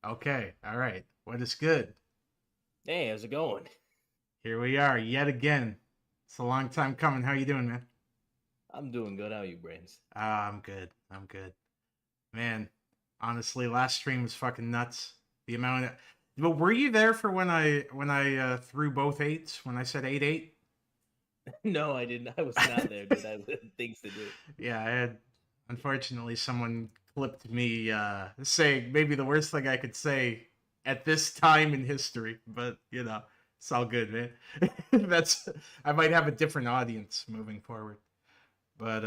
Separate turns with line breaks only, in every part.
Okay, all right. What is good?
Hey, how's it going?
Here we are yet again. It's a long time coming. How you doing, man?
I'm doing good. How are you, Brains?
I'm good. I'm good. Man, honestly, last stream was fucking nuts. The amount of But were you there for when I threw both eights when I said 8-8?
No, I didn't. I was not there, dude. I had things to do.
Yeah, I had unfortunately someone clipped me saying maybe the worst thing I could say at this time in history, but it's all good, man. That's I might have a different audience moving forward. But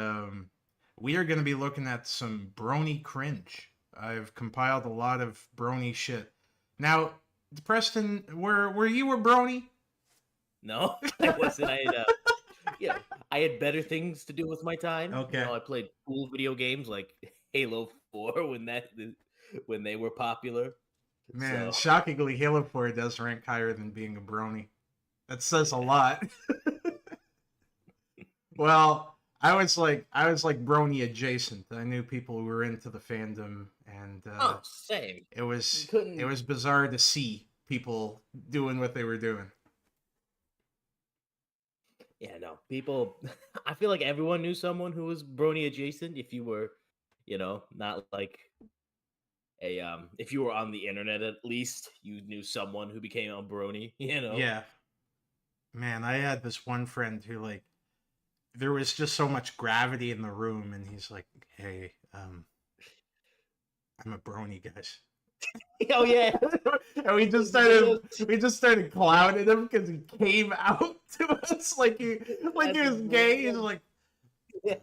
we are going to be looking at some Brony cringe. I've compiled a lot of Brony shit. Now, Preston, were you a Brony?
No, I wasn't. I had better things to do with my time.
Okay.
I played cool video games like Halo 4 when they were popular.
Man,
So
shockingly, Halo 4 does rank higher than being a Brony. That says a lot. Well, I was like Brony adjacent. I knew people who were into the fandom, and
oh, same.
it
You
was it
couldn't.
was bizarre to see people doing what they were doing.
Yeah, no. People. I feel like everyone knew someone who was Brony adjacent. If you were, not like if you were on the internet at least, you knew someone who became a Brony.
Yeah, man, I had this one friend who there was just so much gravity in the room, and he's like, "Hey, I'm a Brony, guys."
Oh yeah.
And we just
Those
started
videos.
we just started clowning him because he came out to us like he
That's
was gay. He's
brilliant.
like,
Yeah.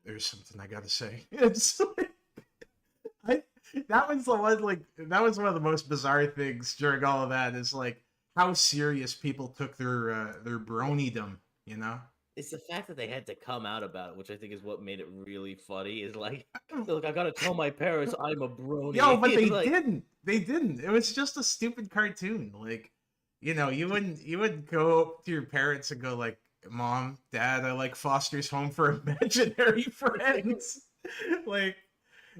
there's something I gotta say. It's like, I, that was the one that was one of the most bizarre things during all of that is like how serious people took their bronydom, you know?
It's the fact that they had to come out about it, which I think is what made it really funny. Is like, look, I gotta tell my parents I'm a
Yo,
Brony.
but
It's
they
like,
didn't. They didn't. It was just a stupid cartoon. You wouldn't go up to your parents and go like, "Mom, Dad, I like Foster's Home for Imaginary Friends." like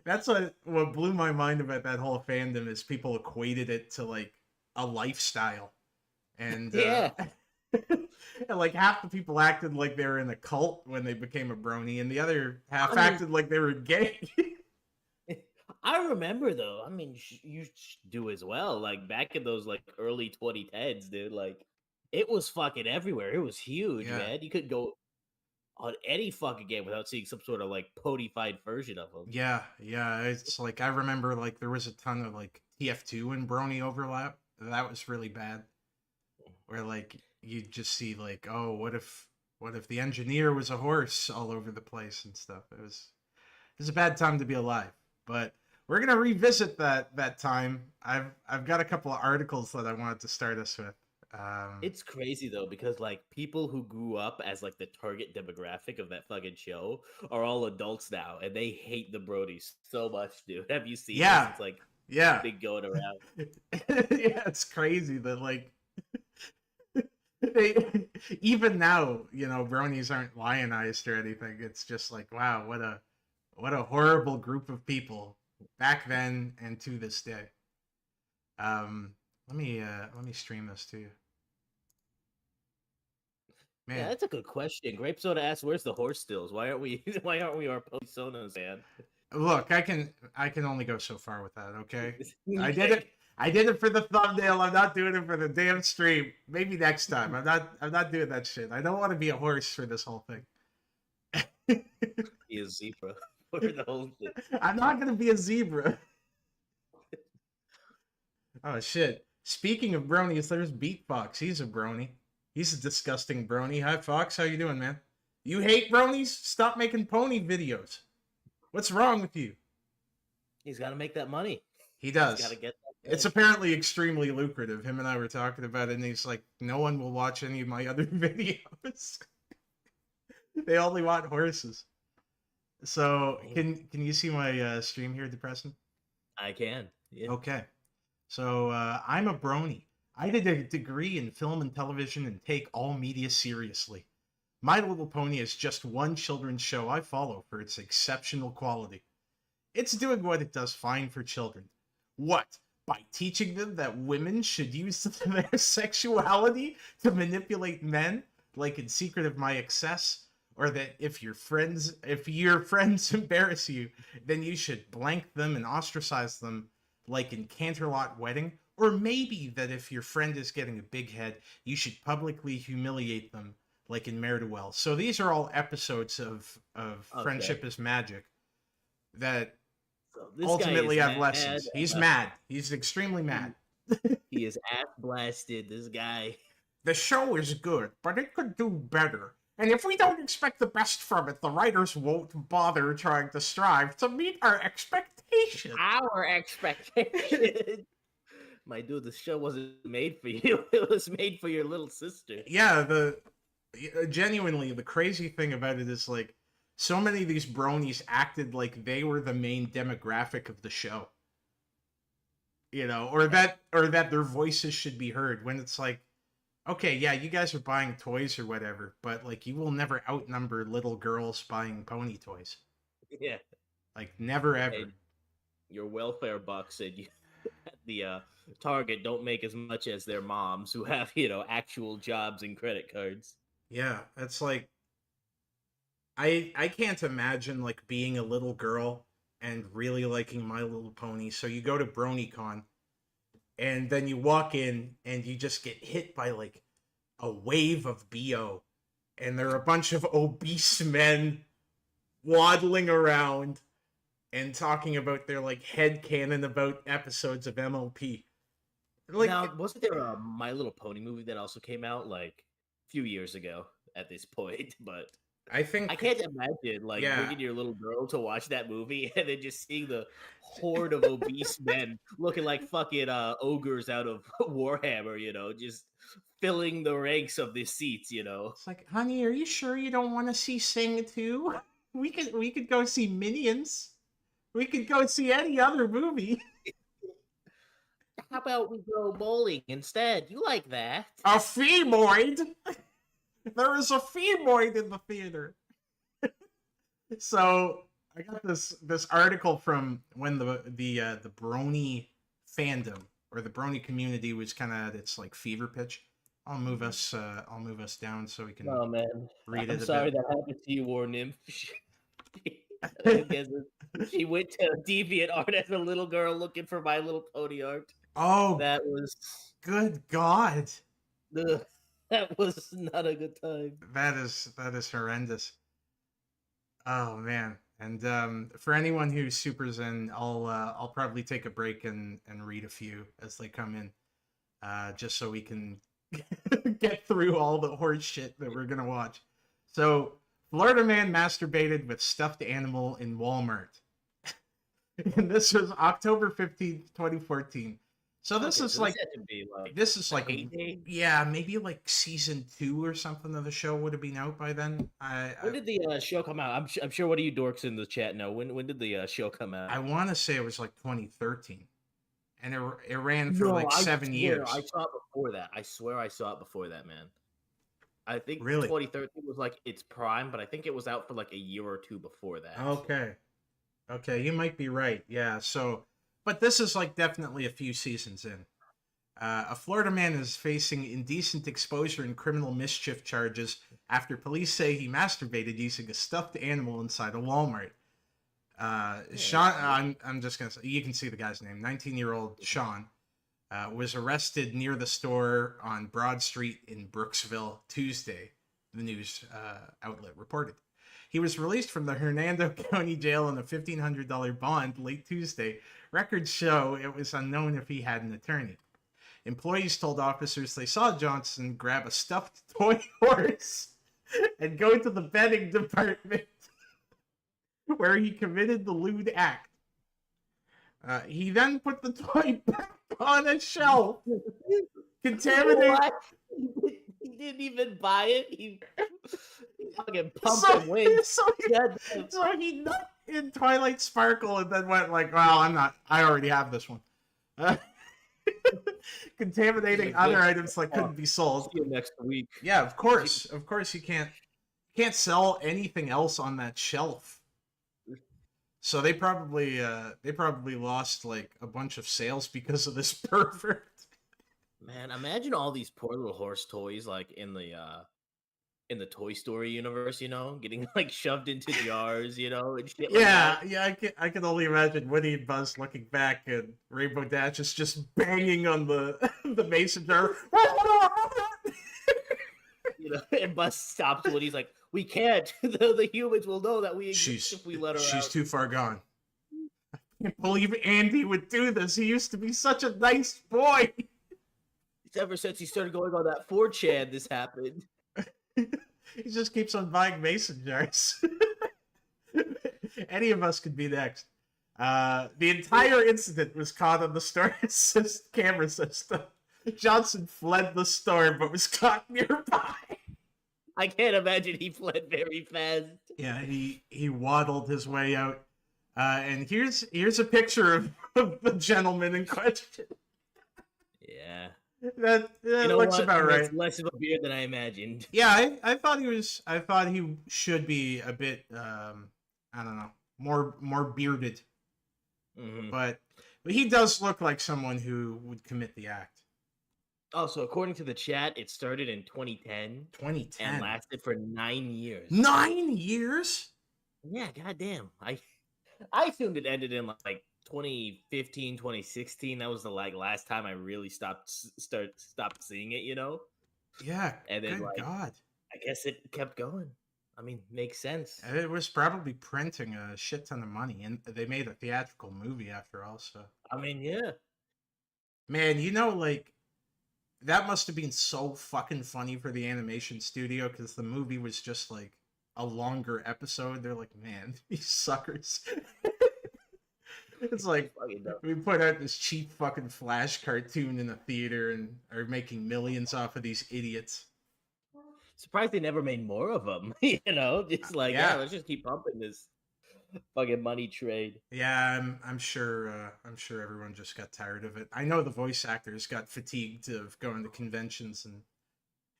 that's what blew my mind about that whole fandom is people equated it to like a lifestyle. And
yeah.
and like half the people acted like they were in a cult when they became a brony and the other half
I mean,
acted like they were gay.
I remember though. I mean, do as well. Like back in those like early 2010s, dude. Like, it was fucking everywhere. It was huge,
Yeah.
man. You could go on any fucking game without seeing some sort of like podified version of them.
Yeah, yeah. It's like I remember like there was a ton of like TF2 and Brony overlap. That was really bad. Where like you just see like, oh, what if the engineer was a horse all over the place and stuff. It was a bad time to be alive. But we're gonna revisit that time. I've got a couple of articles that I wanted to start us with.
It's crazy though because like people who grew up as like the target demographic of that fucking show are all adults now and they hate the Brodies so much, dude. Have you seen this?
Yeah,
It's like
yeah,
big going around.
yeah. It's crazy that like they even now, bronies aren't lionized or anything. It's just like, wow, what a horrible group of people back then and to this day. Let me stream this to you,
Yeah,
man.
that's a good question. Grape Soda asks, "Where's the horse stills? Why aren't we? Why aren't we our personas, man?"
Look, I can only go so far with that. Okay, I
You
did
can't.
it. I did it for the thumbnail. I'm not doing it for the damn stream. Maybe next time. I'm not doing that shit. I don't want to be a horse for this whole thing.
Be a zebra for the whole shit.
I'm not gonna be a zebra. Oh shit. Speaking of bronies, there's Beat Fox. He's a brony. He's a disgusting brony. Hi Fox, how you doing, man? You hate bronies? Stop making pony videos. What's wrong with you?
He's got to make that money.
He
He's got
does.
to get that
It's
money.
apparently extremely lucrative. Him and I were talking about it, and he's like, no one will watch any of my other videos. They only want horses. So can you see my stream here, Depressant?
I can. Yeah.
Okay. So I'm a brony. I did a degree in film and television and take all media seriously. My Little Pony is just one children's show I follow for its exceptional quality. It's doing what it does fine for children. What? By teaching them that women should use their sexuality to manipulate men, like in Secret of My Excess? Or that if your friends embarrass you, then you should blank them and ostracize them, like in Canterlot Wedding? Or maybe that if your friend is getting a big head, you should publicly humiliate them, like in Mare to Well. So these are all episodes of Friendship is Magic that
So this
ultimately
guy is
have lessons. He's mad. He's extremely mad.
He is ass blasted. This guy.
The show is good, but it could do better. And if we don't expect the best from it, the writers won't bother trying to strive to meet our expectations.
Our expectations. My dude, the show wasn't made for you. It was made for your little sister.
Yeah, genuinely, the crazy thing about it is, like, so many of these bronies acted like they were the main demographic of the show. You know, or that their voices should be heard, when it's like, okay, yeah, you guys are buying toys or whatever, but, like, you will never outnumber little girls buying pony toys.
Yeah.
Like, never ever.
And your welfare bucks and you at the Target don't make as much as their moms who have, actual jobs and credit cards.
Yeah, that's like, I can't imagine, like, being a little girl and really liking My Little Pony. So you go to BronyCon, and then you walk in, and you just get hit by, like, a wave of BO. And there are a bunch of obese men waddling around and talking about their, like, headcanon about episodes of MLP. Like,
now, wasn't there a My Little Pony movie that also came out, like, a few years ago at this point? But
I think
I can't imagine, like, bringing your little girl to watch that movie and then just seeing the horde of obese men looking like fucking ogres out of Warhammer, just filling the ranks of the seats,
It's like, honey, are you sure you don't want to see Sing 2? We could go see Minions. We could go see any other movie.
How about we go bowling instead? You like that?
A femoid? There is a femoid in the theater. So I got this article from when the Brony fandom, or the Brony community, was kind of at its, like, fever pitch. I'll move us down so we can read it.
I'm sorry that happened to you, War Nymph. I guess she went to DeviantArt as a little girl looking for My Little Pony art.
Oh,
that was
good God.
That was not a good time.
That is horrendous. Oh man. And for anyone who's supers in, I'll probably take a break and read a few as they come in, just so we can get through all the horse shit that we're gonna watch. So, Florida man masturbated with stuffed animal in Walmart. And this was October 15th, 2014. So this is like, yeah, maybe like season 2 or something of the show would have been out by then.
When did the show come out? I'm sure one of you dorks in the chat know. When did the show come out?
I want to say it was like 2013, and it ran for 7 years.
I saw it before that. I swear I saw it before that, man. I think
really?
2013 was like its prime, but I think it was out for like a year or two before that.
Okay, you might be right. Yeah, so, but this is like definitely a few seasons in. A Florida man is facing indecent exposure and criminal mischief charges after police say he masturbated using a stuffed animal inside a Walmart. Sean, I'm just gonna say, you can see the guy's name. 19-year-old Sean was arrested near the store on Broad Street in Brooksville Tuesday, the news outlet reported. He was released from the Hernando County Jail on a $1,500 bond late Tuesday. Records show it was unknown if he had an attorney. Employees told officers they saw Johnson grab a stuffed toy horse and go to the betting department where he committed the lewd act. He then put the toy back on a shelf, contaminated.
What? He didn't even buy it. He fucking pumped and wins.
So he nut in Twilight Sparkle and then went like, "Well, I already have this one." Contaminating other items that couldn't be sold.
See you next week.
Yeah, of course you can't sell anything else on that shelf. So they probably lost like a bunch of sales because of this pervert.
Man, imagine all these poor little horse toys like in the Toy Story universe, you know, getting like shoved into jars, you know, and shit like
Yeah,
that.
yeah, I can only imagine Woody and Buzz looking back and Rainbow Dash is just banging on the the mason jar.
You know, and Buzz stops when he's like, "We can't. The humans will know that we exist
she's
if we let her
she's
out."
too far gone. I can't believe Andy would do this. He used to be such a nice boy.
Ever since he started going on that 4chan, this happened.
He just keeps on buying mason jars. Any of us could be next. The entire incident was caught on the store camera system. Johnson fled the store but was caught nearby.
I can't imagine he fled very fast.
Yeah, he waddled his way out. And here's a picture of the gentleman in question.
Yeah.
That
You know
looks
what?
about right.
It's less of a beard than I imagined.
Yeah, I thought he should be a bit I don't know, more bearded.
Mm-hmm.
But he does look like someone who would commit the act.
Also, according to the chat, it started in 2010
2010
and lasted for 9 years.
9 years?
Yeah, goddamn. I assumed it ended in like 2015, 2016. That was the like last time I really stopped seeing it, you know?
Yeah.
And then
Good
like
God.
I guess it kept going. I mean, makes sense.
It was probably printing a shit ton of money, and they made a theatrical movie after all. So,
I mean, yeah.
man, you know, like that must have been so fucking funny for the animation studio because the movie was just like a longer episode. They're like, man, these suckers. It's like we put out this cheap fucking Flash cartoon in a theater and are making millions off of these idiots.
Surprised they never made more of them. You know, just like yeah, let's just keep pumping this fucking money trade.
Yeah, I'm sure everyone just got tired of it. I know the voice actors got fatigued of going to conventions and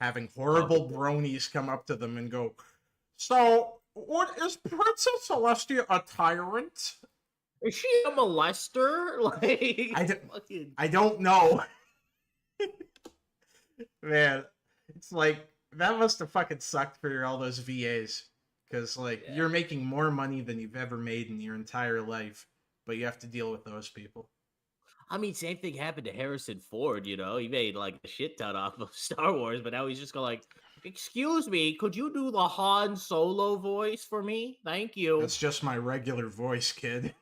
having horrible bronies come up to them and go, "So, what is Princess Celestia a tyrant?
Is she a molester?" Like
I don't know. Man, it's like that must have fucking sucked for all those VAs. Because, like, you're making more money than you've ever made in your entire life, but you have to deal with those people.
I mean, same thing happened to Harrison Ford, you know? He made, like, a shit ton off of Star Wars, but now he's just going like, "Excuse me, could you do the Han Solo voice for me? Thank you."
That's just my regular voice, kid.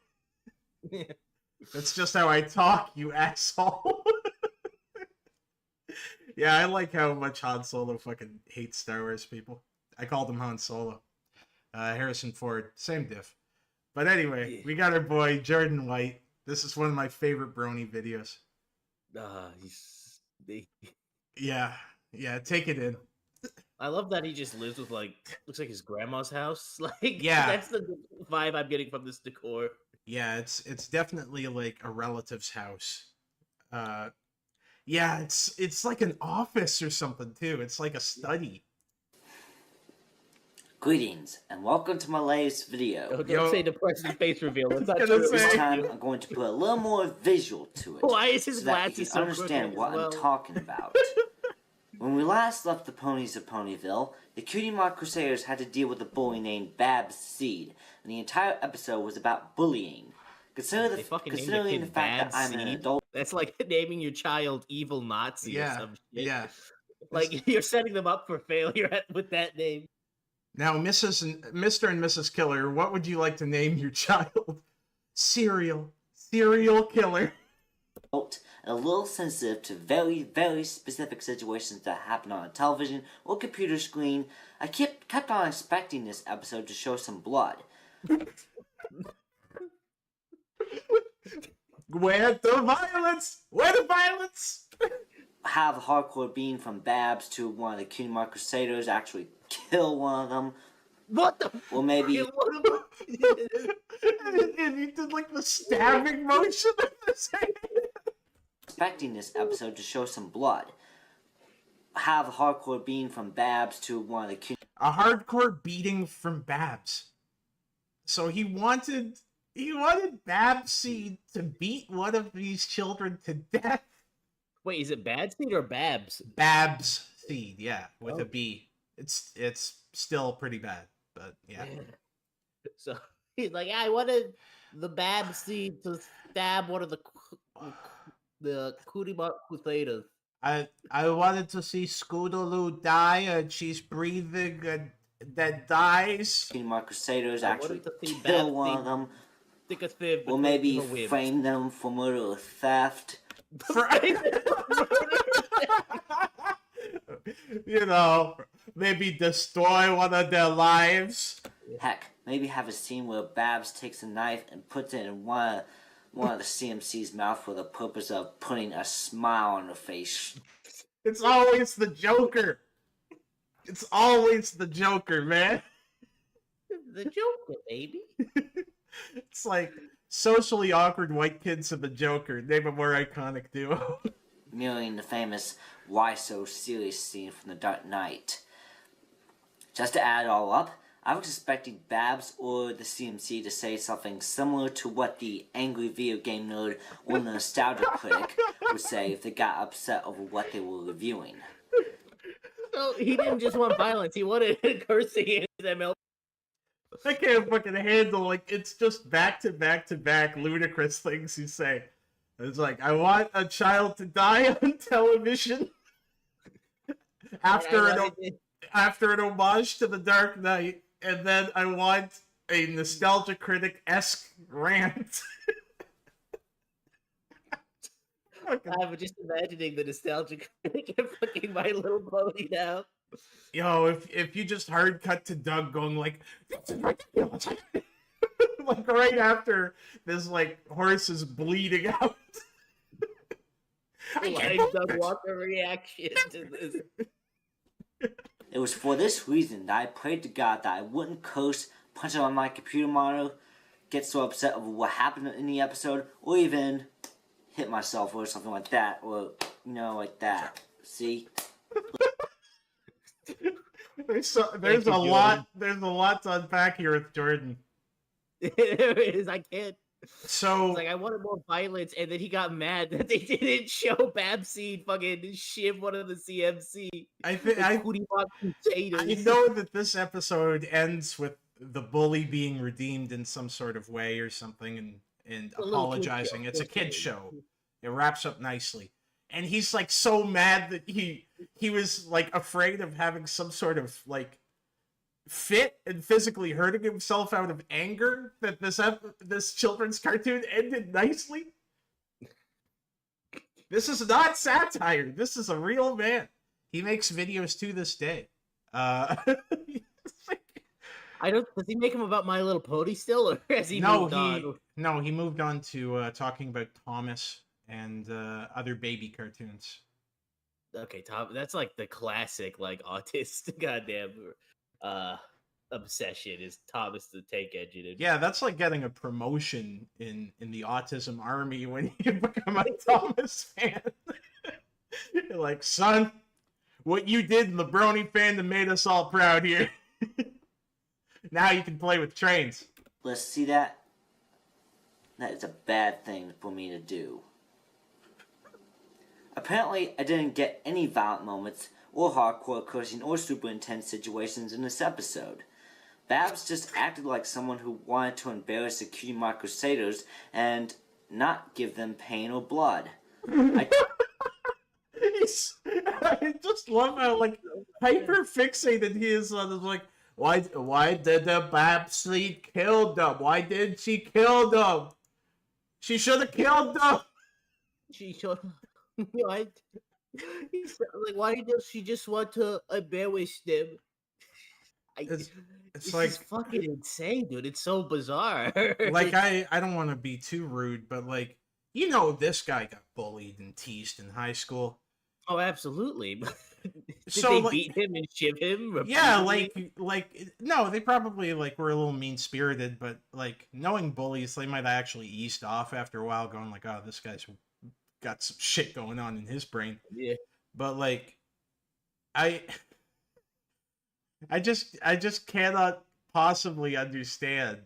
That's just how I talk, you asshole. Yeah, I like how much Han Solo fucking hates Star Wars people. I called him Han Solo. Harrison Ford, same diff. But anyway, we got our boy Jordan White. This is one of my favorite Brony videos. Yeah, take it in.
I love that he just lives with like looks like his grandma's house. Like
yeah,
that's the vibe I'm getting from this decor.
Yeah, it's definitely like a relative's house. Yeah, it's like an office or something too. It's like a study.
Greetings, and welcome to my latest video.
Don't say depressing face reveal. It's not
true. This time, I'm going to put a little more visual to it.
Why is his
so that you can understand what I'm talking about. When we last left the ponies of Ponyville, the Cutie Mark Crusaders had to deal with a bully named Babs Seed, and the entire episode was about bullying. Considering the fact that I'm an adult...
That's like naming your child Evil Nazi or some shit.
Yeah.
Like, you're setting them up for failure with that name.
Now, Mr. and Mrs. Killer, what would you like to name your child? Serial killer.
A little sensitive to very, very specific situations that happen on a television or computer screen. I kept on expecting this episode to show some blood.
Where the violence? Where the violence?
Have a hardcore being from Babs to one of the Cutie Mark Crusaders actually kill one of them.
What the?
Well, maybe.
And he did like the stabbing motion of his hand.
Expecting this episode to show some blood. Have a hardcore being from Babs to one of the
a hardcore beating from Babs. So he wanted He wanted Babseed to beat one of these children to death.
Wait, is it Bad Seed or Babs?
Babseed, yeah, with
Oh.
a B. It's still pretty bad, but yeah.
So he's like, I wanted the Bab Seed to stab one of the Kurima Crusaders.
I wanted to see Scootaloo die, and she's breathing and then dies.
Cutie Mark Crusaders
I
actually
wanted to see
kill
Babs
one
Seed
of them,
stick a sieve
or
between
maybe
her ribs.
frame them for murder or theft.
You know, maybe destroy one of their lives.
Heck, maybe have a scene where Babs takes a knife and puts it in one of the CMC's mouth for the purpose of putting a smile on her face.
It's always the Joker. It's always the Joker, man.
The Joker, baby.
It's like socially awkward white kids and the Joker. Name a more iconic duo.
Mirroring the famous "Why So Serious" scene from The Dark Knight. Just to add it all up, I was expecting Babs or the CMC to say something similar to what the angry video game nerd or the nostalgia critic would say if they got upset over what they were reviewing.
So he didn't just want violence; he wanted cursing in his ML.
I can't fucking handle, like, it's just back to back to back ludicrous things you say. It's like, I want a child to die on television after an homage to The Dark Knight, and then I want a nostalgia critic-esque rant.
I'm just imagining the nostalgic critic and fucking My Little Pony now.
Yo, if you just hard cut to Doug going like, this is ridiculous. Like right after this, like, horse is bleeding out.
Like Doug Walker reaction to this.
It was for this reason that I prayed to God that I wouldn't curse, punch on my computer monitor, get so upset over what happened in the episode, or even hit myself or something like that, or, you know, like that. See?
There's a lot to unpack here with Jordan.
There is, I can't.
So
It's like I wanted more violence, and then he got mad that they didn't show Babseed fucking shiv one of the CMC.
I know that this episode ends with the bully being redeemed in some sort of way or something, and apologizing. It's a kid's show. It wraps up nicely. And he's like so mad that he was like afraid of having some sort of like fit and physically hurting himself out of anger that this children's cartoon ended nicely. This is not satire. This is a real man. He makes videos to this day.
I don't. Does he make them about My Little Pony still, or has he moved on?
No, he moved on to talking about Thomas and other baby cartoons.
Okay, Tom. That's like the classic, like autist goddamn obsession is Thomas the Tank Engine.
Yeah, that's like getting a promotion in the autism army when you become a Thomas fan. You're like, son, what you did in the Brony fandom made us all proud here. Now you can play with trains.
Let's see that. That is a bad thing for me to do. Apparently, I didn't get any violent moments, or hardcore cursing, or super intense situations in this episode. Babs just acted like someone who wanted to embarrass the Cutie Mark Crusaders and not give them pain or blood. I
just love how, like, hyper fixated he is on this, like, why did the Babseed kill them? Why did she kill them? She should have killed them.
She should. Why? Like, why does she just want to embarrass them? It's like fucking insane, dude. It's so bizarre.
Like, I don't want to be too rude, but like, you know, this guy got bullied and teased in high school.
Oh, absolutely. Did
so
they
like,
beat him and shiv him? Repeatedly?
Yeah, like no, they probably like were a little mean spirited, but like knowing bullies, they might have actually eased off after a while, going like, oh, this guy's got some shit going on in his brain.
Yeah.
But like, I just cannot possibly understand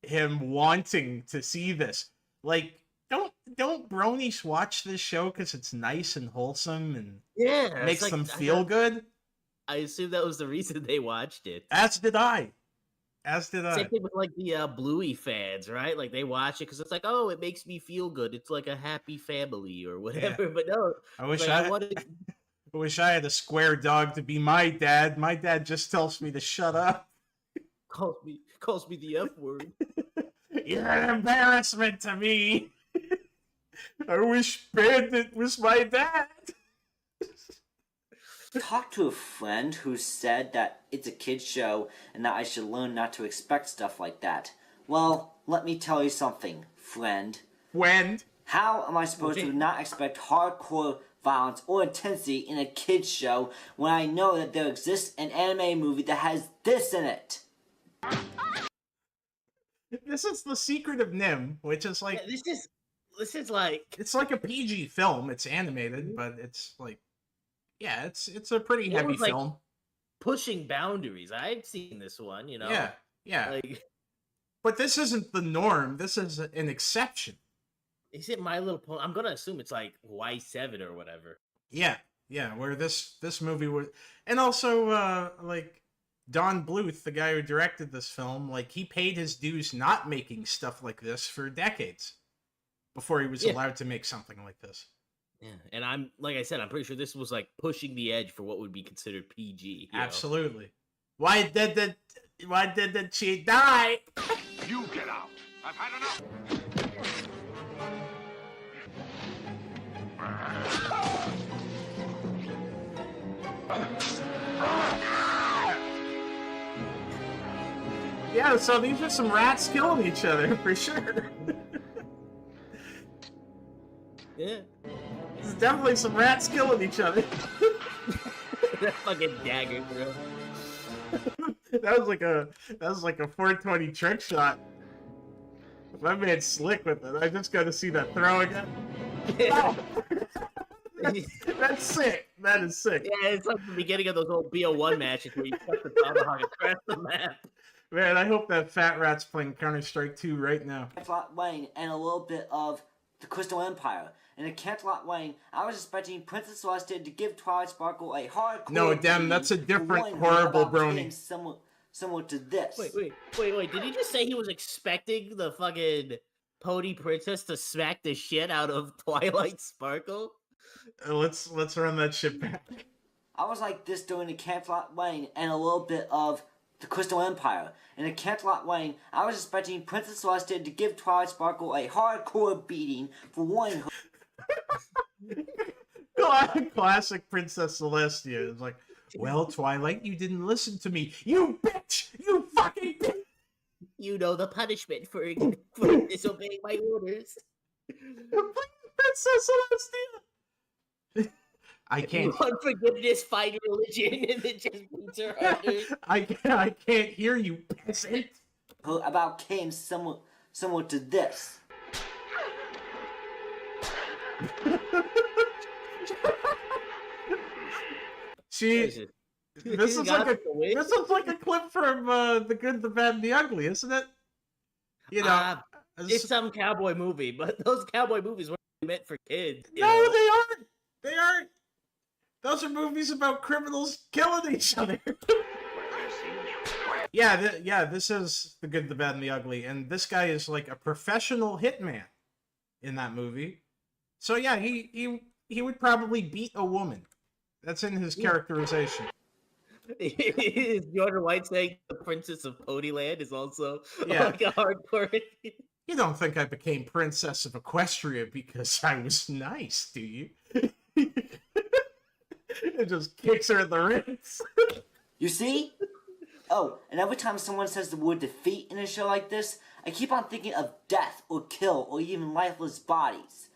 him wanting to see this. Like, don't bronies watch this show because it's nice and wholesome and makes
like,
them feel good?
I assume that was the reason they watched it.
As did I.
Same thing with like the Bluey fans, right? Like they watch it because it's like, oh, it makes me feel good. It's like a happy family or whatever. Yeah. But no,
I wish I had a square dog to be my dad. My dad just tells me to shut up.
Calls me the F word.
You're an embarrassment to me. I wish Bandit was my dad.
Talk to a friend who said that it's a kid's show and that I should learn not to expect stuff like that. Well, let me tell you something, friend.
When?
How am I supposed to not expect hardcore violence or intensity in a kid's show when I know that there exists an anime movie that has this in it?
This is The Secret of Nim, which is like...
Yeah, this is like...
It's like a PG film. It's animated, but it's like... Yeah, it's a pretty heavy film.
Pushing boundaries. I've seen this one, you know.
Yeah.
Like,
but this isn't the norm. This is an exception.
Is it My Little Pony? I'm gonna assume it's like Y7 or whatever.
Yeah. Where this movie was, and also like Don Bluth, the guy who directed this film, like he paid his dues not making stuff like this for decades before he was allowed to make something like this.
Yeah, and I'm like I said, I'm pretty sure this was like pushing the edge for what would be considered PG.
Absolutely. Know? Why did the she die?
You get out. I've had enough.
Yeah, so these are some rats killing each other for sure.
Yeah.
There's definitely some rats killing each other.
That fucking dagger, bro.
That was like a 420 trick shot. My man's slick with it. I just got to see that throw again. Oh. That's sick. That is sick.
Yeah, it's like the beginning of those old BO1 matches where you cut the tomahawk across the map.
Man, I hope that Fat Rat's playing Counter-Strike 2 right now.
Canterlot Wayne and a little bit of the Crystal Empire. In a Canterlot Wayne, I was expecting Princess Celestia to give Twilight Sparkle a hardcore...
No, Dem, that's a different horrible brony.
Similar to this.
Wait. Did he just say he was expecting the fucking Pony Princess to smack the shit out of Twilight Sparkle?
Let's run that shit back.
I was like this during the Canterlot Wayne and a little bit of the Crystal Empire. In a Canterlot Wayne, I was expecting Princess Celestia to give Twilight Sparkle a hardcore beating for warning her.
Classic Princess Celestia. It's like, well, Twilight, you didn't listen to me. You bitch! You fucking bitch!
You know the punishment for disobeying my orders.
Princess Celestia! I can't.
Unforgiveness, find religion, and then just beats her harder.
I can't hear you, peasant.
About came similar to this.
This is like a clip from The Good, the Bad, and the Ugly, isn't it? You know,
it's some cowboy movie, but those cowboy movies weren't meant for kids.
No, they aren't. They aren't. Those are movies about criminals killing each other. This is The Good, the Bad, and the Ugly, and this guy is like a professional hitman in that movie. So yeah, he would probably beat a woman. That's in his characterization.
Is Jordan White saying the Princess of Ponyland is also like a hardcore?
You don't think I became Princess of Equestria because I was nice, do you? It just kicks her in the ribs.
You see? Oh, and every time someone says the word defeat in a show like this, I keep on thinking of death or kill or even lifeless bodies.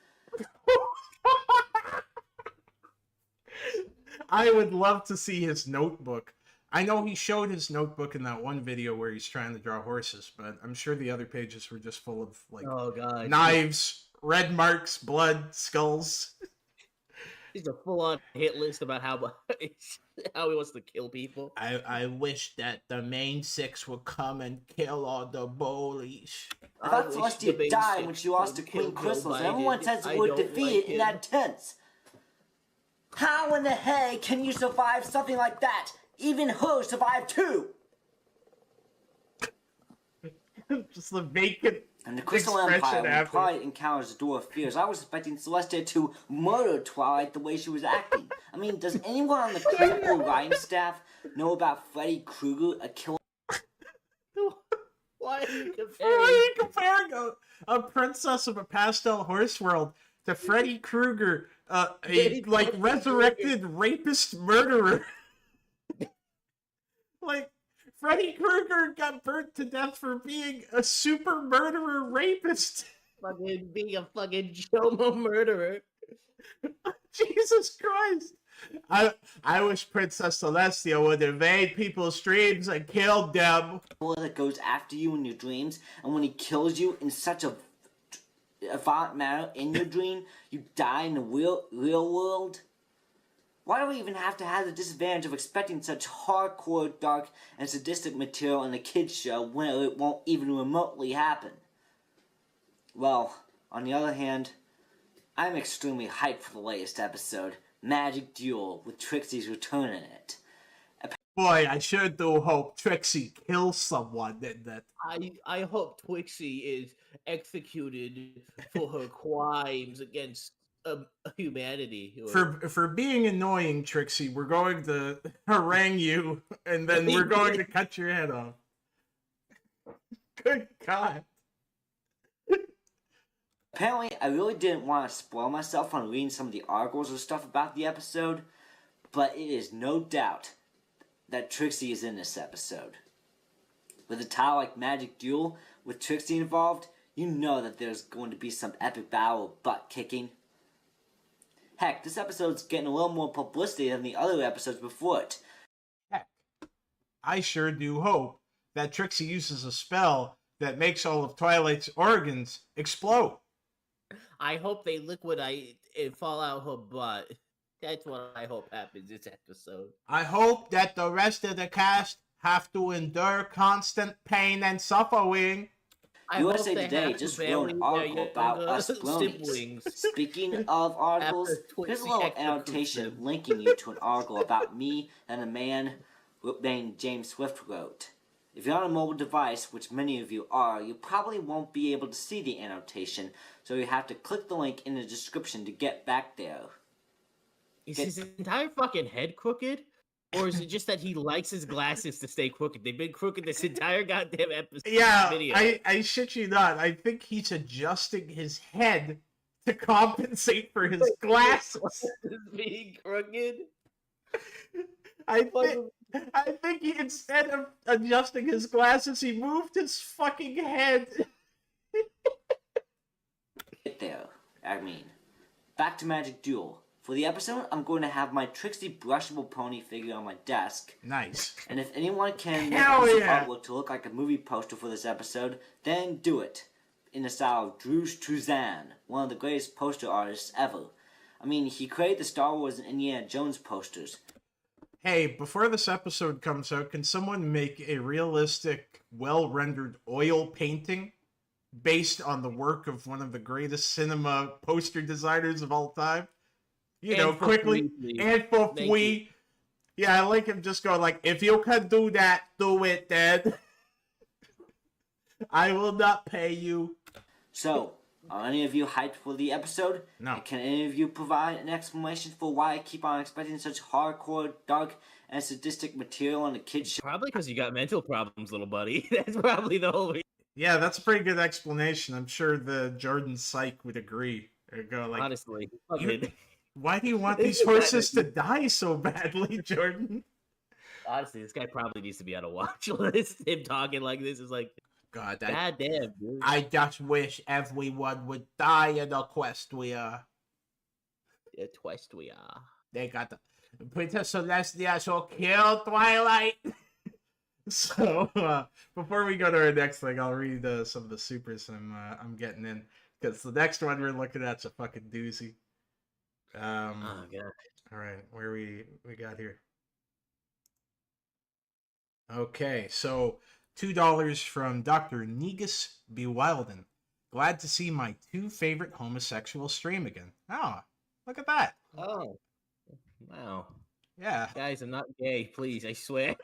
I would love to see his notebook. I know he showed his notebook in that one video where he's trying to draw horses, but I'm sure the other pages were just full of like knives, red marks, blood, skulls.
Just a full-on hit list about how he wants to kill people.
I wish that the main six would come and kill all the bullies.
I thought Celestia died when she lost to Queen Crystals, and everyone says the word defeated in that tense. How in the heck can you survive something like that? Even her survived too!
Just the vacant
And the Crystal Empire, when Twilight encounters the Door of Fears, I was expecting Celestia to murder Twilight the way she was acting. I mean, does anyone on the COOKBOOK writing staff know about Freddy Krueger, a killer?
Why are you
comparing a princess of a pastel horse world to Freddy Krueger, a resurrected rapist murderer? Like, Freddy Krueger got burnt to death for being a super murderer rapist.
Fucking being a fucking Jomo murderer.
Jesus Christ. I wish Princess Celestia would invade people's dreams and killed them.
That goes after you in your dreams, and when he kills you in such a violent manner in your dream, you die in the real world. Why do we even have to have the disadvantage of expecting such hardcore, dark, and sadistic material in a kids show when it won't even remotely happen? Well, on the other hand, I'm extremely hyped for the latest episode, Magic Duel, with Trixie's return in it.
Boy, I sure do hope Trixie kills someone in that.
I hope Trixie is executed for her crimes against humanity.
For being annoying, Trixie, we're going to harangue you, and then we're going to cut your head off. Good God.
Apparently, I really didn't want to spoil myself on reading some of the articles or stuff about the episode, but it is no doubt that Trixie is in this episode. With a title like Magic Duel, with Trixie involved, you know that there's going to be some epic battle of butt kicking. Heck, this episode's getting a little more publicity than the other episodes before it.
Heck, I sure do hope that Trixie uses a spell that makes all of Twilight's organs explode.
I hope they liquidate and fall out her butt. That's what I hope happens this episode.
I hope that the rest of the cast have to endure constant pain and suffering.
USA Today just wrote an article about us Bronies. Speaking of articles, here's a little annotation linking you to an article about me and a man named James Swift wrote. If you're on a mobile device, which many of you are, you probably won't be able to see the annotation, so you have to click the link in the description to get back there.
Is his entire fucking head crooked? Or is it just that he likes his glasses to stay crooked? They've been crooked this entire goddamn episode.
Yeah,
video.
I shit you not. I think he's adjusting his head to compensate for his glasses.
Being crooked?
I think he, instead of adjusting his glasses, he moved his fucking head.
Get there. I mean, back to Magic Duel. For the episode, I'm going to have my Trixie brushable pony figure on my desk.
Nice.
And if anyone can make
Hell
this
yeah.
artwork to look like a movie poster for this episode, then do it. In the style of Drew Struzan, one of the greatest poster artists ever. I mean, he created the Star Wars and Indiana Jones posters.
Hey, before this episode comes out, can someone make a realistic, well-rendered oil painting based on the work of one of the greatest cinema poster designers of all time? You know, quickly, and for free. Yeah, I like him just going like, if you can do that, do it then. I will not pay you.
So, are any of you hyped for the episode?
No.
And can any of you provide an explanation for why I keep on expecting such hardcore, dark, and sadistic material on a kid's show?
Probably because you got mental problems, little buddy. That's probably the whole reason.
Yeah, that's a pretty good explanation. I'm sure the Jordan Psych would agree. Or go like,
honestly.
Why do you want these horses to die so badly, Jordan?
Honestly, this guy probably needs to be on a watch list. Him talking like this is like,
God
damn, dude.
I just wish everyone would die in Equestria.
Equestria.
They got the Princess Celestia shall kill Twilight. So, before we go to our next thing, I'll read some of the supers I'm getting in. Because the next one we're looking at's a fucking doozy.
Oh god.
All right, where we got here? Okay, so $2 from Dr. Negus B. Wilden. Glad to see my two favorite homosexuals stream again. Oh, look at that.
Oh. Wow.
Yeah.
Guys, I'm not gay, please, I swear.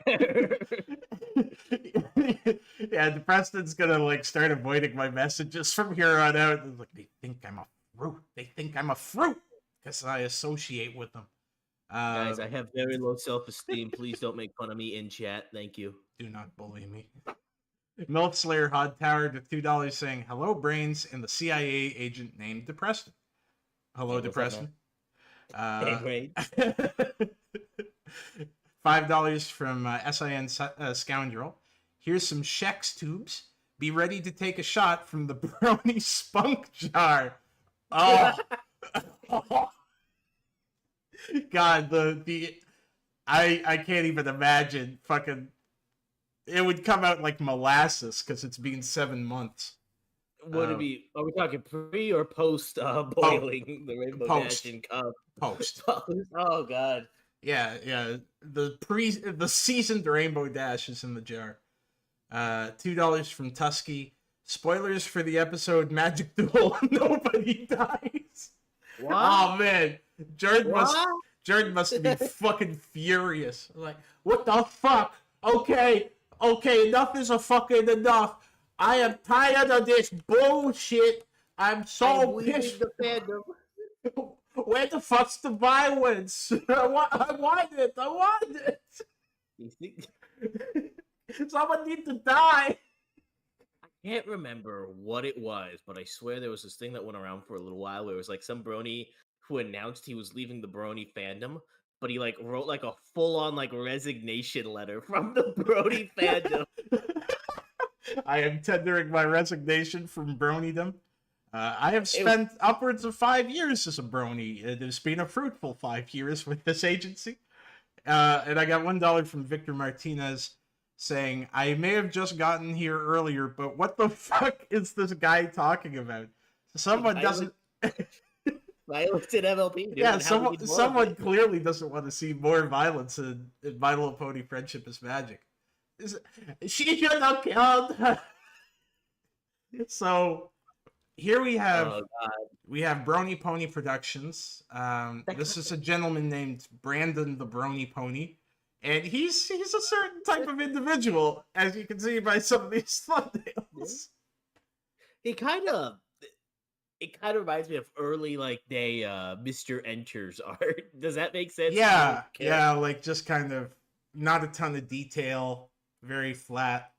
Yeah, Depreston's gonna like start avoiding my messages from here on out. It's like they think I'm a fruit. They think I'm a fruit because I associate with them.
Guys, I have very low self-esteem. Please don't make fun of me in chat. Thank you.
Do not bully me. Milf Slayer Hod Tower with $2 saying hello Brainz and the CIA agent named Depresston. Hello,
Hey, what's
Depresston.
Hey, Brainz.
$5 from SIN Scoundrel. Here's some Shex tubes. Be ready to take a shot from the Brony spunk jar. Oh. God, I can't even imagine fucking. It would come out like molasses because it's been 7 months.
Would it be? Are we talking pre or post boiling the Rainbow
Post.
Dash in cup?
Post.
Oh god.
Yeah. The seasoned Rainbow Dash is in the jar. $2 from Tusky. Spoilers for the episode Magic Duel. Nobody dies.
What?
Oh man, Jordan must be fucking furious. Like, what the fuck? Okay, enough is a fucking enough. I am tired of this bullshit. I'm so pissed.
The fandom.
Where the fuck's the violence? I want it.
You think?
Someone need to die.
I can't remember what it was, but I swear there was this thing that went around for a little while where it was like some Brony who announced he was leaving the Brony fandom, but he like wrote like a full-on like resignation letter from the Brony fandom.
I am tendering my resignation from Bronydom. I have spent upwards of 5 years as a Brony. It has been a fruitful 5 years with this agency. And I got $1 from Victor Martinez saying, I may have just gotten here earlier, but what the fuck is this guy talking about? Someone doesn't...
Violence in MLP. Dude,
yeah, someone clearly doesn't want to see more violence in My Little Pony Friendship is Magic. She should have killed her. So here we have Brony Pony Productions. This is a gentleman named Brandon the Brony Pony, and he's a certain type of individual, as you can see by some of these thumbnails.
It kind of reminds me of early like day Mr. Enters art. Does that make sense?
Yeah, like just kind of not a ton of detail, very flat.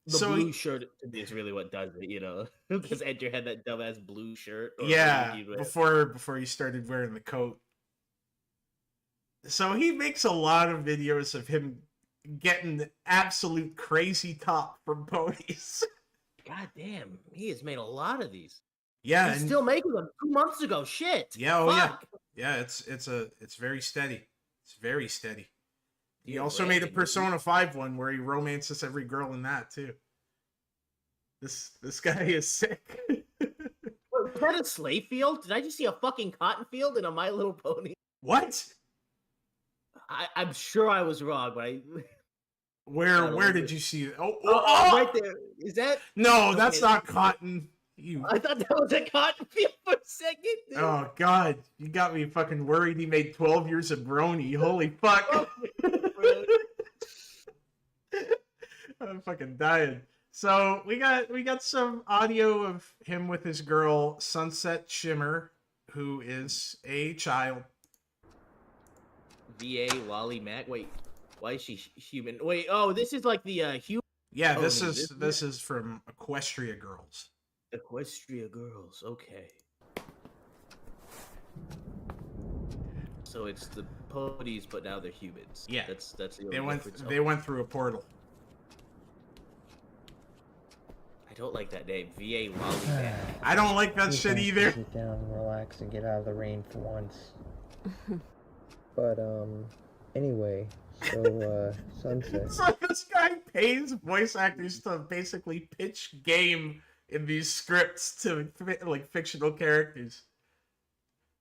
The blue shirt to me is really what does it, you know, because Enter had that dumbass blue shirt.
Yeah, before he started wearing the coat. So he makes a lot of videos of him getting the absolute crazy talk from ponies.
God damn, he has made a lot of these.
Yeah,
he's still making them 2 months ago. Shit.
Yeah, fuck. Yeah. It's very steady. It's very steady. He also made a Persona 5 one where he romances every girl in that too. This guy is sick.
Was that a slave field? Did I just see a fucking cotton field in a My Little Pony?
What?
I'm sure I was wrong, but
Where did you see it? Oh,
right there. Is that?
No, that's not cotton.
I thought that was a cotton field for a second. Dude.
Oh God, you got me fucking worried. He made 12 years of Brony. Holy fuck! I'm fucking dying. So we got some audio of him with his girl Sunset Shimmer, who is a child.
VA Wally Mac. Wait, why is she human? Wait, oh, this is like the human.
Yeah, this is from Equestria Girls.
Equestria Girls, okay. So it's the ponies, but now they're humans.
Yeah,
that's the
they went through a portal.
I don't like that name, VA Wally Mac.
I don't like that shit either.
Sit down, relax, and get out of the rain for once. But anyway, so Sunset.
So this guy pays voice actors to basically pitch game in these scripts to like fictional characters.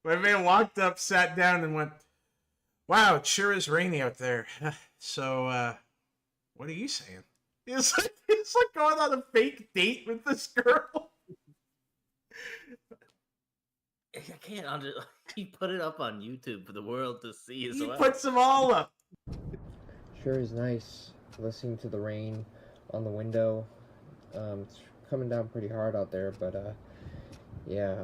My man walked up, sat down, and went, "Wow, it sure is rainy out there. So, what are you saying?" He's like going on a fake date with this girl.
I can't under. He put it up on YouTube for the world to see as
He
well.
puts them all up.
Sure is nice listening to the rain on the window. It's coming down pretty hard out there, but yeah,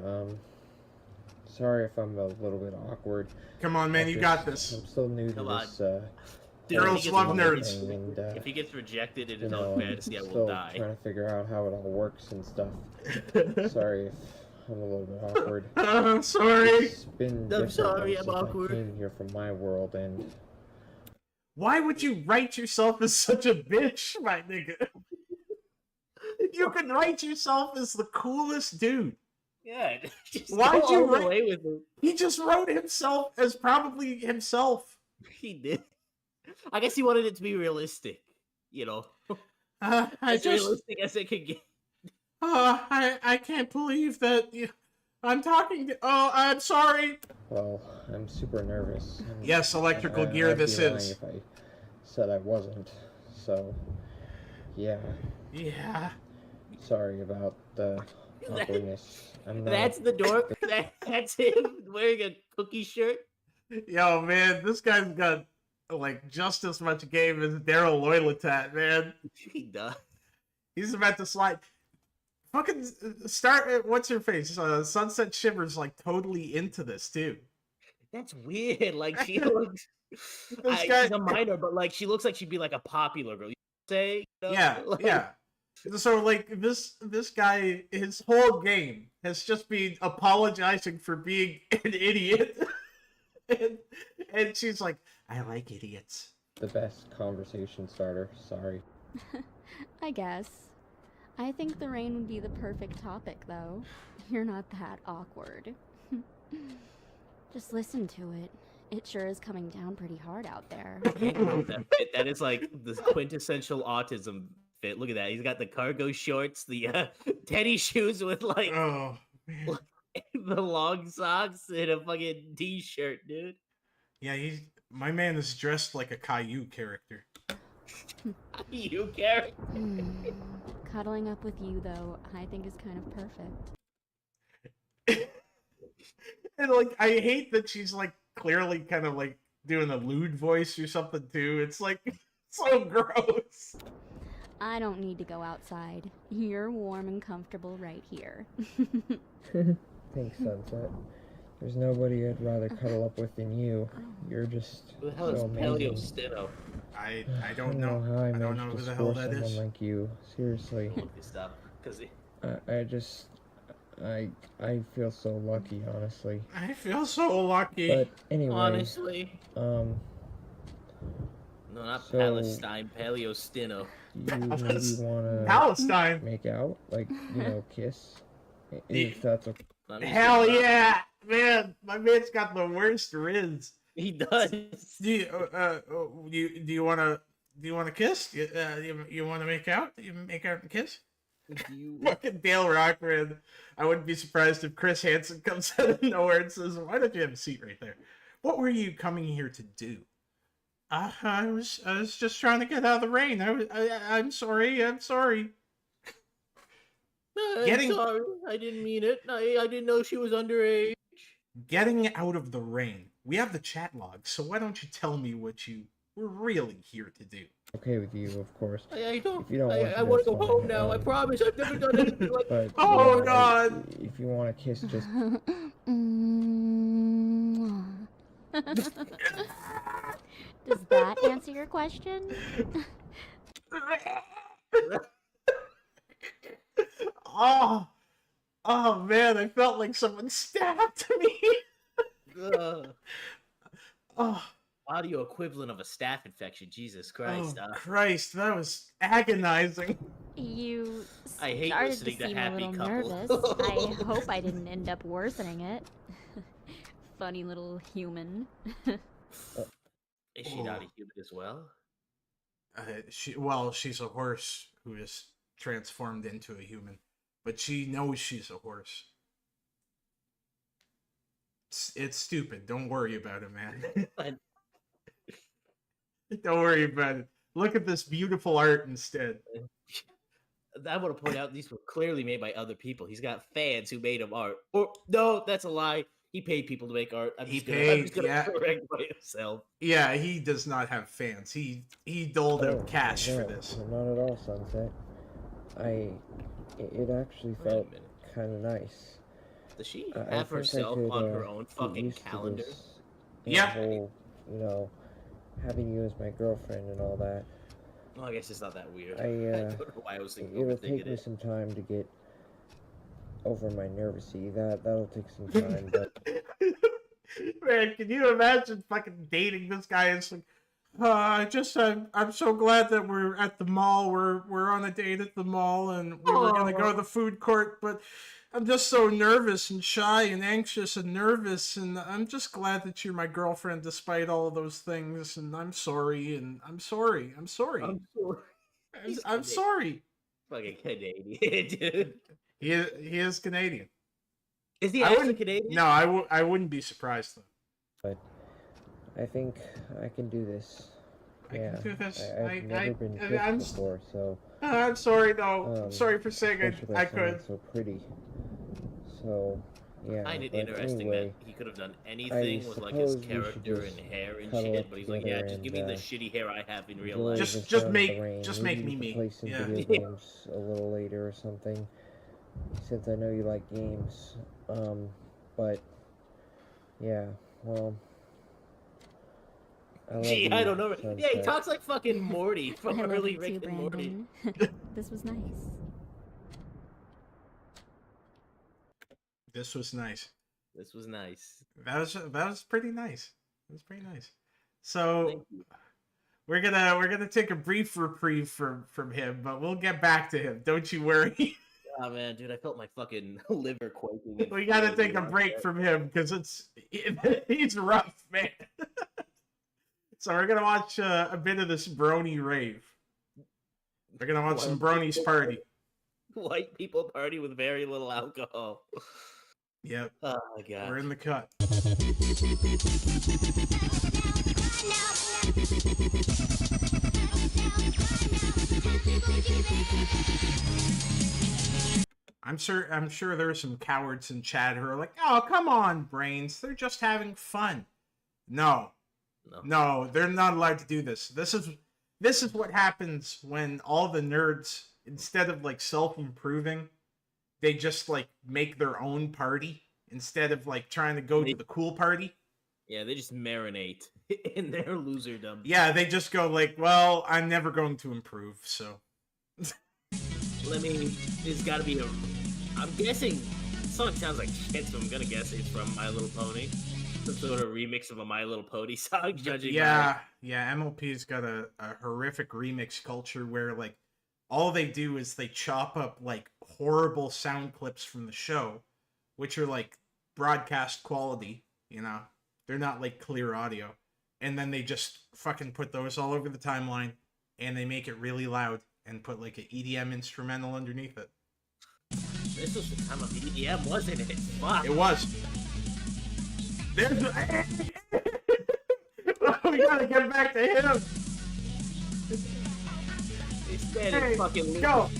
sorry if I'm a little bit awkward.
Come on, man, you got this.
I'm still new to this,
Dude,
Girls love nerds.
thing, and,
If he gets rejected in
you
his
know,
own
I'm
fantasy, I will
still
die.
trying to figure out how it all works and stuff. Sorry if I'm a little bit awkward.
I'm sorry.
It's been
I'm
different
sorry,
ever
I'm
since
awkward.
I came here from my world, and
Why would you write yourself as such a bitch, my nigga? You can write yourself as the coolest dude.
Yeah. Just
Why'd
go
you
all the
write-
way with it?
He just wrote himself as probably himself.
He did. I guess he wanted it to be realistic. You know,
I
as
just,
realistic as it could get.
I can't believe that I'm talking to, I'm sorry.
well, I'm super nervous. And
Yes, electrical gear
I'd be
this
lying
is.
If I said I wasn't, so yeah.
Yeah.
Sorry about the awkwardness. I'm not.
That's the dork. That's him wearing a cookie shirt.
Yo, man, this guy's got, like, just as much game as Daryl Loylatat, man.
He does.
He's about to slide. Fucking start. What's her face? Sunset Shivers like totally into this too.
That's weird. Like she looks.
This guy-
She's a minor, but like she looks like she'd be like a popular girl. You say? You know?
Yeah,
Like,
yeah. So like this guy, his whole game has just been apologizing for being an idiot, and she's like, "I like idiots."
The best conversation starter. Sorry.
I guess. I think the rain would be the perfect topic, though. You're not that awkward. Just listen to it. It sure is coming down pretty hard out there.
I can't go with that fit. That is like the quintessential autism fit. Look at that. He's got the cargo shorts, the teddy shoes with like
Oh man.
the long socks, and a fucking t-shirt, dude.
Yeah, my man is dressed like a Caillou character.
You care?
Cuddling up with you, though, I think is kind of perfect.
And like, I hate that she's like clearly kind of like doing a lewd voice or something too. It's like so gross.
I don't need to go outside. You're warm and comfortable right here.
Thanks, Sunset. There's nobody I'd rather cuddle up with than you. You're just
Who the hell is
so
Paleo
amazing.
I
Steno?
don't know.
how I
I don't
managed
know
to
who the hell
score
that
someone
is.
like you. Seriously,
Look this up because
I feel so lucky, honestly.
I feel so lucky.
But anyway,
honestly,
um,
no, not
so-
Palestine, Paleo Steno.
you maybe wanna
Palestine.
make out, like kiss,
Yeah.
if that's okay.
Let me see
Hell
this up.
yeah, man! My man's got the worst riz.
He does.
Do you wanna kiss? You wanna make out? You make out and kiss?
You-
Fucking Dale Rockman. I wouldn't be surprised if Chris Hansen comes out of nowhere and says, "Why don't you have a seat right there? What were you coming here to do?" I was just trying to get out of the rain. I'm sorry.
I'm
Getting-
sorry. I didn't mean it. I didn't know she was underage.
Getting out of the rain. We have the chat log, so why don't you tell me what you were really here to do?
Okay with you, of course.
I don't.
If you don't want
I
to,
want to
that's
go home
fine.
now. I promise. I've never done anything like.
But
Oh,
yeah,
God.
if you want to kiss, just
Does that answer your question?
Oh man, I felt like someone stabbed me. Oh,
Audio equivalent of a staph infection. Jesus Christ.
Christ, that was agonizing.
You
I hate
started to
listening to
seem a
happy
little
couples.
nervous. I hope I didn't end up worsening it. Funny little human.
Is she not a human as well?
She's a horse who is transformed into a human, but she knows she's a horse. It's stupid. Don't worry about it, man.
And
Don't worry about it. Look at this beautiful art instead.
I want to point out these were clearly made by other people. He's got fans who made him art. Or no, that's a lie. He paid people to make art. I'm just gonna correct myself.
Yeah, he does not have fans. He doled out cash for this.
Not at all, Sunset. It actually felt kind of nice.
Does she have herself on her own fucking calendar?
Yeah.
Whole, you know, having you as my girlfriend and all that.
Well, I guess it's not that weird.
I
don't know why I was thinking.
It'll take me some time to get over my nervousy. That'll take some time, but
man, can you imagine fucking dating this guy? It's like, I'm so glad that we're at the mall. We're on a date at the mall, and we were gonna go to the food court, but I'm just so nervous and shy and anxious and nervous, and I'm just glad that you're my girlfriend despite all of those things, and I'm sorry.
I'm sorry.
I'm sorry.
Fucking Canadian, dude.
He is Canadian.
Is he actually Canadian?
No, I wouldn't be surprised though.
But I think I can do this.
I can do this.
I've never been kissed before, so.
I'm sorry though. I'm sorry for saying I could.
So pretty. So yeah.
I find it interesting that he could have done anything with like his character and hair and shit, but he's like, yeah, just give me the shitty hair I have in real life.
Just make me.
Play some
Yeah.
video games a little later or something. Since I know you like games, but yeah, well.
I don't know.
Sunset.
Yeah, he talks like fucking Morty from
I love
early
you
Rick
too,
and Morty.
Brandon. This was nice.
This was nice.
This was nice.
That was pretty nice. It was pretty nice. So we're gonna take a brief reprieve from him, but we'll get back to him. Don't you worry.
Oh man, dude, I felt my fucking liver quaking.
We gotta take a break from him because he's rough, man. So we're gonna watch a bit of this Brony rave. We're gonna watch some Brony's party.
White people party with very little alcohol.
Yep.
Oh my god.
We're in the cut. I'm sure there are some cowards in chat who are like, "Oh, come on, Brains. They're just having fun." No, they're not allowed to do this. This is what happens when all the nerds, instead of like self-improving, they just like make their own party instead of like trying to go to the cool party.
Yeah, they just marinate in their loserdom.
Yeah, they just go like, well, I'm never going to improve, so.
There's gotta be I'm guessing, the song sounds like shit, so I'm gonna guess it's from My Little Pony. Some sort of remix of a My Little Pony song, judging by...
Yeah, MLP's got a horrific remix culture where, like, all they do is they chop up, like, horrible sound clips from the show, which are, like, broadcast quality, you know? They're not, like, clear audio. And then they just fucking put those all over the timeline, and they make it really loud, and put, like, an EDM instrumental underneath it.
This was the time of EDM, wasn't it? Fuck.
It was. There's we gotta get back to him.
Hey, fucking
go.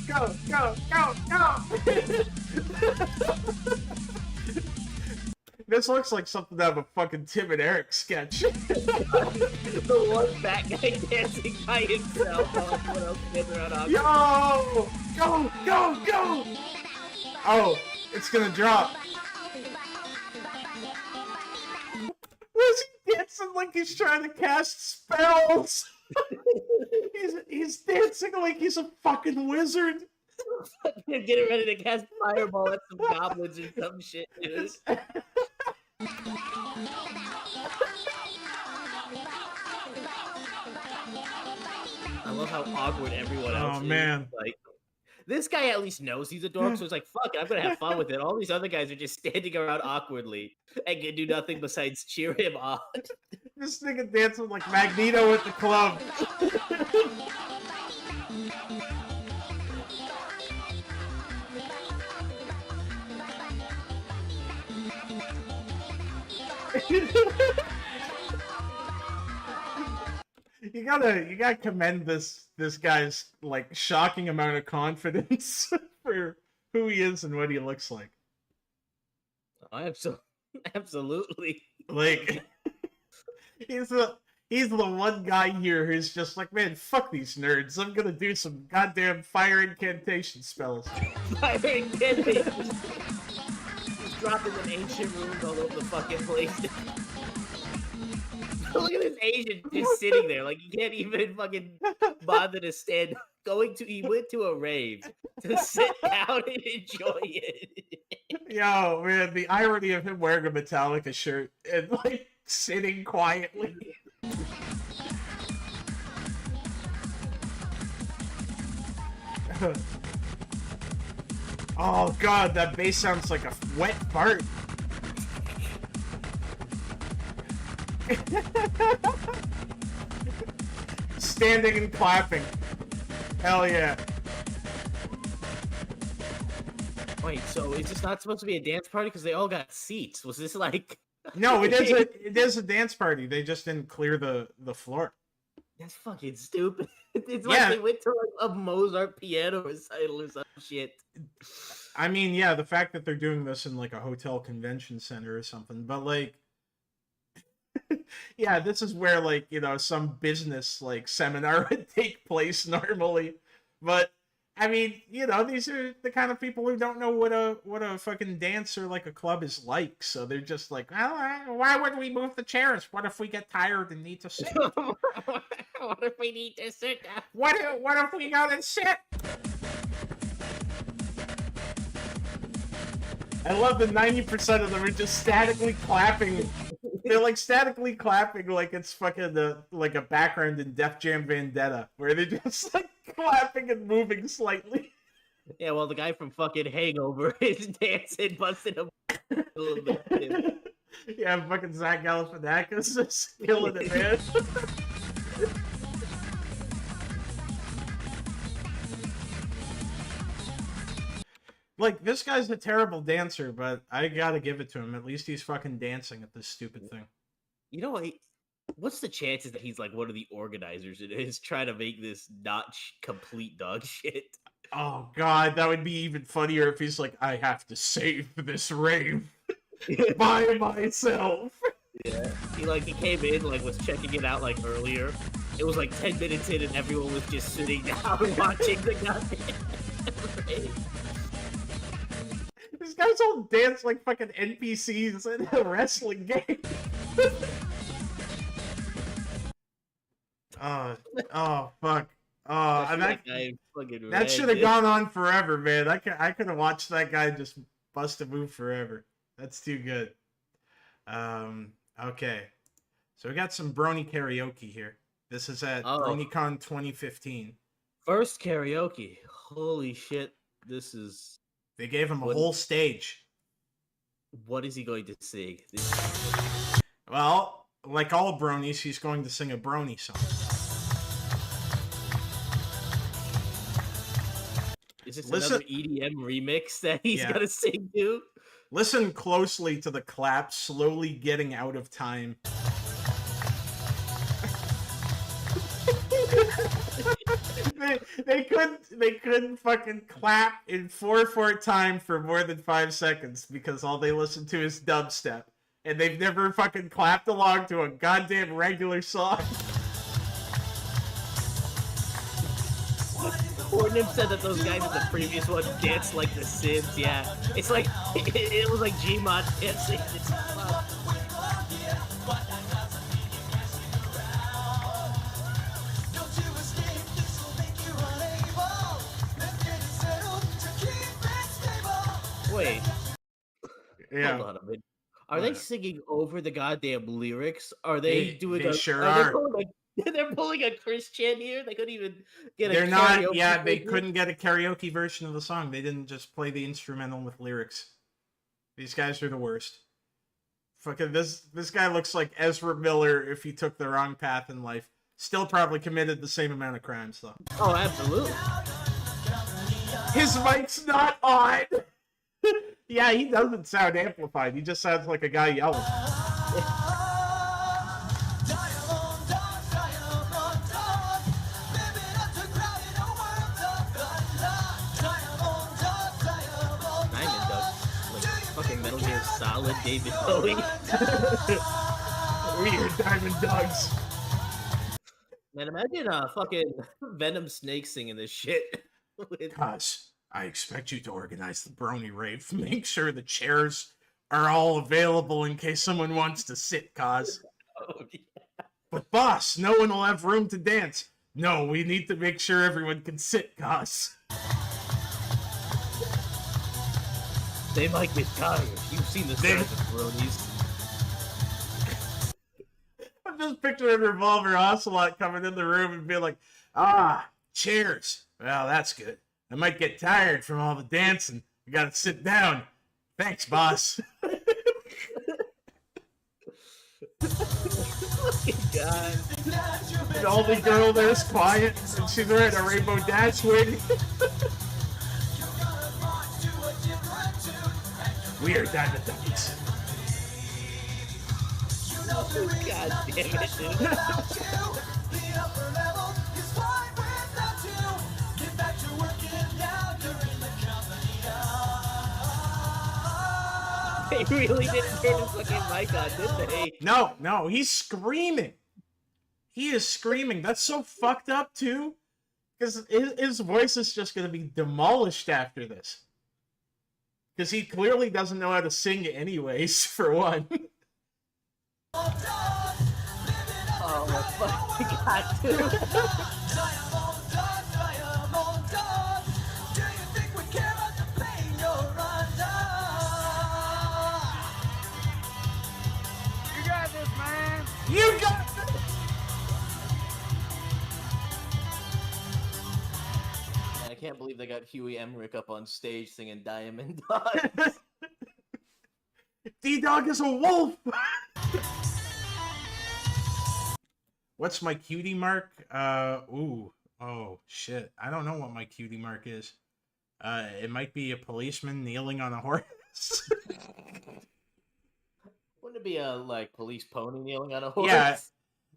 This looks like something out of a fucking Tim and Eric sketch.
The one fat guy dancing by himself while everyone else gets around on.
Yo! Go! Oh, it's gonna drop. Where's he dancing like he's trying to cast spells? he's dancing like he's a fucking wizard.
Getting ready to cast fireball at some goblins or some shit, dude. I love how awkward everyone else is.
Oh man.
Like, this guy at least knows he's a dork, so he's like, fuck it, I'm gonna have fun with it. All these other guys are just standing around awkwardly and can do nothing besides cheer him on.
This nigga dancing like Magneto at the club. You gotta commend this guy's like shocking amount of confidence for who he is and what he looks like.
Absolutely.
Like he's the one guy here who's just like, man, fuck these nerds. I'm gonna do some goddamn fire incantation spells.
Fire incantation. He's dropping them ancient runes all over the fucking place. Look at this Asian just sitting there, like he can't even fucking bother to stand. He went to a rave to sit down and enjoy it.
Yo, man, the irony of him wearing a Metallica shirt and like sitting quietly. Oh god, that bass sounds like a wet fart. Standing and clapping. Hell yeah.
Wait, so is this not supposed to be a dance party? Because they all got seats. Was this like...
No, it is a dance party. They just didn't clear the floor.
That's fucking stupid. It's like they went to like a Mozart piano recital or some shit.
I mean, yeah, the fact that they're doing this in like a hotel convention center or something, but like, yeah, this is where like, you know, some business like seminar would take place normally. But I mean, you know, these are the kind of people who don't know what a fucking dance or like a club is like. So they're just like, well, why would we move the chairs? What if we get tired and need to sit?
What if we need to sit down?
What if we gotta sit? I love that 90% of them are just statically clapping. They're like statically clapping like it's fucking like a background in Def Jam Vendetta, where they're just like clapping and moving slightly.
Yeah, well, the guy from fucking Hangover is dancing, busting a little bit.
Yeah, fucking Zach Galifianakis is killing it, man. Like, this guy's a terrible dancer, but I gotta give it to him. At least he's fucking dancing at this stupid thing.
You know what? What's the chances that he's like one of the organizers and is trying to make this not complete dog shit?
Oh god, that would be even funnier if he's like, I have to save this rave by myself.
Yeah. He came in, like, was checking it out, like, earlier. It was, like, 10 minutes in and everyone was just sitting down watching the goddamn rave.
These guys all dance like fucking NPCs in a wrestling game. Oh, fuck. That should have gone on forever, man. I could have watched that guy just bust a move forever. That's too good. Okay. So we got some Brony karaoke here. This is at BronyCon 2015.
First karaoke. Holy shit. This is...
They gave him a whole stage.
What is he going to sing?
Well, like all bronies, he's going to sing a brony song.
Is this another EDM remix that he's going to sing to?
Listen closely to the claps slowly getting out of time. They couldn't fucking clap in 4/4 time for more than 5 seconds because all they listen to is dubstep. And they've never fucking clapped along to a goddamn regular song.
Fortnum said that those guys in the previous one danced like the Sims, yeah. It's like, it was like Gmod dancing. Wait.
Yeah.
Hold on a minute. Are they singing over the goddamn lyrics? Are they doing
they sure are.
They're pulling a Christian here? They couldn't even get
They're
a
not,
karaoke
yeah, they
version?
couldn't get a karaoke version of the song. They didn't just play the instrumental with lyrics. These guys are the worst. Fucking this guy looks like Ezra Miller if he took the wrong path in life. Still probably committed the same amount of crimes, though.
Oh, absolutely.
His mic's not on! Yeah, he doesn't sound amplified. He just sounds like a guy yelling.
Diamond Dog. Like fucking Metal Gear Solid David Bowie.
Weird Diamond Dogs.
Man, imagine fucking Venom Snake singing this shit. With...
Cuz, I expect you to organize the Brony rave. Make sure the chairs are all available in case someone wants to sit, cuz.
Oh, yeah.
But boss, no one will have room to dance. No, we need to make sure everyone can sit, cuz.
They might get tired. You've seen the size of bronies.
I'm just picturing Revolver Ocelot coming in the room and being like, chairs. Well, that's good. I might get tired from all the dancing. I gotta sit down. Thanks, boss.
God.
The only girl there's quiet, and she's wearing a Rainbow Dash wig. Weird Diamond Dogs.
God damn it, dude. They really didn't turn his fucking mic on, did they?
No, he's screaming. He is screaming. That's so fucked up, too. Because his voice is just going to be demolished after this. Because he clearly doesn't know how to sing anyways, for one.
Oh my fucking god, dude.
You got this, man. You got this.
I can't believe they got Huey Emmerich up on stage singing Diamond Dogs.
D-Dog is a wolf. What's my cutie mark? Oh shit. I don't know what my cutie mark is. It might be a policeman kneeling on a horse.
Wouldn't it be a like police pony kneeling on a horse?
Yeah.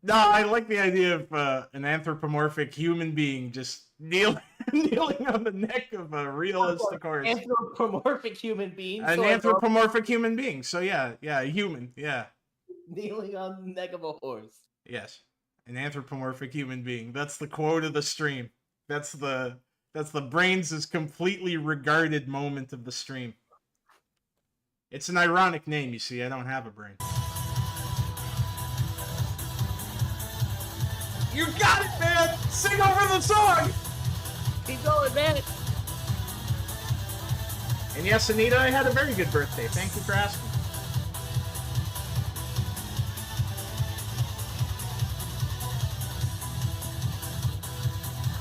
No, I like the idea of an anthropomorphic human being just kneeling on the neck of a realistic horse.
Anthropomorphic human being.
An anthropomorphic human being. So yeah, a human. Yeah.
Kneeling on the neck of a horse.
Yes. An anthropomorphic human being. That's the quote of the stream. That's the Brainz' completely regarded moment of the stream. It's an ironic name, you see. I don't have a brain. You got it, man! Sing over the song!
Keep going, man!
And yes, Anita, I had a very good birthday. Thank you for asking.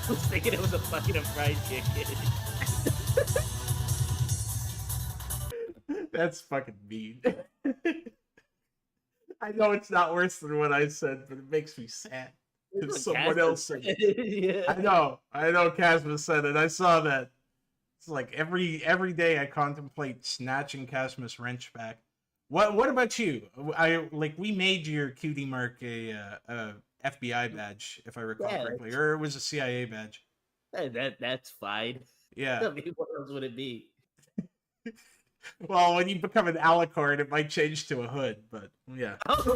I was thinking it was a fucking fried chicken.
That's fucking mean. I know it's not worse than what I said, but it makes me sad. If someone else said it.
Yeah.
I know Casma said it. I saw that. It's like every day I contemplate snatching Casma's wrench back. What about you? We made your cutie mark a FBI badge, if I recall correctly, or it was a CIA badge.
That's fine.
Yeah.
I mean, what else would it be?
Well, when you become an alicorn, it might change to a hood, but yeah.
Do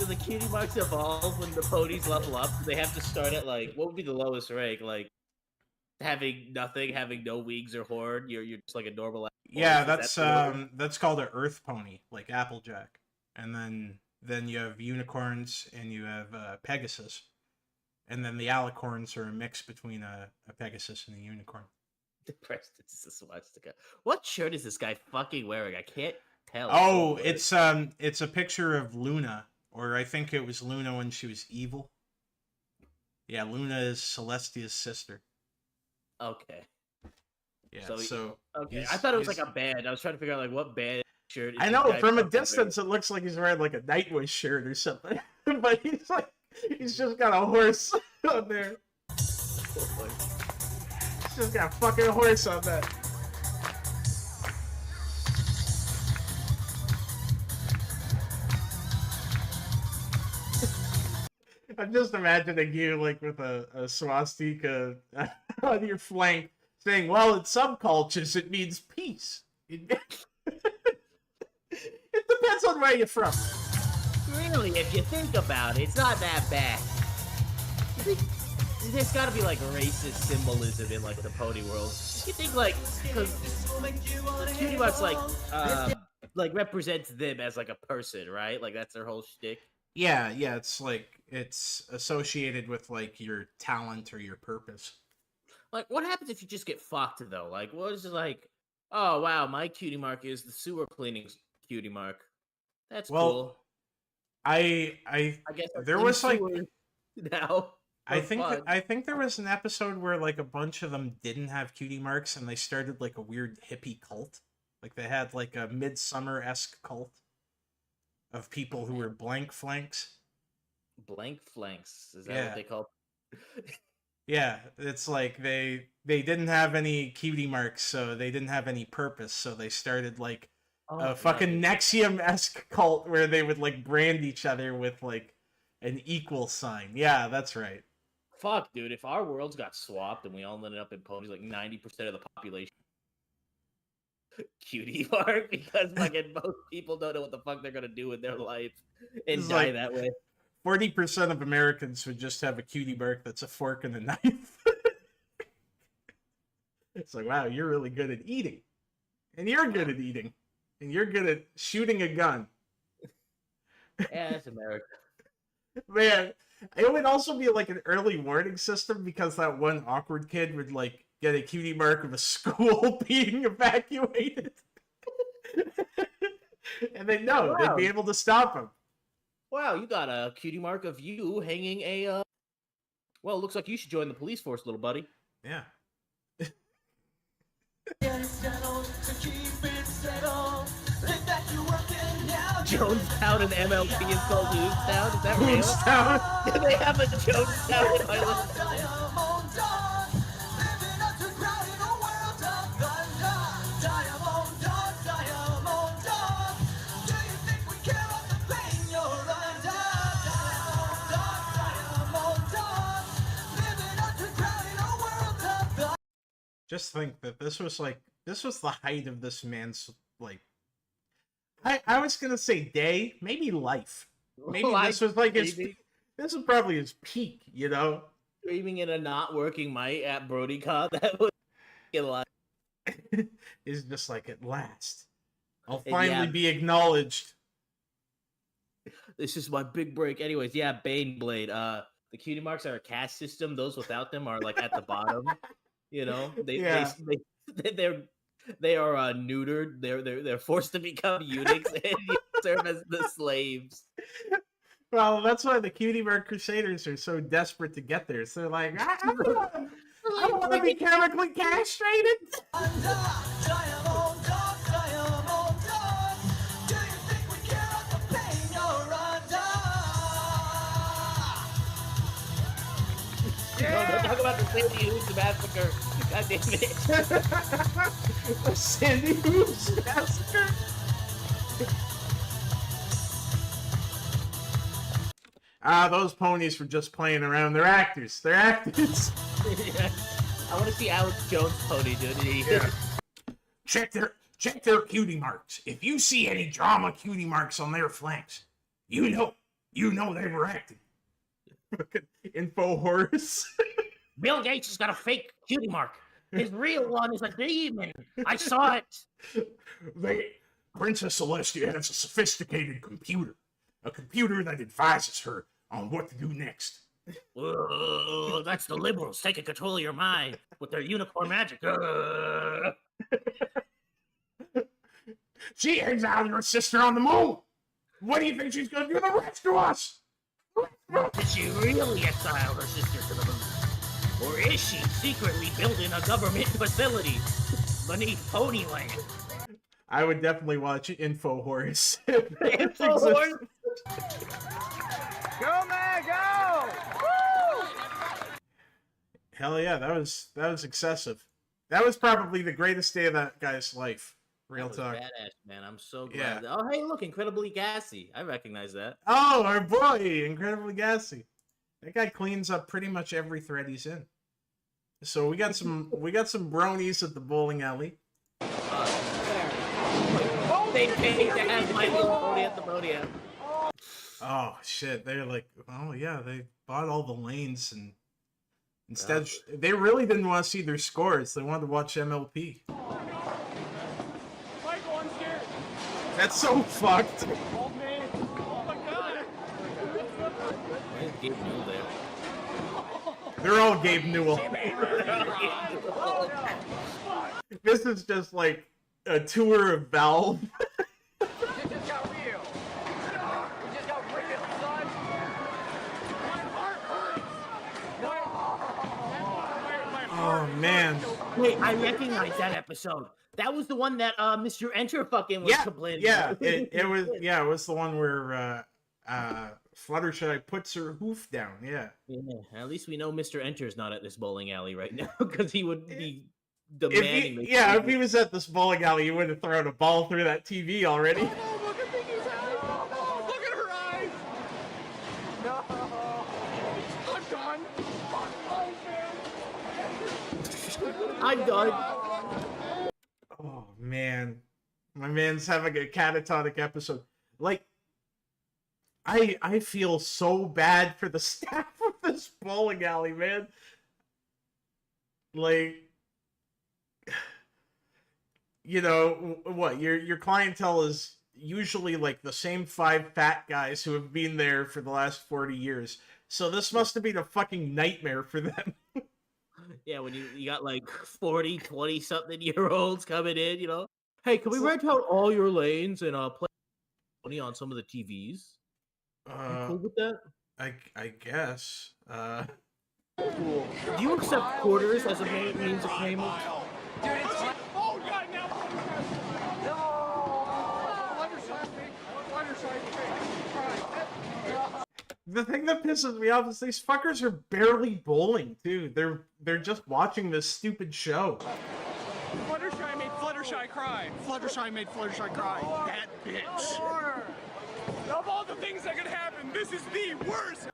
the cutie marks evolve when the ponies level up? They have to start at like, what would be the lowest rank? Like having nothing, having no wings or horn. You're just like a normal.
Yeah, that's called an Earth pony, like Applejack, and then you have unicorns and you have Pegasus, and then the alicorns are a mix between a Pegasus and a unicorn.
Depressed swastika. What shirt is this guy fucking wearing? I can't tell.
Oh, it's a picture of Luna, or I think it was Luna when she was evil. Yeah, Luna is Celestia's sister.
Okay.
Yeah.
So okay, I thought it was like a band. I was trying to figure out like what band shirt.
I know from a distance it looks like he's wearing like a Nightwish shirt or something, but he's just got a horse on there. Just got a fucking horse on that. I'm just imagining you like with a swastika on your flank, saying, "Well, in some cultures it means peace." It depends on where you're from.
Really, if you think about it, it's not that bad. There's gotta be like racist symbolism in like the pony world. You think like because Cutie Mark's like represents them as like a person, right? Like that's their whole shtick.
Yeah, it's like it's associated with like your talent or your purpose.
Like, what happens if you just get fucked though? Like, what is it like? Oh wow, my Cutie Mark is the sewer cleaning Cutie Mark. That's cool.
I
guess
there was like
now.
I think there was an episode where like a bunch of them didn't have cutie marks and they started like a weird hippie cult. Like they had like a midsummer-esque cult of people who were blank flanks.
Blank flanks, is that what they call?
Yeah, it's like they didn't have any cutie marks, so they didn't have any purpose, so they started like a fucking Nexium-esque cult where they would like brand each other with like an equal sign. Yeah, that's right.
Fuck, dude, if our worlds got swapped and we all ended up in ponies, like 90% of the population Cutie Mark, because fucking most people don't know what the fuck they're gonna do with their life and
It's
die
like
that way.
40% of Americans would just have a cutie mark that's a fork and a knife. It's like, wow, you're really good at eating. And you're good at eating. And you're good at shooting a gun.
Yeah, that's America.
Man, it would also be like an early warning system because that one awkward kid would like get a cutie mark of a school being evacuated. And they'd know. They'd be able to stop him.
Wow, you got a cutie mark of you hanging a, well, it looks like you should join the police force, little buddy.
Yeah.
Jonestown and MLP is called Jonestown? Is that real?
Jonestown?
Do they have a Jonestown in Island?
Just think that this was the height of this man's like I was gonna say day, maybe life. Maybe this was like this was probably his peak, you know?
Screaming in a not working mic at BrodyCon, that would get a lot.
It's just like at last. I'll finally be acknowledged.
This is my big break. Anyways, yeah, Baneblade. The cutie marks are a caste system. Those without them are like at the bottom. You know, they are neutered. They're forced to become eunuchs and serve as the slaves.
Well, that's why the cutie mark crusaders are so desperate to get there. So they're like, I don't want to be chemically castrated.
No, talk about the Sandy Hoops massacre. God damn it.
The Sandy Hoops massacre? Those ponies were just playing around. They're actors. They're actors.
I want to see Alex Jones' pony, dude.
Yeah. Check their cutie marks. If you see any drama cutie marks on their flanks, you know they were acting. Info horse.
Bill Gates has got a fake cutie mark. His real one is a demon. I saw it.
Princess Celestia has a sophisticated computer. A computer that advises her on what to do next.
Whoa, that's the liberals taking control of your mind with their unicorn magic.
She exiled your sister on the moon. What do you think she's going to do the rest to us?
Did she really exile her sister to the moon? Or is she secretly building a government facility beneath Ponyland?
I would definitely watch Info Horse.
Info Horse?
Go, man, go! Woo!
Hell yeah, that was excessive. That was probably the greatest day of that guy's life. Real talk.
Badass, man. I'm so glad. Oh, hey, look, Incredibly Gassy. I recognize that.
Oh, our boy, Incredibly Gassy. That guy cleans up pretty much every thread he's in. So we got some bronies at the bowling alley.
They paid to have My Little Pony at the podium.
Oh shit! They're like, oh yeah, they bought all the lanes and instead they really didn't want to see their scores. They wanted to watch MLP. That's so fucked.
Oh my god.
Why is Gabe Newell there?
They're all Gabe Newell. This is just like a tour of Valve.
It just got real. It just got real, son. My heart hurts.
Oh man.
Wait, I recognize that episode. That was the one that Mr. Enter fucking was complaining about.
It was the one where Fluttershy puts her hoof down. Yeah.
At least we know Mr. Enter's not at this bowling alley right now because he would be demanding.
If he was at this bowling alley, he would have thrown a ball through that TV already.
Oh, look at Piggy's eyes. Oh, look at her eyes. No. I'm done.
I'm done.
Oh man, my man's having a catatonic episode. Like, I feel so bad for the staff of this bowling alley, man. Like, you know what? Your clientele is usually like the same 5 fat guys who have been there for the last 40 years. So this must have been a fucking nightmare for them.
Yeah, when you got like 40, 20-something-year-olds coming in, you know. Hey, can we rent out all your lanes and play money on some of the TVs? You cool with that?
I guess.
Cool. Do you accept quarters as a means of payment?
Dude, it's fun. Oh, God, now.
The thing that pisses me off is these fuckers are barely bowling too. They're just watching this stupid show.
Fluttershy made Fluttershy cry. Fluttershy made Fluttershy cry. That bitch. Of all the things that could happen, this is the worst.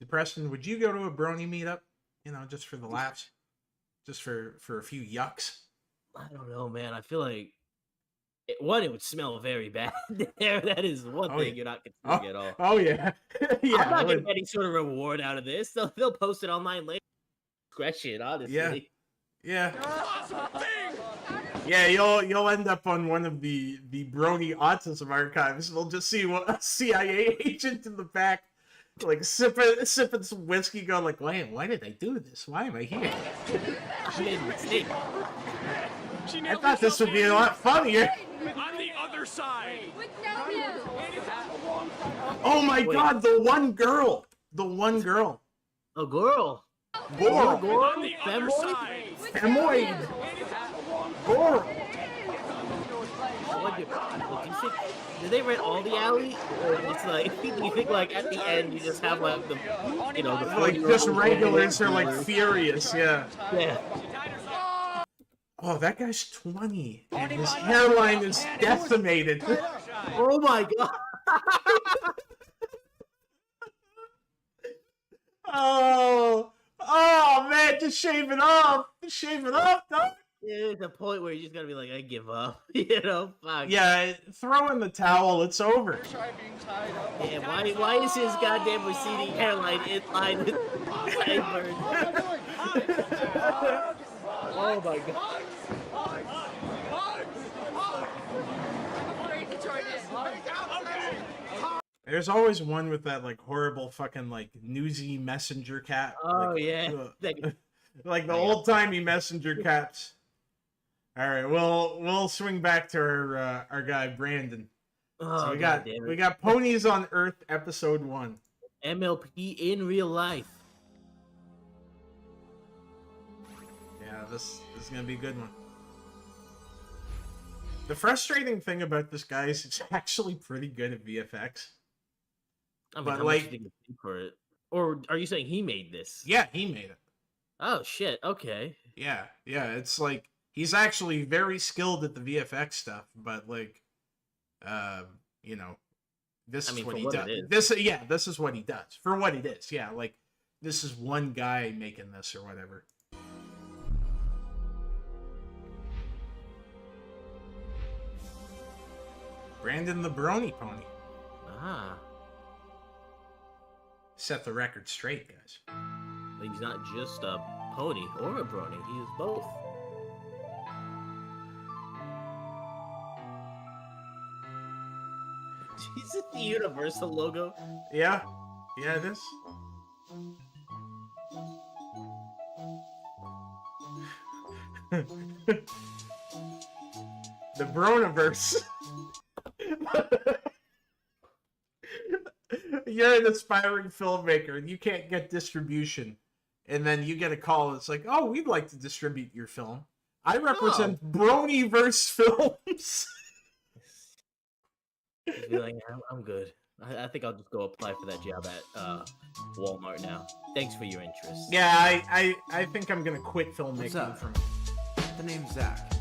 Depresston, would you go to a Brony meetup? You know, just for the laughs, just for a few yucks.
I don't know, man. I feel like it would smell very bad there. That is one thing you're not considering at all.
Oh yeah, yeah.
I'm not getting any sort of reward out of this. They'll post it online later. Discretion, honestly.
Yeah. Yeah, you'll end up on one of the Brony autism archives. We'll just see a CIA agent in the back, like sipping some whiskey, going like, why did I do this? Why am I here?
I made a mistake.
I thought this would be a lot funnier.
On the other side.
With no news.
Oh my god, the one girl.
A girl.
Girl.
On the other side.
Femoid. Girl.
Did they rent all the alley? Or it's like, do you think like at the end you just have like the, you know, the
Like just regulars are like furious, yeah.
Yeah.
Oh, that guy's 20 and his hairline is decimated.
Oh my god.
Oh man, just shave it off. Dog.
There's a point where you just gotta be like, I give up. You know, fuck.
Yeah, throw in the towel. It's over.
Yeah, why is his goddamn receding hairline in line with Blackbrainz? Oh my god.
There's always one with that like horrible fucking like newsy messenger cap.
Oh
like,
yeah.
like the old timey messenger caps. All right, we'll swing back to our guy Brandon.
Oh,
So we got Ponies on Earth episode 1.
MLP in real life.
Yeah, this is gonna be a good one. The frustrating thing about this guy is it's actually pretty good at VFX.
I mean,
But,
how
like-
much did he pay for it? Or are you saying he made this?
Yeah, he made it.
Oh shit. Okay.
Yeah, it's like he's actually very skilled at the VFX stuff, but like, you know, this
I
is
mean,
what
for
he
what
does.
it is.
This is what he does for what it is. Yeah, like this is one guy making this or whatever. Brandon the Brony Pony.
Ah,
Set the record straight, guys.
but he's not just a pony or a brony. He is both. Is it the Universal logo?
Yeah, yeah, it is. The Broniverse. You're an aspiring filmmaker and you can't get distribution, and then you get a call. It's like, oh, we'd like to distribute your film. I represent Bronyverse Films.
Just be like, I'm good. I think I'll just go apply for that job at Walmart now. Thanks for your interest.
Yeah, I think I'm gonna quit filmmaking
up?
from.
The name's Zach.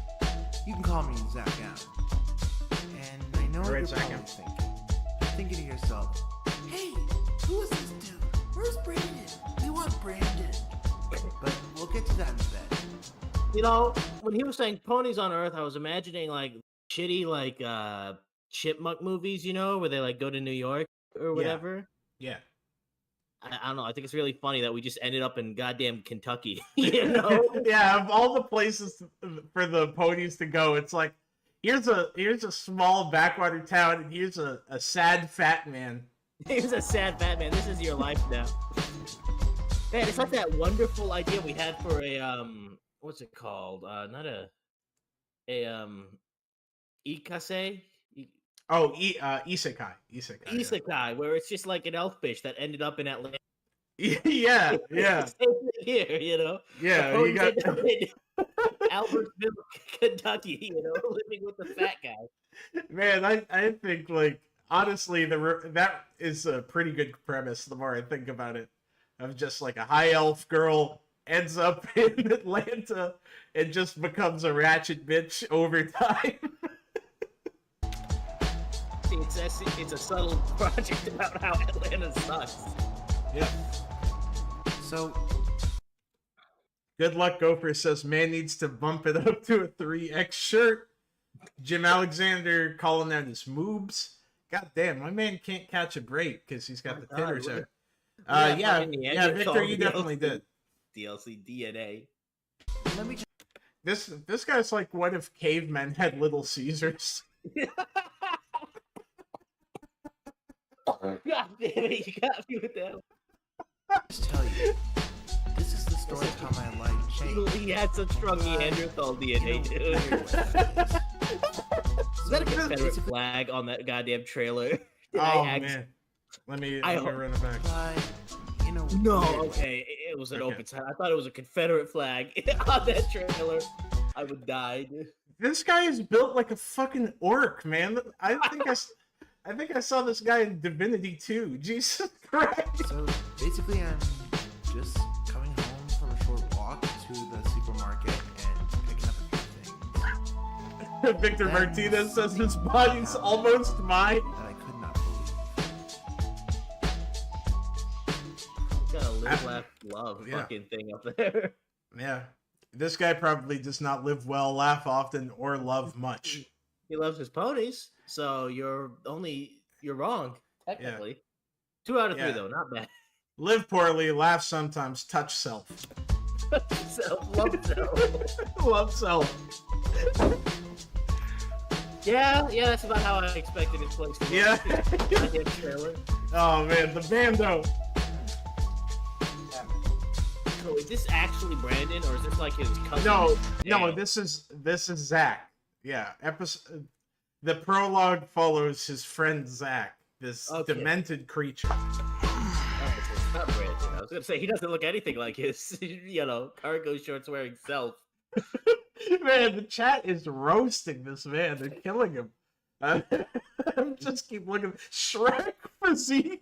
You can call me Zach M. And I know
All
what
right,
you're
Zach
probably
M.
thinking. You're thinking to yourself, hey, who is this dude? Where's Brandon? We want Brandon. But we'll get to that in a bit.
You know, when he was saying ponies on Earth, I was imagining like shitty like chipmunk movies, you know, where they like go to New York or whatever.
Yeah.
I don't know. I think it's really funny that we just ended up in goddamn Kentucky. You know?
Yeah, of all the places for the ponies to go, it's like here's a small backwater town, and here's a sad fat man.
Here's a sad Batman. This is your life now. Man, it's like that wonderful idea we had for a what's it called? Not a ikase.
Oh, isekai.
Isekai, where it's just like an elfish that ended up in Atlanta.
Yeah, yeah,
Same thing here, you know.
yeah.
The
You got
ponies end up in Albertville, Kentucky, you know, living with the fat guy.
man. I think like honestly, that is a pretty good premise. The more I think about it, of just like a high elf girl ends up in Atlanta and just becomes a ratchet bitch over time.
It's a subtle project about how Atlanta sucks.
Yeah.
So,
Good luck, Gopher says man needs to bump it up to a 3X shirt. Jim Alexander calling out his moobs. God damn, my man can't catch a break because he's got the titters out. Yeah, Victor, you definitely did.
DLC DNA.
let me
This guy's like, what if cavemen had Little Caesars?
God damn it, you got me with that.
just tell you. This is the story of how my life changed.
He had such strong Neanderthal DNA, dude. Is that a Confederate flag on that goddamn trailer? Did
Oh
I
man, let me
I
run it back.
But, you know,
No,
weird
okay, it was an
Okay.
open sign. I thought it was a Confederate flag on that trailer. I would die, dude.
This guy is built like a fucking orc, man. I think I saw this guy in Divinity 2. Jesus Christ.
So basically, I'm just coming home from a short walk to the supermarket and picking up a few things
Victor
Then
Martinez says his
something
body's
happened
almost mine.
that I could not believe.
Got a live, laugh, love
Yeah.
fucking thing up there.
Yeah. This guy probably does not live well, laugh often, or love much.
He loves his ponies, so you're wrong, technically. 2 out of 3
Yeah.
though, not bad.
Live poorly, laugh sometimes, touch self.
Love self.
Love self.
Yeah, that's about how I expected his place to look.
Yeah.
Goddamn trailer.
Oh man, the bando.
So is this actually Brandon, or is this like his cousin?
No,
Damn.
this is Zach. Yeah, the prologue follows his friend Zach, this
Okay.
demented creature.
Oh, so it's not Brandon. I was gonna say he doesn't look anything like his, cargo shorts wearing self.
Man, the chat is roasting this man. They're killing him. I just keep looking. Shrek physique.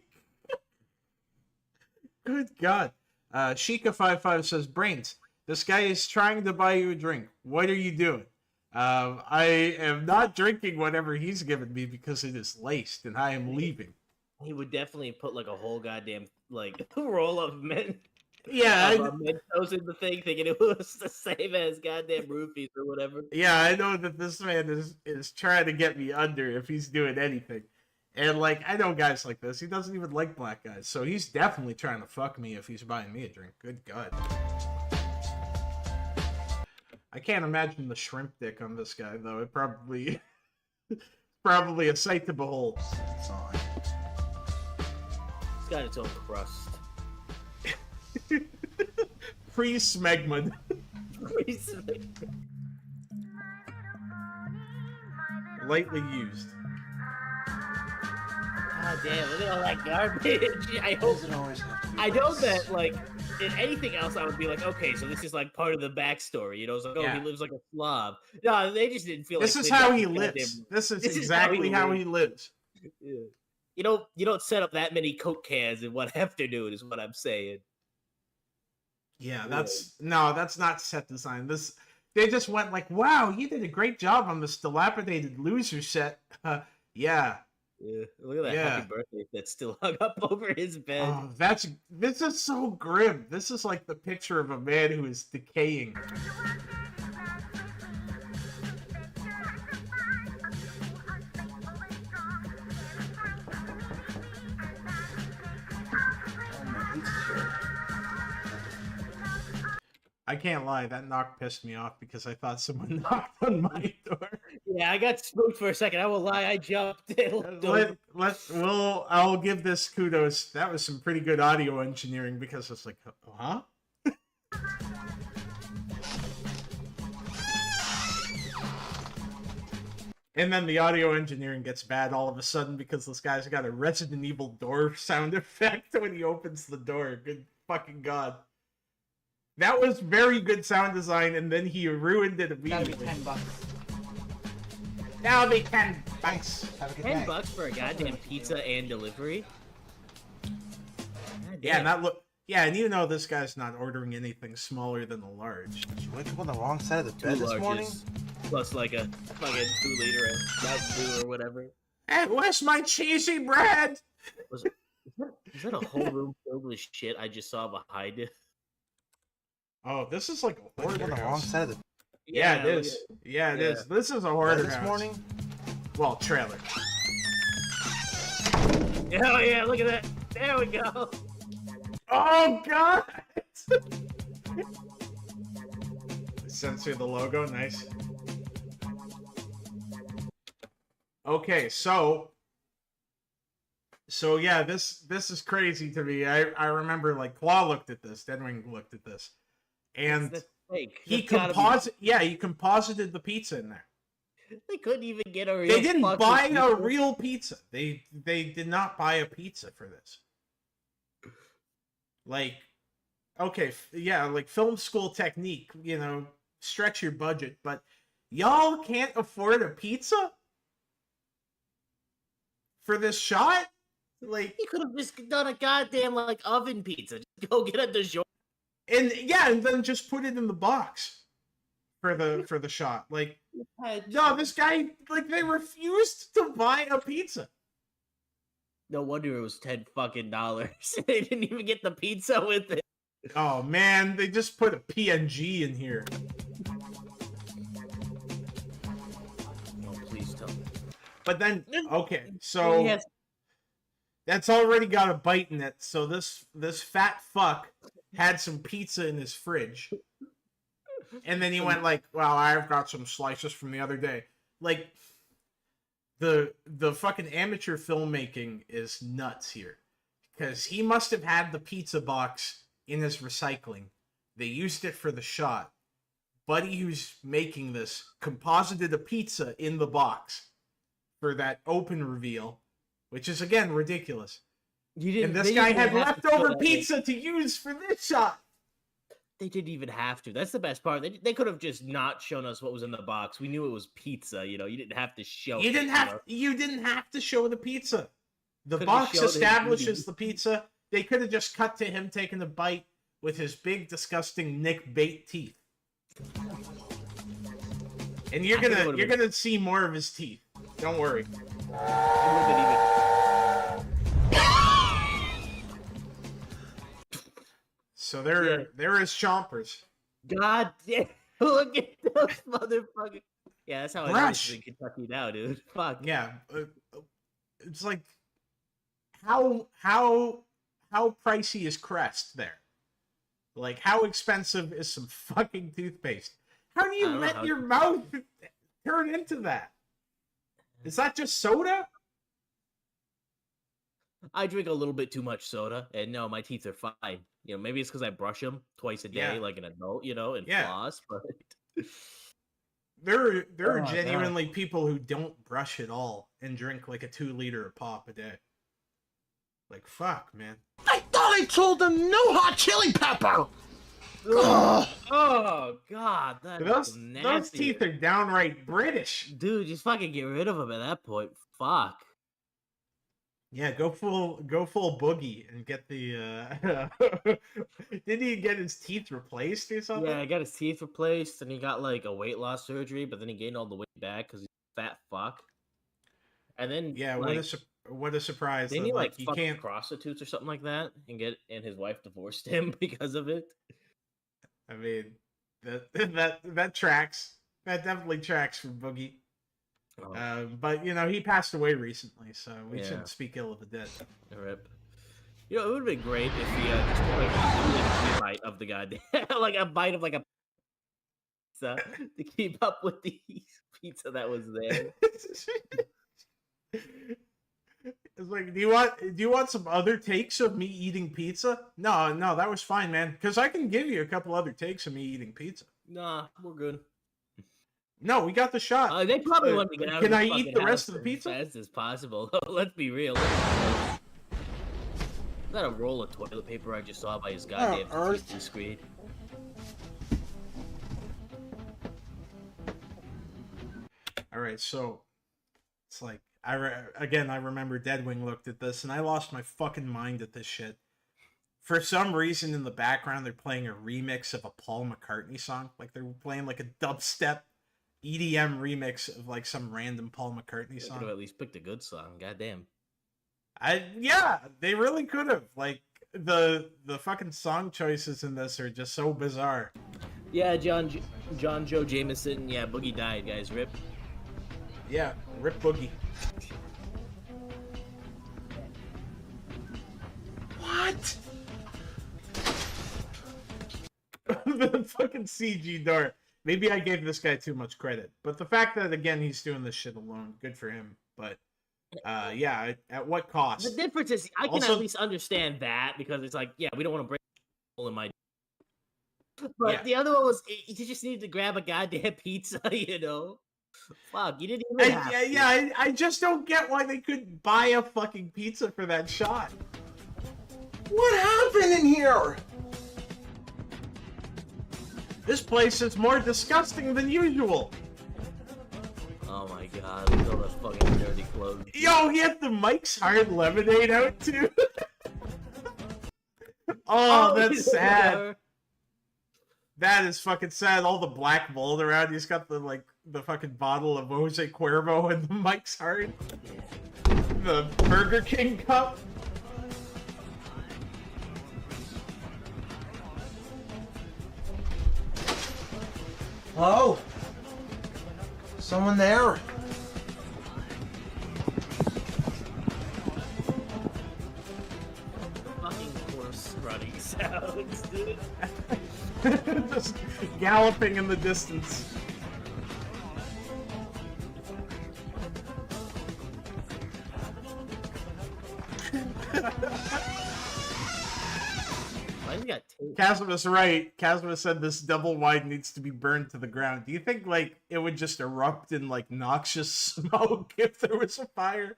Good God. Sheikah55 says, Brainz, this guy is trying to buy you a drink. What are you doing? I am not drinking whatever he's given me because it is laced, and I am leaving.
He would definitely put like a whole goddamn like roll of men.
Yeah,
Mentos in the thing, thinking it was the same as goddamn roofies or whatever.
yeah, I know that this man is trying to get me under if he's doing anything. And, like, I know guys like this. He doesn't even like black guys. So he's definitely trying to fuck me if he's buying me a drink. Good God. I can't imagine the shrimp dick on this guy, though. It probably... probably a sight to behold.
It's on.
It's got its own crust.
Pre-smegma. Lightly used.
God damn, look at all that garbage. I hope
Doesn't always have to be
I know
this.
that, like, in anything else, I would be like, okay, so this is like part of the backstory. You know, it's like, oh,
Yeah.
he lives like a slob. No, they just didn't feel
This
like
is
they
how
got
he
the
lives.
goddamn-
This is
This is
exactly how he lives.
Yeah. You don't set up that many Coke cans in one afternoon, is what I'm saying.
Yeah, that's not set design. They just went like, wow, you did a great job on this dilapidated loser set. Yeah.
Yeah, look at that
Yeah.
happy birthday that's still hung up over his bed.
Oh, this is so grim. This is like the picture of a man who is decaying.
Oh, my pizza shirt.
I can't lie, that knock pissed me off because I thought someone knocked on my door.
Yeah, I got spooked for a second. I will lie, I jumped.
I'll give this kudos. That was some pretty good audio engineering because it's like, huh? And then the audio engineering gets bad all of a sudden because this guy's got a Resident Evil door sound effect when he opens the door. Good fucking God. That was very good sound design, and then he ruined it immediately.
That'll be $10.
That'll be $10.
Thanks. Have a good day.
$10 for a goddamn pizza and delivery? God
Yeah, and
damn.
and you know this guy's not ordering anything smaller than a large.
Did you wake up on the wrong side of the
Two
bed this
larges,
morning?
plus like a fucking 2 liter of Mountain Dew or whatever.
Hey, where's my cheesy bread?
Is that a whole room filled with shit I just saw behind it?
Oh, this is like a
Woke up
hoarder
on the wrong
house.
side of the
Yeah, it
look
is.
at-
Yeah, it
Yeah.
is. This is a
bed
hoarder
this
house.
morning.
Well, trailer.
Oh yeah, look at that. There we go.
Oh God! Censor the logo, nice. Okay, so yeah, this is crazy to me. I remember like Claw looked at this, Deadwing looked at this, and
That's fake.
he
That's gotta be-
composited the pizza in there.
They couldn't even get a real.
They didn't
fucking
buy a
pizza.
real pizza. They did not buy a pizza for this. Like, okay, like film school technique, you know, stretch your budget, but y'all can't afford a pizza for this shot? Like,
He could have just done a goddamn like oven pizza. Just go get a DiGiorno.
and then just put it in the box for the shot. Like, no, this guy, like, they refused to buy a pizza.
No wonder it was $10 fucking. They didn't even get the pizza with it.
Oh man, they just put a PNG in here.
No, please tell me.
But then, okay, so
Yes.
that's already got a bite in it. So this fat fuck had some pizza in his fridge, and then he went like, "Well, I've got some slices from the other day." Like, the fucking amateur filmmaking is nuts here, because he must have had the pizza box in his recycling. They used it for the shot. Buddy who's making this composited a pizza in the box for that open reveal, which is again ridiculous. And this guy had leftover pizza to use for this shot.
They didn't even have to. That's the best part. They could have just not shown us what was in the box. We knew it was pizza. You know, you didn't have to show.
You didn't
it,
have
you
you didn't have to show the pizza. The
Could've
box
showed his
establishes
eating.
the pizza. They could have just cut to him taking a bite with his big, disgusting Nick Bait teeth. And you're gonna see more of his teeth. Don't worry. So there is chompers.
God damn! Look at those motherfuckers. Yeah, that's how I know it's in Kentucky now, dude. Fuck.
Yeah, it's like how pricey is Crest there? Like, how expensive is some fucking toothpaste? How do you let your mouth turn into that? Is that just soda?
I drink a little bit too much soda, and no, my teeth are fine. You know, maybe it's because I brush them twice a day, like an adult, you know, and floss. But
there are genuinely people who don't brush at all and drink like a 2 liter of pop a day. Like, fuck, man.
I thought I told them no hot chili pepper!
Oh, God. That's nasty.
Those teeth are downright British.
Dude, just fucking get rid of them at that point. Fuck.
Yeah, go full Boogie and get the didn't he get his teeth replaced or something?
Yeah, he got his teeth replaced and he got like a weight loss surgery, but then he gained all the weight back because he's a fat fuck. And then
what a surprise!
Then he like
you
fucked
can't
prostitutes or something like that, and his wife divorced him because of it.
I mean, that tracks. That definitely tracks for Boogie. Oh. But you know, he passed away recently, so we shouldn't speak ill of the dead.
Rip. You know, it would have been great if he just took like a bite of the goddamn, like a bite of like a pizza to keep up with the pizza that was there.
It's like, do you want some other takes of me eating pizza? No, that was fine, man. Because I can give you a couple other takes of me eating pizza.
Nah, we're good.
No, we got the shot.
They probably want me to get out
Can
of
I
the
eat the rest of the pizza?
As fast as possible. Let's be real. Is that a roll of toilet paper I just saw by his goddamn TV screen?
All right, so it's like I remember Deadwing looked at this and I lost my fucking mind at this shit. For some reason in the background they're playing a remix of a Paul McCartney song. Like they're playing like a dubstep EDM remix of like some random Paul McCartney song.
Could have at least picked a good song. Goddamn.
They really could have. Like the fucking song choices in this are just so bizarre.
Yeah, John Joe Jameson. Yeah, Boogie died, guys. Rip.
Yeah, rip Boogie. What? The fucking CG dart. Maybe I gave this guy too much credit, but the fact that again he's doing this shit alone, good for him. But yeah, at what cost?
The difference is I can at least understand that because it's like, yeah, we don't want to break a hole in my. But the other one was you just needed to grab a goddamn pizza, you know. Fuck, you didn't even have to.
I just don't get why they couldn't buy a fucking pizza for that shot.
What happened in here?
This place is more disgusting than usual.
Oh my god, look at all those fucking dirty clothes.
Yo, he had the Mike's Hard Lemonade out too. Oh, that's sad. That is fucking sad. All the black mold around. He's got the fucking bottle of Jose Cuervo and the Mike's Hard. The Burger King cup.
Hello? Someone there?
Fucking horse running sounds, dude.
Just galloping in the distance. Casmus right. Casmus said this double wide needs to be burned to the ground. Do you think like it would just erupt in like noxious smoke if there was a fire?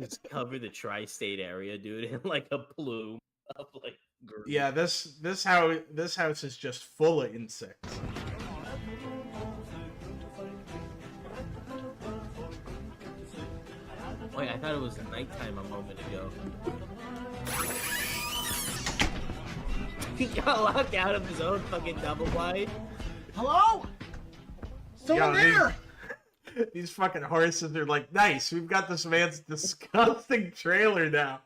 Just cover the tri-state area, dude, in like a plume of like green.
Yeah, this house is just full of insects.
Wait, I thought it was nighttime a moment ago. He got locked out of his own fucking double wide.
Hello?
someone there!
These fucking horses are like, nice, we've got this man's disgusting trailer now.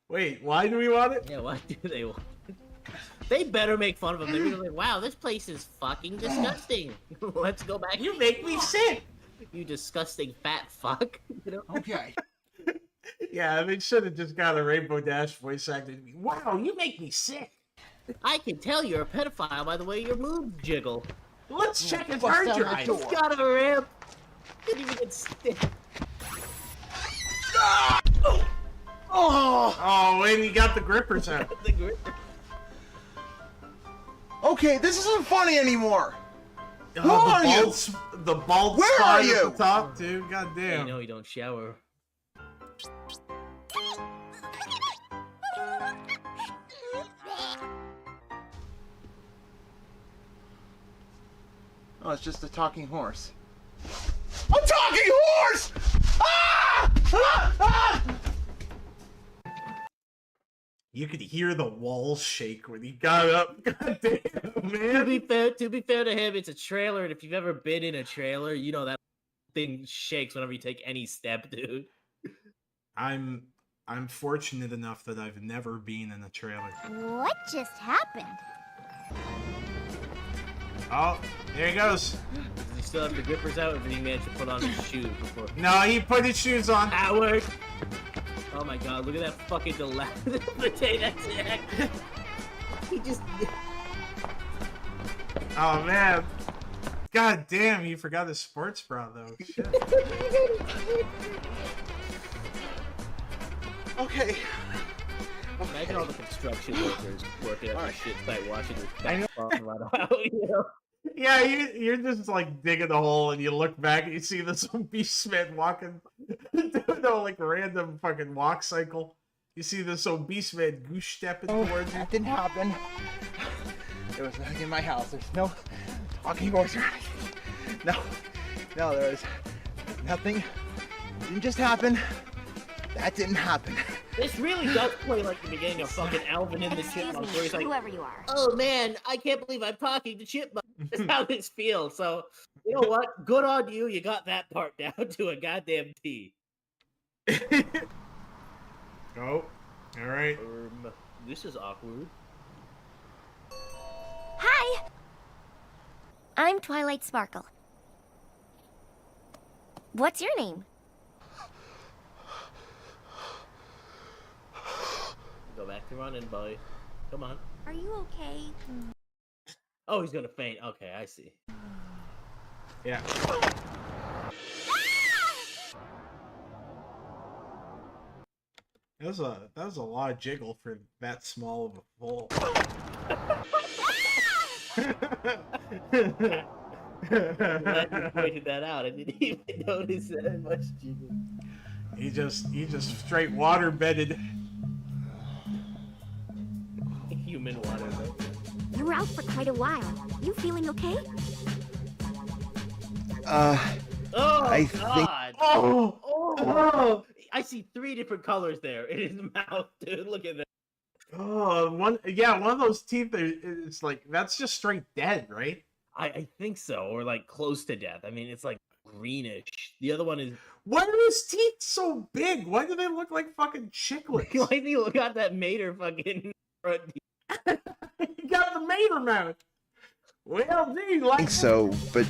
Wait, why do we want it?
Yeah, why do they want it? They better make fun of him. They're gonna be like, wow, this place is fucking disgusting. Let's go back.
You make me sick!
You disgusting fat fuck. You know?
Okay.
Yeah, they should have just got a Rainbow Dash voice actor. Wow, you make me sick!
I can tell you're a pedophile by the way your moves jiggle.
Let's check his
Bust
hard
down the
drive!
door.
He's got a ramp. Didn't even get stick.
Oh, and he got the grippers out.
The gripper.
Okay, this isn't funny anymore. Who
the
are you?
The bald
Where
spot
are
at
you?
the top, dude. God
You
damn.
know you don't shower.
Oh, it's just a talking horse. A talking horse! Ah! Ah! Ah!
You could hear the walls shake when he got up. God damn, man.
To be fair to him, it's a trailer, and if you've ever been in a trailer, you know that thing shakes whenever you take any step, dude.
I'm fortunate enough that I've never been in a trailer.
What just happened?
Oh, there he goes.
Does he still have the grippers out, or did he manage to put on his shoes before?
No, he put his shoes on.
Howard! Oh my god, look at that fucking potato sack. He just...
Oh, man. God damn, he forgot his sports bra, though. Shit.
Okay.
Imagine all the construction workers working at the shit site watching this guy falling right out, you know?
Yeah, you're just like digging a hole and you look back and you see this obese man walking doing a like random fucking walk cycle. You see this obese man goose stepping towards you.
That didn't happen. There was nothing in my house. There's no talking horse or anything. No, there was nothing. It didn't just happen. That didn't happen.
This really does play like the beginning of fucking Alvin in the Chipmunks, where he's like,
whoever you are.
oh man, I can't believe I'm talking to Chipmunks. That's how this feels. So, you know what? Good on you. You got that part down to a goddamn T.
Oh, all right.
This is awkward.
Hi! I'm Twilight Sparkle. What's your name?
Go back to running, boy. Come on.
Are you okay?
Oh, he's gonna faint. Okay, I see.
Yeah. That was a lot of jiggle for that small of a hole.
Glad you pointed that out. I didn't even notice that much jiggle.
He just straight water bedded.
Human water.
You were out for quite a while. You feeling okay?
Oh,
I
God.
think...
Oh! I see 3 different colors there in his mouth, dude. Look at that.
Oh, one of those teeth. It's like that's just straight dead, right?
I think so, or like close to death. I mean, it's like greenish. The other one is.
Why are his teeth so big? Why do they look like fucking chiclets?
Why do you got that mater fucking front teeth?
He got the mater mouth. Well, dude,
I think so, but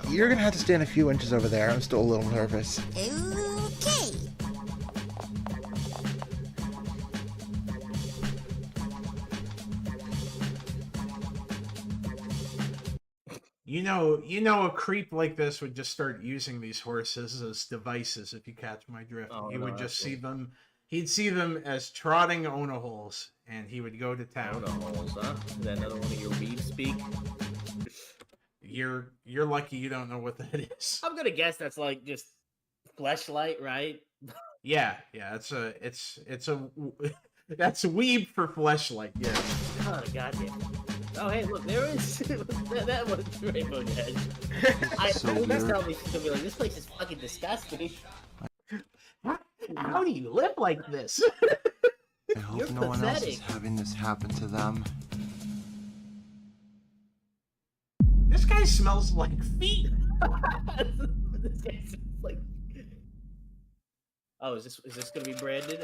you're gonna have to stand a few inches over there. I'm still a little nervous.
Okay.
You know, a creep like this would just start using these horses as devices. If you catch my drift, he would just see them. He'd see them as trotting onaholes, and he would go to town.
Onaholes, huh? Is that another one of your weed speak?
You're lucky you don't know what that is.
I'm gonna guess that's like just fleshlight, right?
Yeah, it's a that's weeb for fleshlight. Yeah.
Oh goddamn. Oh hey, look, there is that was Rainbow Dash. That's how me to be like, this place is fucking disgusting.
How do you live like this?
I hope no one else is having this happen to them.
This guy smells like feet.
This guy smells like. Oh, is this gonna be Brandon?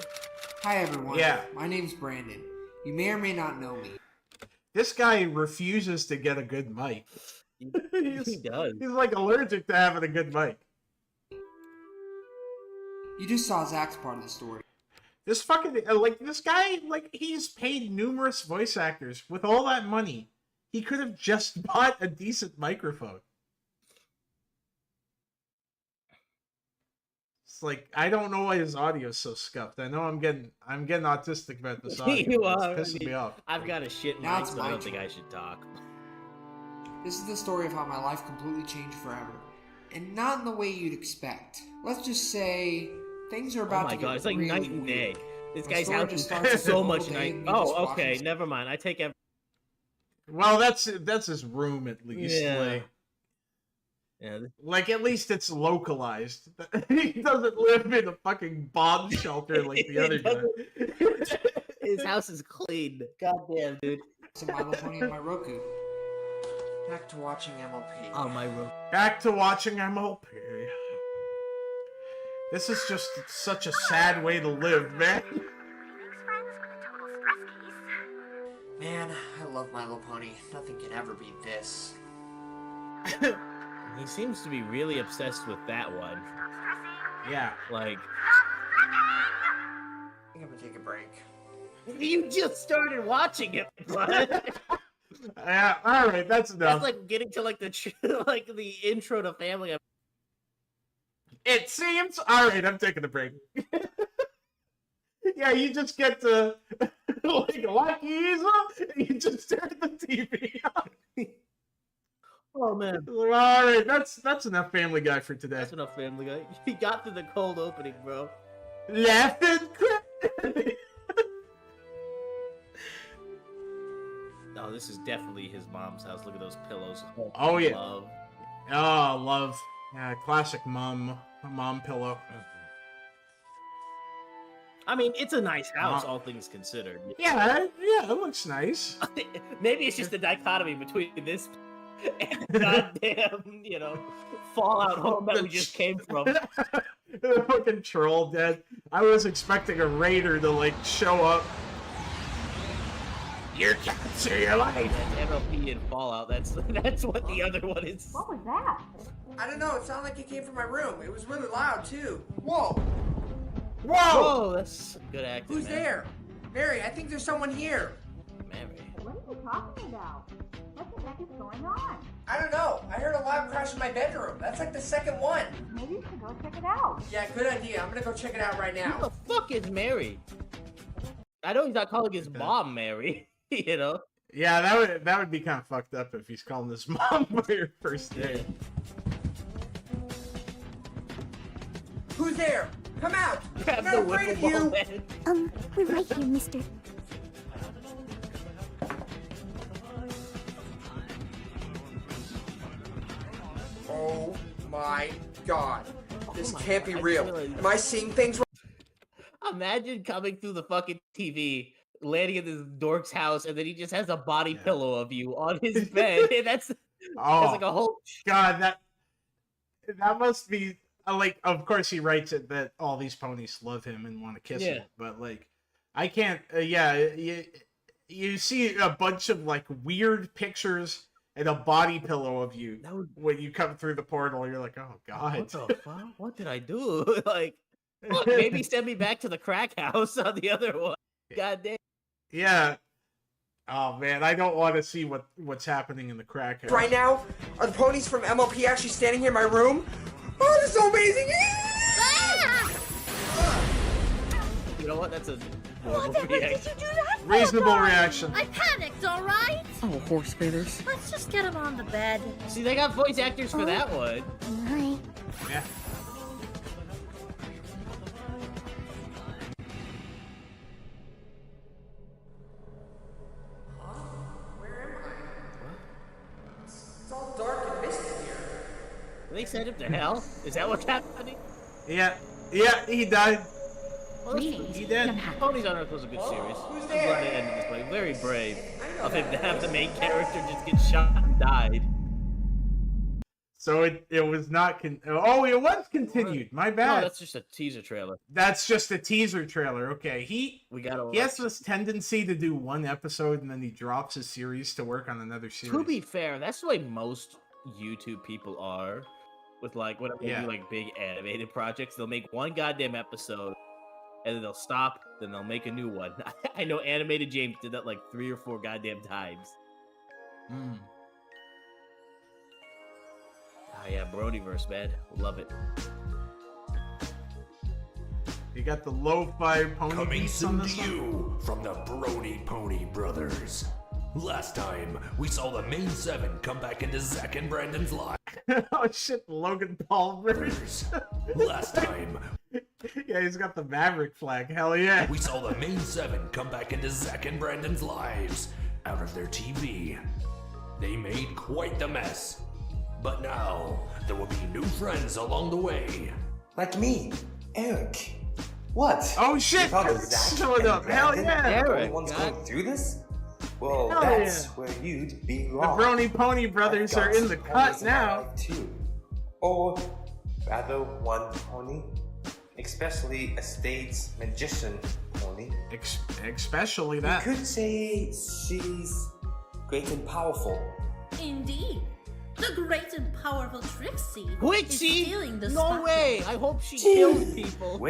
Hi everyone.
Yeah.
My name's Brandon. You may or may not know me.
This guy refuses to get a good mic.
He does.
He's like allergic to having a good mic.
You just saw Zach's part of the story.
This fucking like this guy, like he's paid numerous voice actors with all that money. He could have just bought a decent microphone. It's like I don't know why his audio's so scuffed. I know I'm getting autistic about this audio.
You
It's
are.
pissing me off.
I've got a shit
Now
mic,
it's
so I
my
don't think
turn.
I should talk.
This is the story of how my life completely changed forever. And not in the way you'd expect. Let's just say things are
Oh
about
my
to get
god, it's like
really
night and
weird.
day. This
My
guy's
story
house
just
is
starts with
so
a
much
normal day
night.
and me just
Oh,
walking
okay,
some-
never mind. I take every.
Well, that's his room at least.
Yeah. Yeah.
Like at least it's localized. He doesn't live in a fucking bomb shelter like the other guy.
His house is clean. Goddamn, dude.
Some My Little Pony on my Roku. Back to watching MLP.
On my room.
Back to watching MLP. This is just such a sad way to live, man.
Man, I love My Little Pony. Nothing can ever beat this.
He seems to be really obsessed with that one.
Yeah.
Like.
I think I'm gonna take a break.
You just started watching it, bud.
Yeah, all right, that's enough.
That's like getting to like the intro to Family Guy.
It seems all right. I'm taking a break. Yeah, you just get to like easy. You just turn the TV on.
Oh man!
All right, that's enough Family Guy for today.
That's enough Family Guy. He got through the cold opening, bro.
Laughed and cried.
Oh, this is definitely his mom's house. Look at those pillows.
Oh, yeah.
Love.
Oh, love. Yeah, classic mom pillow.
I mean, it's a nice house, all things considered.
Yeah, it looks nice.
Maybe it's just the dichotomy between this and the goddamn, Fallout home that we just came from.
The fucking troll dead. I was expecting a raider to show up. You can't see your life.
That's MLP and Fallout. That's what the other one is.
What was that?
I don't know, it sounded like it came from my room. It was really loud, too. Whoa!
Whoa!
Whoa, that's good acting.
Who's
man.
there? Mary, I think there's someone here.
Mary.
What are you talking about? What the heck is going on?
I don't know. I heard a loud crash in my bedroom. That's like the second one.
Maybe you should go check it out.
Yeah, good idea. I'm gonna go check it out right
Who
now.
the fuck is Mary? I know he's not calling his mom Mary.
Yeah, that would be kind of fucked up if he's calling his mom by her first name.
Who's there? Come out!
Grab
I'm
the
not afraid of
wiffle ball,
you!
man.
We're right here, mister.
Oh my god. This can't be
I
real.
just realized-
Am I seeing things wrong?
Imagine coming through the fucking TV, landing in this dork's house, and then he just has a body pillow of you on his bed. That's like a whole.
God, that must be of course he writes it that all these ponies love him and want to kiss him, but I can't. You see a bunch of weird pictures and a body pillow of you when you come through the portal. You're like, oh god,
What the fuck? What did I do? Look, maybe send me back to the crack house on the other one. God damn.
Yeah. Oh man, I don't want to see what's happening in the crack house.
right now? Are the ponies from MLP actually standing here in my room? Oh, this is so amazing!
You know what? That's a
What
normal
did you
reaction.
do that for,
Reasonable
Barney?
reaction.
I panicked, alright?
Oh, horse feathers.
Let's just get him on the bed.
See, they got voice actors for that one.
Alright.
Yeah.
It's all dark and misty here.
They sent him to hell? Is that what's happening?
Yeah, he died.
Well, he did. Ponies on Earth was a good series. I'm glad it ended this way. Very brave of him to have the main character just get shot and died.
So it was not oh, it was continued. My bad.
No, that's just a teaser trailer.
That's just a teaser trailer. Okay, he has
watch.
this tendency to do one episode and then he drops his series to work on another series.
To be fair, that's the way most YouTube people are with like whenever they do like big animated projects. They'll make one goddamn episode and then they'll stop, then they'll make a new one. I know Animated James did that like 3 or 4 goddamn times. Oh yeah, Bronyverse, man. Love it.
You got the lo-fi pony
coming
beats
soon
on this
to
one?
you from the Brony Pony Brothers. Last time, we saw the main 7 come back into Zach and Brandon's lives.
Oh shit, Logan Paul verse.
Last time,
yeah, he's got the Maverick flag. Hell yeah.
we saw the main 7 come back into Zach and Brandon's lives. Out of their TV. They made quite the mess. But now, there will be new friends along the way.
Like me, Eric. What?
Oh shit!
You thought Zach
Showing
and
up. Hell
Brandon
yeah!
were the only ones going through this? Well,
Hell
that's
yeah.
where you'd be
The
wrong.
Brony Pony Brothers are in the cut now.
Too. Or rather, one pony. Especially a stage magician pony.
Especially that.
You could say she's great and powerful.
Indeed. The great and powerful Trixie
Wait,
is
see?
stealing the
No
spotlight.
way! I hope she kills people.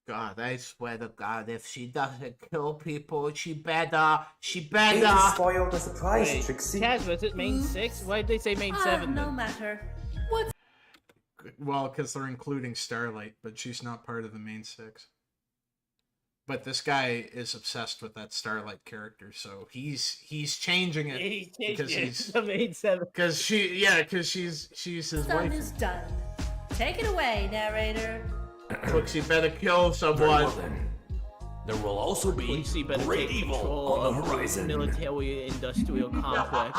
God, I swear to God, if she doesn't kill people, she better.
They just spoiled the surprise,
Wait,
Trixie.
Casper, is it main 6? Why did they say main 7
no
then?
matter. What's
Well, because they're including Starlight, but she's not part of the main 6. But this guy is obsessed with that Starlight character, so he's changing it
He changed
because
it
he's
to main 7.
because she's his
done
wife.
is done. Take it away, narrator.
Trixie better kill
Very
someone.
well then. There will also be
Quincy better
great
take
evil
control
on the
of
horizon.
military industrial complex.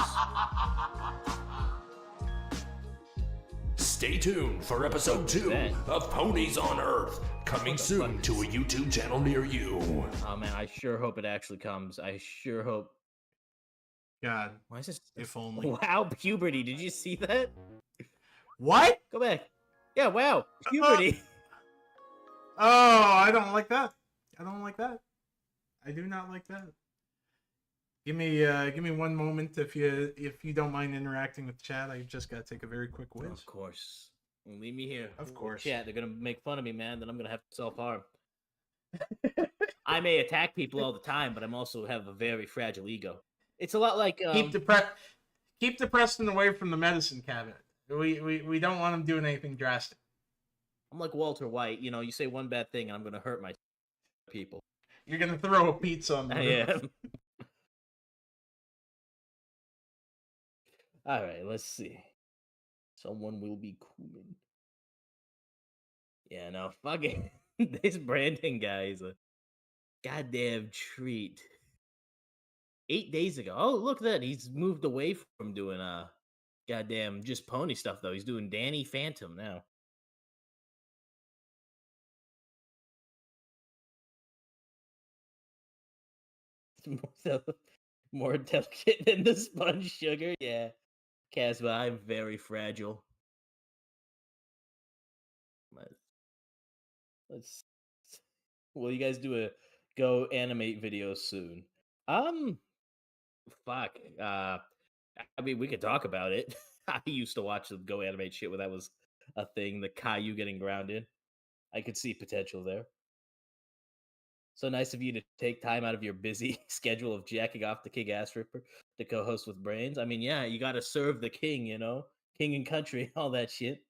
Stay tuned for episode 2 of Ponies on Earth, coming soon to a YouTube channel near you.
Oh man, I sure hope it actually comes. I sure hope.
God,
why is this?
If only.
Wow, puberty! Did you see that?
What?
Go back. Yeah, wow, puberty.
Oh, I don't like that. I don't like that. I do not like that. Give me one moment if you don't mind interacting with chat. I just gotta take a very quick whiz.
Of course. Leave me here.
Of course.
Chat, they're gonna make fun of me, man. Then I'm gonna have to self-harm. I may attack people all the time, but I'm also have a very fragile ego. It's a lot like
Keep Depresston away from the medicine cabinet. We don't want him doing anything drastic.
I'm like Walter White. You know, you say one bad thing, and I'm gonna hurt my people.
You're gonna throw a pizza on the
I am. All right, let's see. Someone will be coming. Yeah, no, fucking this Brandon guy is a goddamn treat. 8 days ago. Oh, look at that. He's moved away from doing goddamn just pony stuff though. He's doing Danny Phantom now. More delicate than the sponge sugar, yeah. Casper, I'm very fragile. Let's. Will you guys do a go animate video soon? Fuck. I mean, we could talk about it. I used to watch the go animate shit when that was a thing. The Caillou getting grounded. I could see potential there. So nice of you to take time out of your busy schedule of jacking off the King Ass Ripper to co-host with Brainz. I mean, yeah, you gotta serve the king, you know? King and country, all that shit.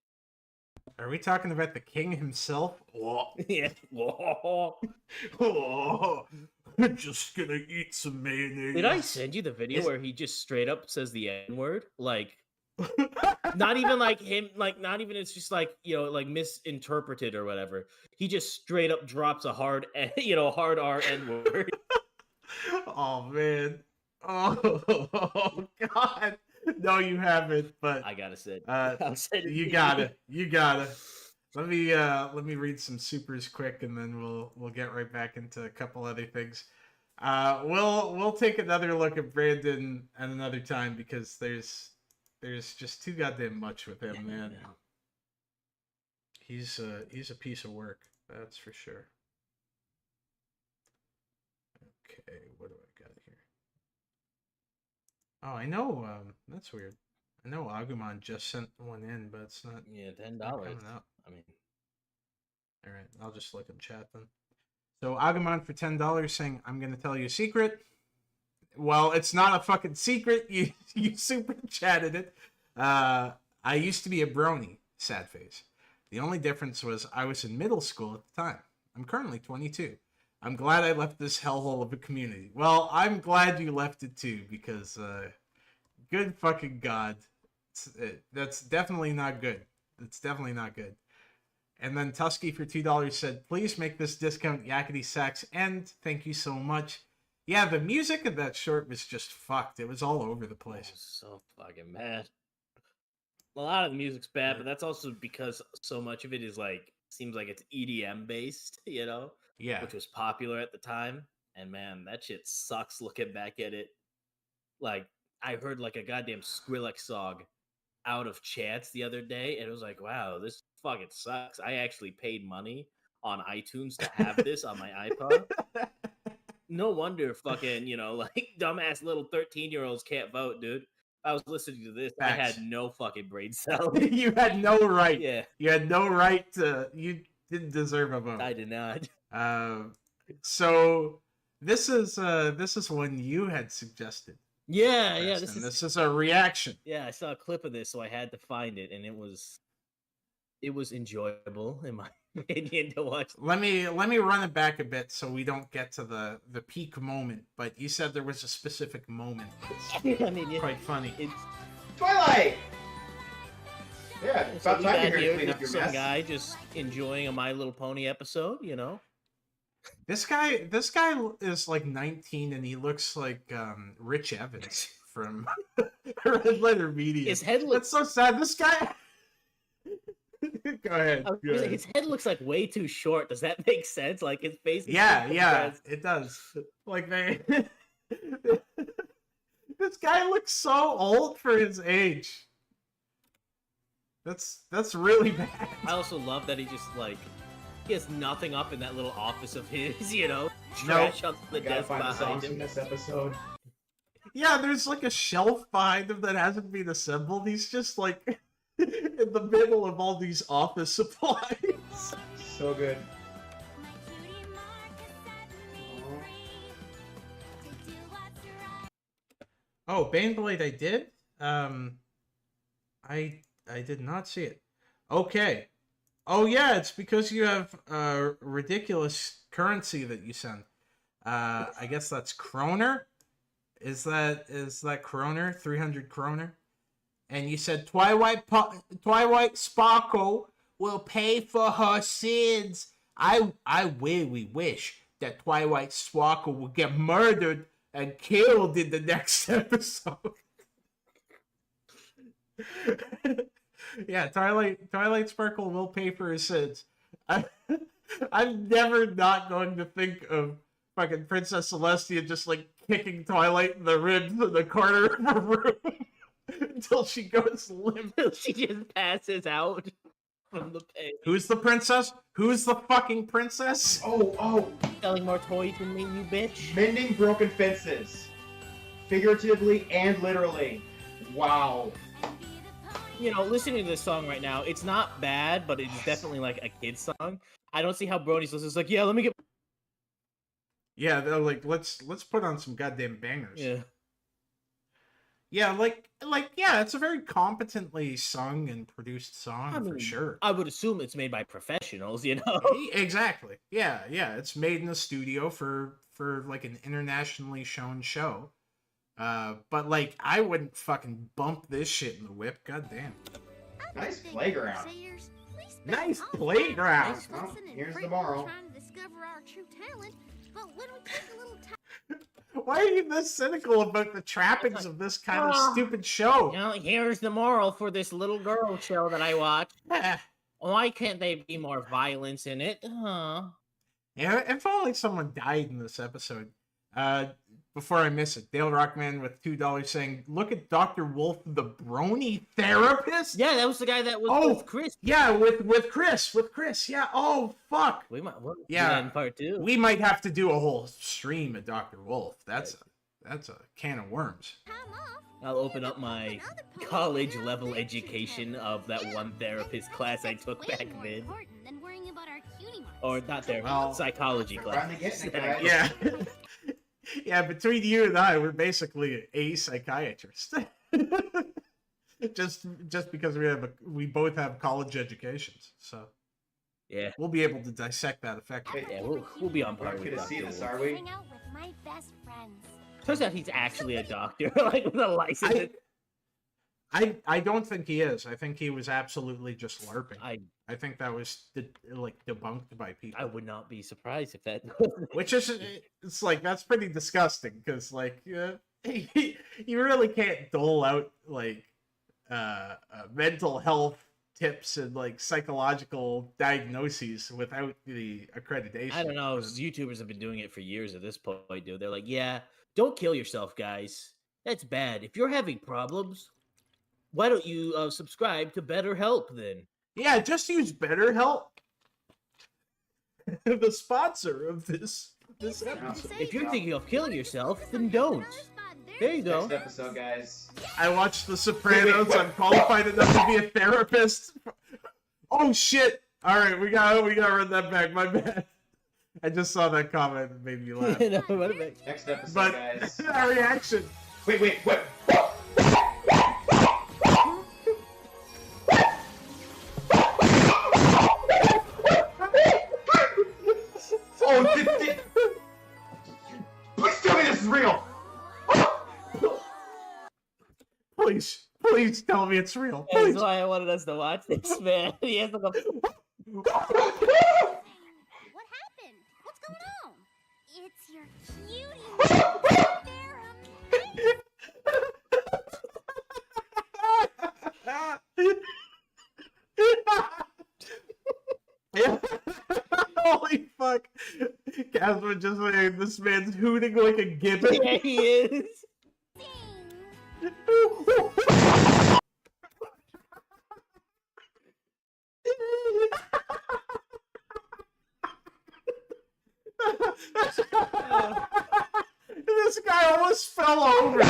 Are we talking about the king himself? Oh.
Yeah.
Oh, I'm just gonna eat some mayonnaise.
Did I send you the video where he just straight up says the N-word? Like, not even like him, like, not even it's just like, you know, like misinterpreted or whatever. He just straight up drops a hard, hard R N-word.
Oh, man. Oh, God. No, you haven't, but
I gotta send.
You gotta. Let me read some supers quick, and then we'll get right back into a couple other things. We'll take another look at Brandon at another time because there's there's just too goddamn much with him, man. He's a piece of work, that's for sure. Okay, what do I got here? Oh, I know. That's weird. I know Agumon just sent one in, but it's not.
Yeah, $10.
Coming up.
I mean,
all right, I'll just look in chat then. So Agumon for $10 saying, "I'm gonna tell you a secret." Well, it's not a fucking secret. You super chatted it. I used to be a brony. Sad face. The only difference was I was in middle school at the time. I'm currently 22. I'm glad I left this hellhole of a community. Well, I'm glad you left it too, because good fucking God. That's definitely not good. It's definitely not good. And then Tusky for $2 said, "Please make this discount Yakety Sax end. Thank you so much." Yeah, the music of that short was just fucked. It was all over the place.
So fucking mad. A lot of the music's bad, but that's also because so much of it is like, seems like it's EDM based, you know?
Yeah.
Which was popular at the time. And man, that shit sucks looking back at it. Like, I heard like a goddamn Skrillex song out of chats the other day, and it was like, wow, this fucking sucks. I actually paid money on iTunes to have this on my iPod. No wonder fucking, you know, like dumbass little 13-year-olds can't vote, dude. I was listening to this. Facts. I had no fucking brain cells.
You had no right.
Yeah.
You had no right to. You didn't deserve a vote.
I did not.
So this is one you had suggested.
Yeah,
Preston.
yeah.
This is a reaction.
Yeah, I saw a clip of this, so I had to find it, and it was enjoyable in my opinion to watch.
Let me run it back a bit so we don't get to the peak moment. But you said there was a specific moment.
I mean,
quite funny.
It's
Twilight. Yeah, it's
so
about
we
time
got
you're here to
here,
clean up your
some
mess.
guy just enjoying a My Little Pony episode, you know.
This guy is like 19 and he looks like Rich Evans from Red Letter Media.
His head looks
so sad. This guy. Go ahead.
His head looks like way too short. Does that make sense? Like his face.
Yeah, it does. Like they. This guy looks so old for his age. That's really bad.
I also love that he just like. He has nothing up in that little office of his, you know. Trash on the desk behind him.
This episode.
Yeah, there's like a shelf behind him that hasn't been assembled. He's just like in the middle of all these office supplies.
So good.
Oh, Baneblade, I did. I did not see it. Okay. Oh yeah, it's because you have ridiculous currency that you send. I guess that's kroner. Is that kroner? 300 kroner. And you said Twilight Sparkle will pay for her sins. I really wish that Twilight Sparkle will get murdered and killed in the next episode. Yeah, Twilight Sparkle will pay for his sins. I'm never not going to think of fucking Princess Celestia just like kicking Twilight in the ribs in the corner of her room until she goes limp.
She just passes out from the pain.
Who's the princess? Who's the fucking princess?
Oh.
Selling more toys than me, you bitch.
Mending broken fences. Figuratively and literally. Wow.
You know, listening to this song right now, it's not bad, but it's definitely like a kid's song. I don't see how Brony's listening. It's like, yeah, let me get.
Yeah, they're like, let's put on some goddamn bangers.
Yeah.
Yeah, like yeah, it's a very competently sung and produced song for sure.
I would assume it's made by professionals, you know.
Exactly. Yeah, it's made in the studio for like an internationally shown show. But like I wouldn't fucking bump this shit in the whip. God damn.
Nice playground.
Nice playground.
Well, here's the moral.
Why are you this cynical about the trappings of this kind of stupid show?
You know, here's the moral for this little girl show that I watch. Why can't there be more violence in it?
Yeah, it felt like someone died in this episode. before I miss it, Dale Rockman with $2 saying, "Look at Dr. Wolf, the Brony therapist."
Yeah, that was the guy that was with Chris.
Yeah, with Chris. Yeah. Oh fuck.
We might.
Yeah.
In part 2.
We might have to do a whole stream of Dr. Wolf. That's a can of worms.
I'll open up my college level education of that one therapist class I took back then. Or not therapist, psychology class.
Yeah. Yeah, between you and I, we're basically a psychiatrist. just because we both have college educations, so
yeah,
we'll be able to dissect that effectively.
Yeah, we'll be on par with Dr.
this, are we?
Hang out with my best friends.
Turns out he's actually a doctor, like with a license.
I don't think he is. I think he was absolutely just LARPing. I think that was debunked by people.
I would not be surprised if that.
Which is, it's like, that's pretty disgusting because like you really can't dole out like mental health tips and like psychological diagnoses without the accreditation.
I don't know. YouTubers have been doing it for years at this point, dude. They're like, yeah, don't kill yourself, guys. That's bad. If you're having problems, why don't you subscribe to BetterHelp then?
Yeah, just use BetterHelp. The sponsor of this episode.
If you're thinking of killing yourself, then don't. There you go.
Next episode, guys.
I watched The Sopranos. I'm qualified enough to be a therapist. Oh shit! All right, we gotta run that back. My bad. I just saw that comment and made me laugh.
Next episode,
But
guys.
our reaction.
Wait. Please tell me this is real!
Please tell me it's real. Please.
That's why I wanted us to watch this, man. He has like a...
What happened? What's going on? It's your cutie.
Holy fuck. Catherine just saying this man's hooting like a gibbon.
Yeah, he is.
This guy almost fell over.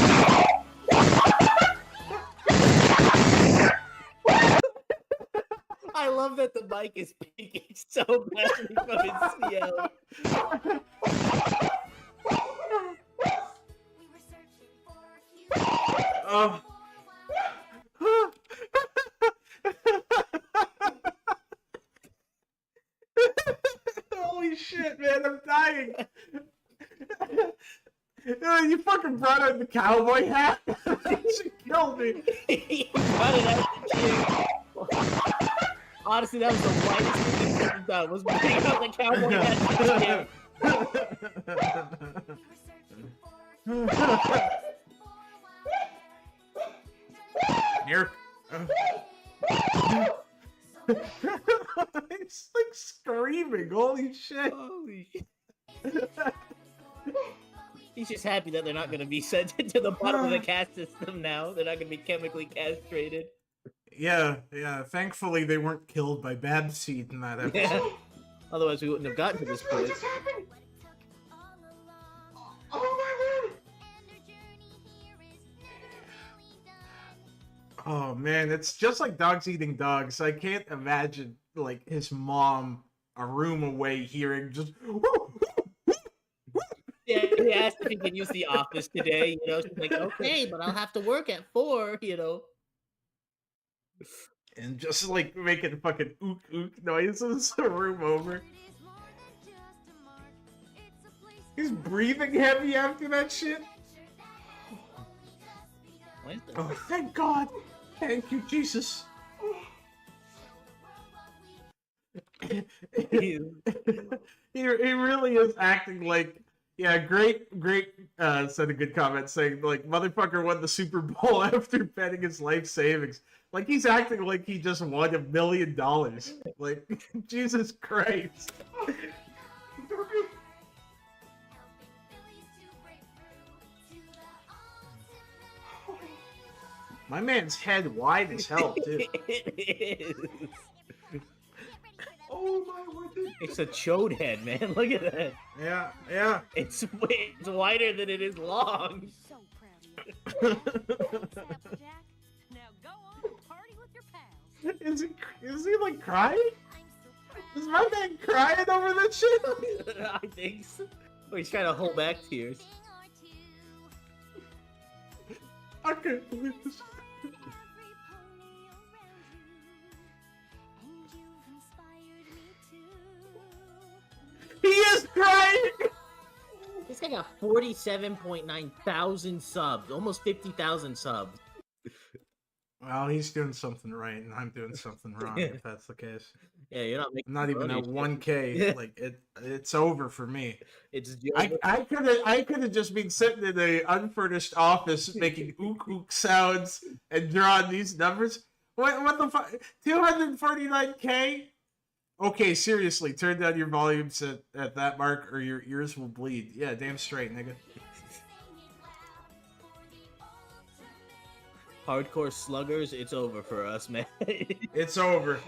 I love that the mic is peaking so badly from his yell.
Oh. Holy shit, man, I'm dying. You fucking brought out the cowboy hat. She killed me.
He brought it out the chair. Honestly, that was the whitest thing he's ever done. Was bringing out the cowboy hat.
Here. It's like screaming. Holy shit.
Holy shit. He's just happy that they're not going to be sent to the bottom of the caste system now. They're not going to be chemically castrated.
Yeah. Thankfully, they weren't killed by Babseed in that episode.
Yeah. Otherwise, we wouldn't have gotten to this point.
Oh man, it's just like dogs eating dogs. I can't imagine like his mom a room away hearing just.
Yeah, he asked if he could use the office today. You know, she's like, okay, but I'll have to work at 4. You know,
and just like making fucking ook ook noises a room over. He's breathing heavy after that shit. Oh, thank God. Thank you, Jesus. He really is acting like, yeah, great said a good comment saying, like, motherfucker won the Super Bowl after betting his life savings. Like, he's acting like he just won $1 million. Like, Jesus Christ. My man's head wide as hell, too.
It is.
Oh my word!
It's a chode head, man. Look at that.
Yeah, yeah.
It's wider than it is long.
Is he like crying? Is my man crying over that shit?
I think so. Or he's trying to hold back tears.
I can't believe this. He is crying!
This guy got 47.9 thousand subs. Almost 50,000 subs.
Well, he's doing something right, and I'm doing something wrong, if that's the case.
Yeah, you're not making.
I'm not even at 1K. Like it's over for me.
It's.
I could have just been sitting in a unfurnished office making ook sounds and drawing these numbers. What the fuck? 249K? Okay, seriously, turn down your volumes at that mark, or your ears will bleed. Yeah, damn straight, nigga.
Hardcore sluggers, it's over for us, man.
It's over.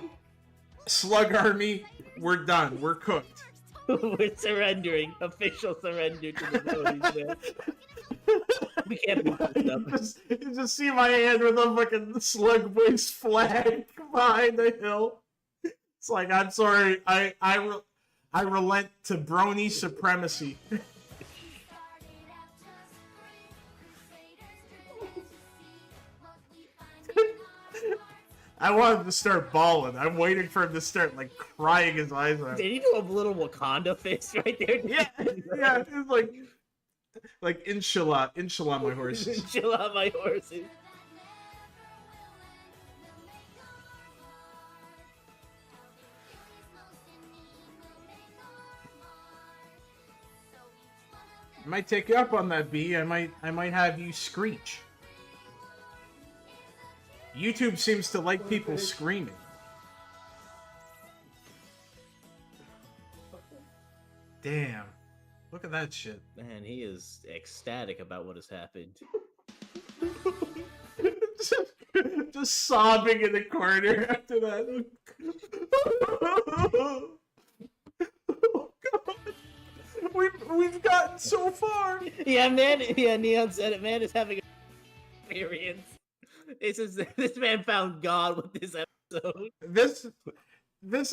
Slug Army, we're done. We're cooked.
We're surrendering. Official surrender to the ponies, man. We can't be
You just see my hand with a fucking slug voice flag behind the hill. It's like, I'm sorry, I relent to Brony supremacy. I wanted to start bawling. I'm waiting for him to start like crying his eyes out.
Did he do a little Wakanda face right there?
Yeah, it's like inshallah, inshallah, my horses.
Inshallah, my horses.
I might take you up on that, B. I might have you screech. YouTube seems to like people screaming. Damn. Look at that shit.
Man, he is ecstatic about what has happened.
Just sobbing in the corner after that. Oh, God. We've gotten so far.
Yeah, man. Yeah, Neon said it. Man is having an experience. This man found God with this episode.
This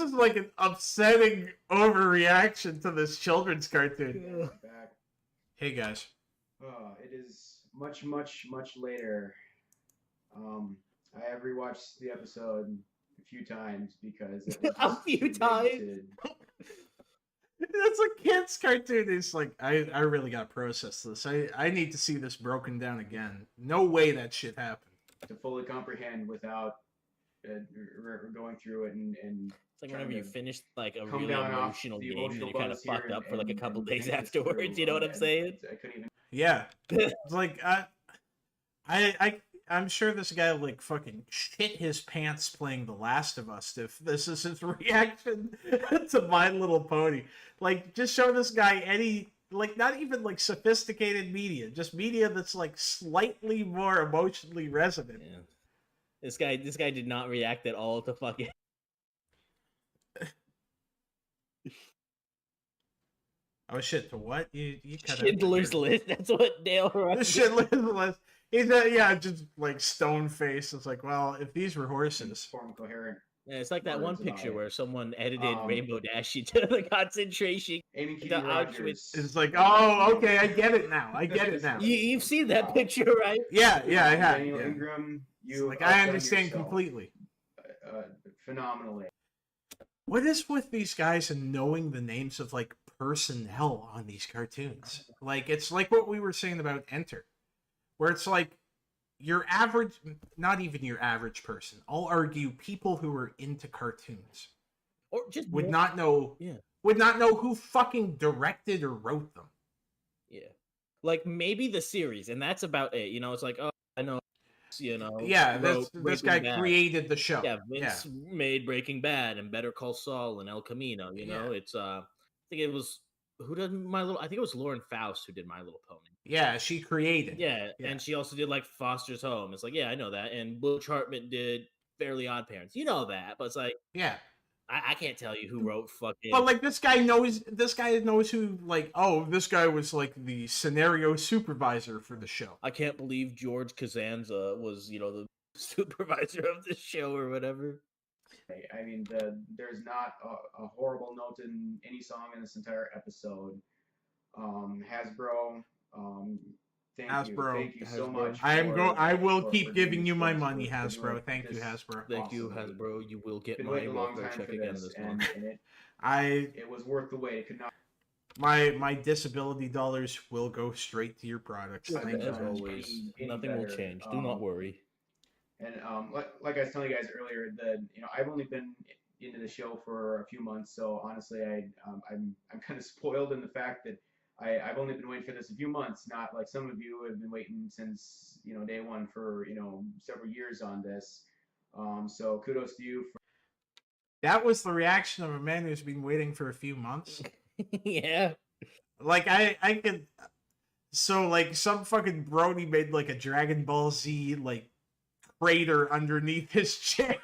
is like an upsetting overreaction to this children's cartoon.
Back.
Hey guys.
It is much later. I have rewatched the episode a few times because it was
a few times.
It's a kid's cartoon. It's like I really gotta process this. I need to see this broken down again. No way that shit happened.
To fully comprehend without going through it and
it's like whenever you finish like a
come
really
down off
emotional
the
game
emotional
and you kind of
buzz here
fucked up for like a couple
and
days
think this
afterwards.
through,
You know what I'm saying?
I couldn't even.
Yeah, it's like I'm sure this guy like fucking shit his pants playing The Last of Us if this is his reaction to My Little Pony. Like, just show this guy any, like, not even like sophisticated media, just media that's like slightly more emotionally resonant.
Yeah. This guy did not react at all to fucking.
Oh shit! To what? You kind of
Schindler's List. That's what Dale wrote.
Schindler's List. He's just like stone face. It's like, well, if these were horses,
form coherent.
Yeah, it's like that one picture where someone edited
Um,
Rainbow Dash into the concentration.
Amy
to
Keaton Rogers.
it's like, oh, okay, I get it now. I get it now.
You've seen that picture, right?
Yeah, I have.
Daniel
Yeah.
Ingram.
It's
You
like
outdone
I understand
yourself,
completely.
phenomenally.
What is with these guys and knowing the names of like personnel on these cartoons? Like, it's like what we were saying about Enter, where it's like your average, not even your average person, I'll argue people who are into cartoons
or just
would not know who fucking directed or wrote them.
Yeah, like maybe the series, and that's about it. You know, it's like, oh, I know. You know,
Yeah,
wrote
this
Breaking
guy
Bad.
created the show.
Yeah, Vince made Breaking Bad and Better Call Saul and El Camino. You know, it's I think it was who did My Little? I think it was Lauren Faust who did My Little Pony.
Yeah, she created.
Yeah, and she also did like Foster's Home. It's like, yeah, I know that. And Butch Hartman did Fairly Odd Parents. You know that, but it's like,
yeah,
I can't tell you who wrote fucking.
But like this guy knows who, like, oh, this guy was like the scenario supervisor for the show.
I can't believe George Costanza was, the supervisor of the show or whatever.
I mean, there's not a horrible note in any song in this entire episode. Hasbro, thank you so much.
I will keep giving you my money, Hasbro. Thank you, Hasbro.
Thank you, Hasbro. You will get my welfare check again this month.
It was worth the wait. It could not.
My disability dollars will go straight to your products. Thank you.
As always, nothing will change. Do not worry.
And like I was telling you guys earlier, I've only been into the show for a few months, so honestly, I'm kind of spoiled in the fact that I've only been waiting for this a few months, not like some of you who have been waiting since day one for several years on this. So kudos to you.
That was the reaction of a man who's been waiting for a few months.
Yeah.
Like I could. So like some fucking Brony made like a Dragon Ball Z like crater underneath his chair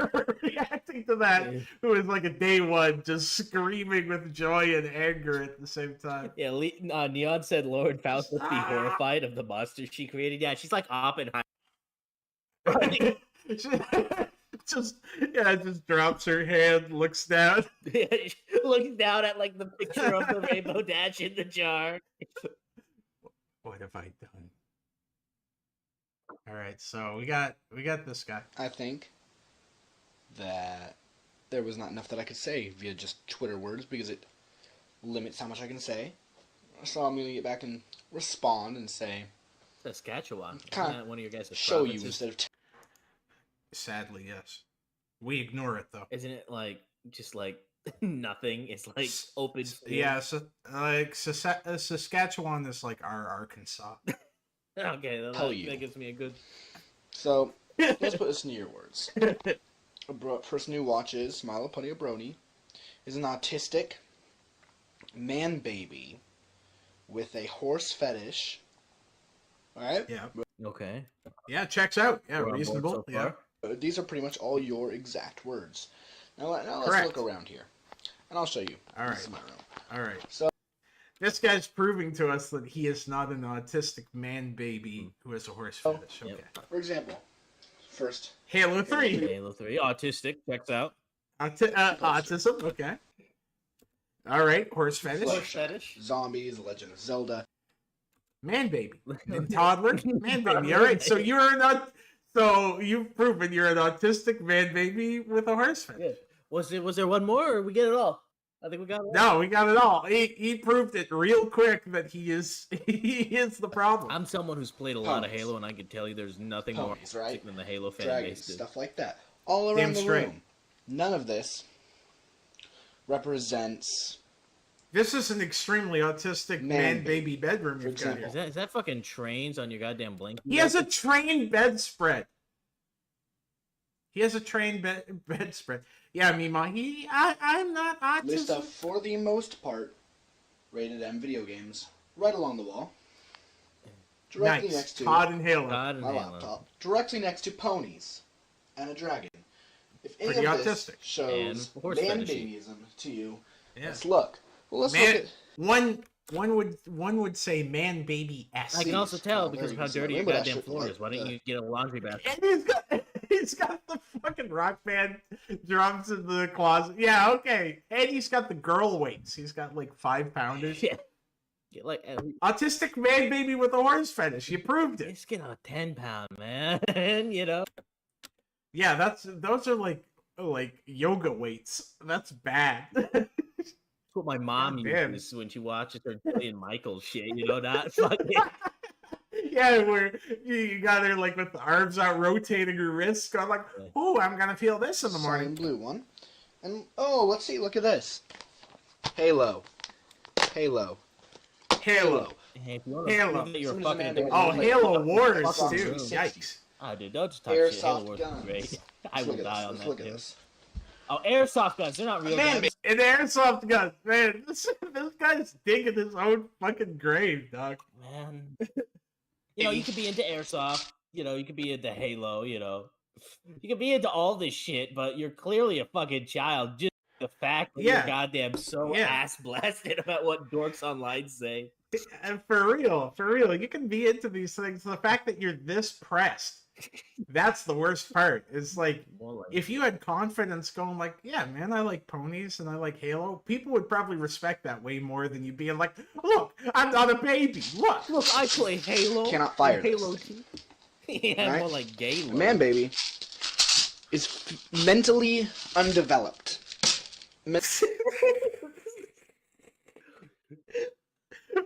reacting to that, who was like a day one just screaming with joy and anger at the same time.
Yeah, Neon said Lauren Faust would be horrified of the monster she created. Yeah, she's like Oppenheimer.
just drops her hand, looks down.
Looks down at like the picture of the Rainbow Dash in the jar.
What have I done? All right, so we got this guy.
I think that there was not enough that I could say via just Twitter words because it limits how much I can say. So I'm gonna get back and respond and say
Saskatchewan. Isn't that one of your guys'
show
provinces?
you instead of.
Sadly, yes. We ignore it though.
Isn't it like just like nothing? It's like open.
Yeah, so like Saskatchewan is like our Arkansas.
Okay, that gives me a good.
So let's put this into your words. A person who watches My Little Pony Brony is an autistic man baby with a horse fetish. All right.
Yeah.
Okay.
Yeah, checks out. Yeah,
We're
reasonable.
on board so
Yeah.
These are pretty much all your exact words. Now let's
Correct.
look around here, and I'll show you.
All right.
This is my room.
All right.
So
this guy's proving to us that he is not an autistic man baby who has a horse fetish. Okay.
For example, first
Halo 3.
Halo 3. Autistic. Checks out.
Autism. Okay. All right. Horse fetish.
Horse fetish.
Zombies, Legend of Zelda.
Man baby. And toddler. Man baby. All right. So you're not. So you've proven you're an autistic man baby with a horse fetish.
Yeah. Was there one more, or we get it all? I think we got it all.
No, we got it all. He proved it real quick that he is the problem.
I'm someone who's played a lot of Halo, and I can tell you there's nothing more
right?
than the Halo fan
Dragons,
base.
stuff like that. All around the room. None of this represents.
This is an extremely autistic man baby bedroom you've got here.
Is that fucking trains on your goddamn blanket?
He has a trained bedspread. He has a trained bedspread. Yeah, Mima, I'm not autistic.
List of, for the most part, rated M video games right along the wall. Directly next to
Todd and Halo.
My laptop. Directly next to ponies and a dragon. If any
Pretty
of this
autistic.
shows
And horse
man
fetishy.
babyism to you,
Yeah.
let's look. Well, let's
Man,
look at.
one would say man baby s.
I can also tell because
very
of how
easy.
dirty your
Remember that
goddamn
shit,
floor
like,
is. Why don't you get a laundry basket?
And he's got the fucking rock band drums in the closet. Yeah, okay. And he's got the girl weights. He's got like 5-pounders.
Yeah. Get like
autistic man baby with a horse fetish. You proved it.
Just get a 10-pound man,
Yeah, those are like yoga weights. That's bad.
That's what my mom uses when she watches her Jillian Michaels shit, not fucking.
Yeah, where you got her like with the arms out rotating her wrists, going like, "Oh, I'm gonna feel this in the morning."
Cyan blue one, and let's see. Look at this. Halo.
Hey, if you wanna
Halo.
prove that you're fucking
Oh, Halo Wars
Fuck
too.
on
Yikes.
Oh, dude, don't just talk shit. Halo Wars is great. I will die on that.
Look at
too.
this.
Oh, airsoft guns. They're not real
Man,
guns.
An airsoft gun, man. This guy's digging his own fucking grave, dog.
Man. You know, you could be into airsoft. You know, you could be into Halo, you know. You could be into all this shit, but you're clearly a fucking child. Just the fact that you're goddamn so ass blasted about what dorks online say.
And for real, you can be into these things. The fact that you're this pressed, that's the worst part. It's like, if you had confidence going like, yeah, man, I like ponies and I like Halo, people would probably respect that way more than you being like, look, I'm not a baby. Look,
I play Halo.
Cannot fire
Halo
this.
2. Yeah, more like gay.
Man baby is mentally undeveloped.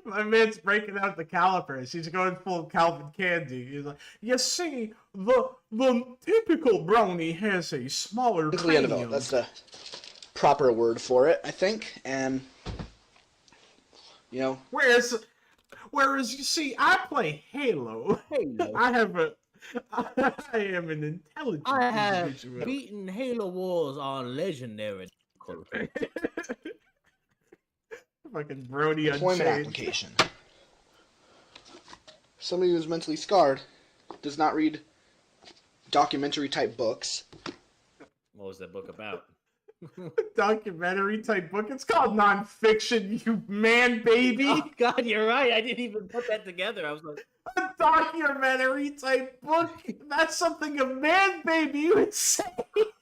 My man's breaking out the calipers. He's going full Calvin Candy. He's like, you see, the typical brony has a smaller
Mentally undeveloped. That's the proper word for it, I think. And you know,
whereas you see, I play Halo. I am an intelligent
I have
individual.
beaten Halo Wars on Legendary.
Fucking Brony
employment
Unchained.
application. Somebody who's mentally scarred does not read documentary type books.
What was that book about?
Documentary type book. It's called nonfiction, you man baby.
Oh God, you're right. I didn't even put that together. I was like,
a documentary type book. That's something a man baby would say.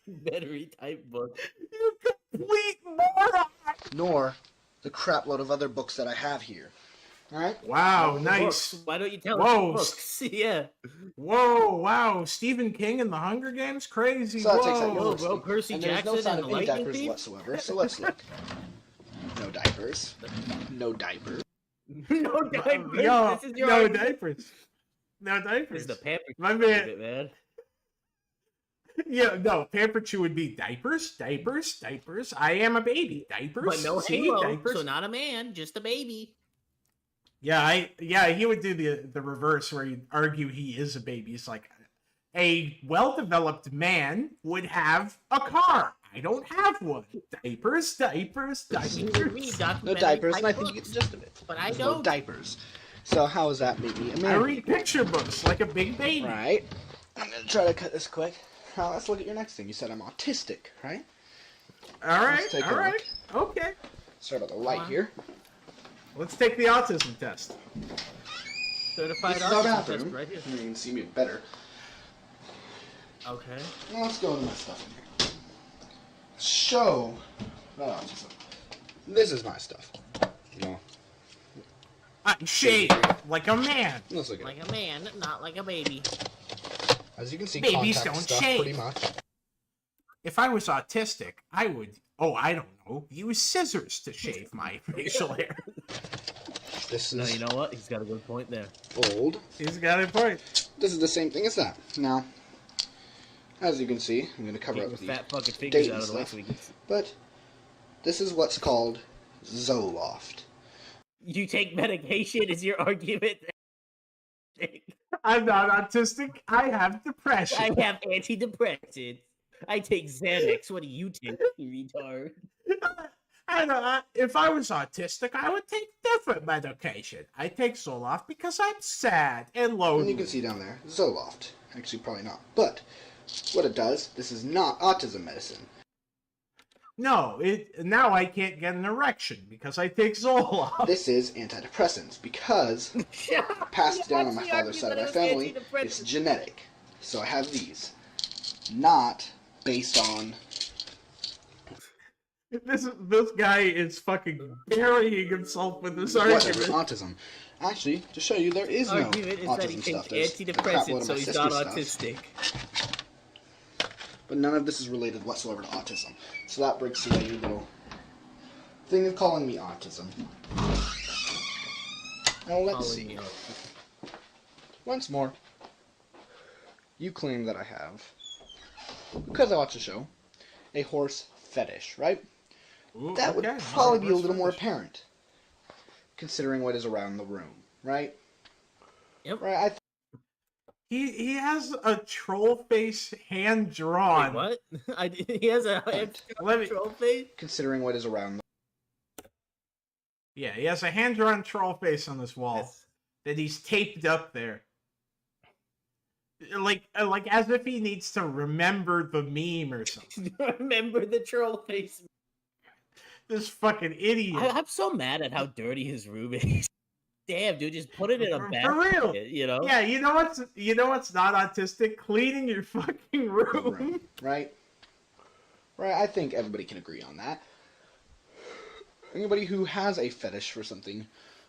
documentary type book.
You complete moron.
Nor the crapload of other books that I have here. Alright?
Wow,
Books.
nice.
Why don't you tell
Whoa.
us the books? Yeah.
Whoa, wow. Stephen King and the Hunger Games? Crazy.
So that takes out
Whoa.
your
bro, Percy
and there's
Jackson
no sign
and
of
the
any
Lightning
diapers
Thief?
whatsoever. So let's look. No diapers. No diapers.
No diapers.
Yo,
This is your
no
argument?
diapers. No
This
diapers.
is the pamper.
My man.
It, man.
Yeah, no, Pamper Chew would be diapers, diapers, diapers. I am a baby. Diapers.
But no
See,
Halo,
diapers.
so not a man, just a baby.
Yeah, he would do the reverse where he'd argue he is a baby. He's like, a well-developed man would have a car. I don't have one. Diapers, diapers, diapers.
No diapers, and I think you get the gist of it.
But I
There's
don't.
no diapers. So how is that maybe a
I
man?
read picture books like a big baby.
Right. I'm gonna try to cut this quick. Now let's look at your next thing. You said I'm autistic, right?
All right,
Let's take a
all right,
look.
okay.
Start with the light here.
Let's take the autism test.
Certified
This is our
autism test
bathroom.
right here.
You can see me better.
Okay.
Now let's go to my stuff in here. Show not autism. This is my stuff. You know.
I shave like a man.
Let's look at
Like
it.
a man, not like a baby.
As you can see,
Babies
contact
don't
stuff
shave.
pretty much.
If I was autistic, I would, I don't know, use scissors to shave my facial hair.
This
No,
is
you know what? He's got a good point there.
old.
He's got a point.
This is the same thing as that. Now, as you can see, I'm going to cover
Get
up
your
the
fat fucking
date
fingers
and
out of the way
stuff.
so we can...
But this is what's called Zoloft.
You take medication is your argument?
I'm not autistic. I have depression.
I have antidepressants. I take Xanax. What do you take, you retard?
I know. If I was autistic, I would take different medication. I take Zoloft because I'm sad and lonely.
And you can see down there, Zoloft. Actually, probably not. But what it does, this is not autism medicine.
No, now I can't get an erection because I take Zoloft.
This is antidepressants because passed down on my father's side of my family, it's genetic. So I have these. Not based on...
This guy is fucking burying himself with this
whatever,
argument.
autism. Actually, to show you, there is no
Argument is that he
autism
takes
stuff. There's a crap load
antidepressants,
of
so
my
he's not
sister's stuff.
autistic.
But none of this is related whatsoever to autism. So that breaks away your little thing of calling me autism. Now let's see. Once more, you claim that I have, because I watch the show, a horse fetish, right?
Ooh,
that would
okay.
probably be a
Horse
little more
fetish.
apparent, considering what is around the room, right?
Yep.
Right.
He has a troll face hand drawn.
Wait, what? He has a troll face?
Considering what is around them.
Yeah, he has a hand drawn troll face on this wall that he's taped up there. Like as if he needs to remember the meme or something.
Remember the troll face.
This fucking idiot.
I'm so mad at how dirty his room is. Damn, dude, just put it in a bag.
For real,
you know?
Yeah, you know what's not autistic? Cleaning your fucking room.
Right. I think everybody can agree on that. Anybody who has a fetish for something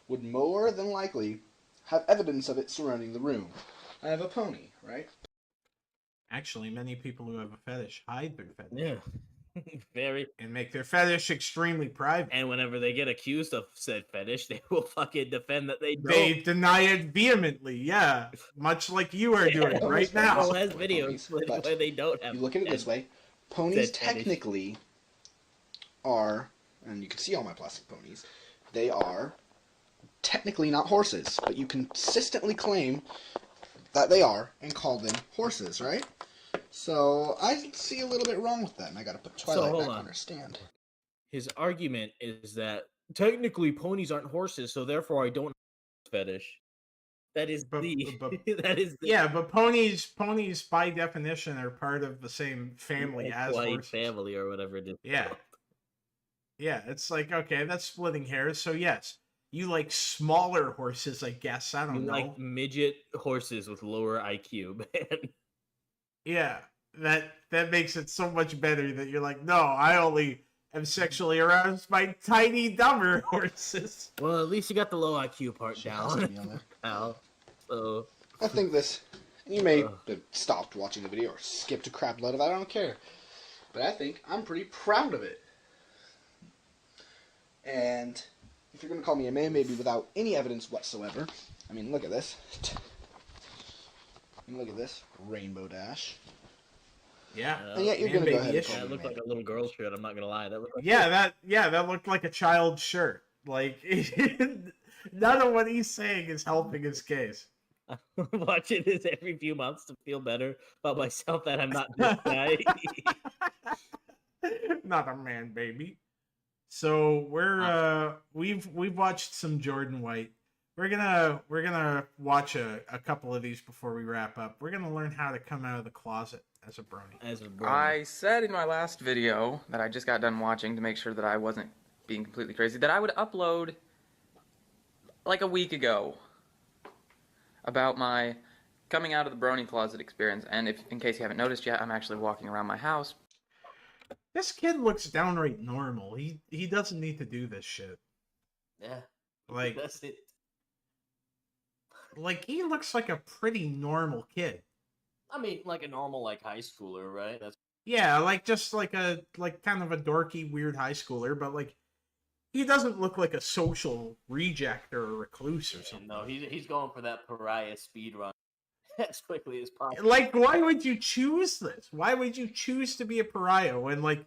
would more than likely have evidence of it surrounding the room. I have a pony, right?
Actually, many people who have a fetish hide their fetish.
Yeah. Very.
And make their fetish extremely private.
And whenever they get accused of said fetish, they will fucking defend that they don't.
They deny it vehemently, yeah. Much like you are doing right now.
People has videos where they don't have.
You look at it this way. Ponies technically are, and you can see all my plastic ponies, they are technically not horses, but you consistently claim that they are and call them horses, right? So I see a little bit wrong with that, and I gotta put Twilight back on her stand.
His argument is that technically ponies aren't horses, so therefore I don't have a fetish. That is
yeah, but ponies by definition are part of the same family as horses.
Family or whatever it is.
Yeah. Yeah, it's like, okay, that's splitting hairs. So yes, you like smaller horses, I guess. I don't know.
Like midget horses with lower IQ, man.
Yeah, that makes it so much better that you're like, no, I only am sexually aroused by tiny, dumber horses.
Well, at least you got the low IQ part down. So
I think this. You may have stopped watching the video or skipped a crap load of it. I don't care, but I think I'm pretty proud of it. And if you're gonna call me a man, maybe without any evidence whatsoever. I mean, look at this. Look at this Rainbow Dash.
Yeah,
and yet you're gonna go ahead and call
that looked like a little girl shirt. I'm not gonna lie. That looked like
that looked like a child's shirt. Like none of what he's saying is helping his case.
I'm watching this every few months to feel better about myself that I'm not this guy.
Not a man, baby. So we've watched some Jordan White. We're gonna watch a couple of these before we wrap up. We're gonna learn how to come out of the closet as a brony.
I said in my last video that I just got done watching to make sure that I wasn't being completely crazy that I would upload like a week ago about my coming out of the brony closet experience. And if, in case you haven't noticed yet, I'm actually walking around my house.
This kid looks downright normal. He doesn't need to do this shit.
Yeah.
Like
that's it.
Like he looks like a pretty normal kid.
I mean, like a normal like high schooler, right? That's
yeah, like just like kind of a dorky, weird high schooler, but like he doesn't look like a social reject or a recluse or something.
No, he's going for that pariah speed run as quickly as possible.
Like, why would you choose this? Why would you choose to be a pariah when, like,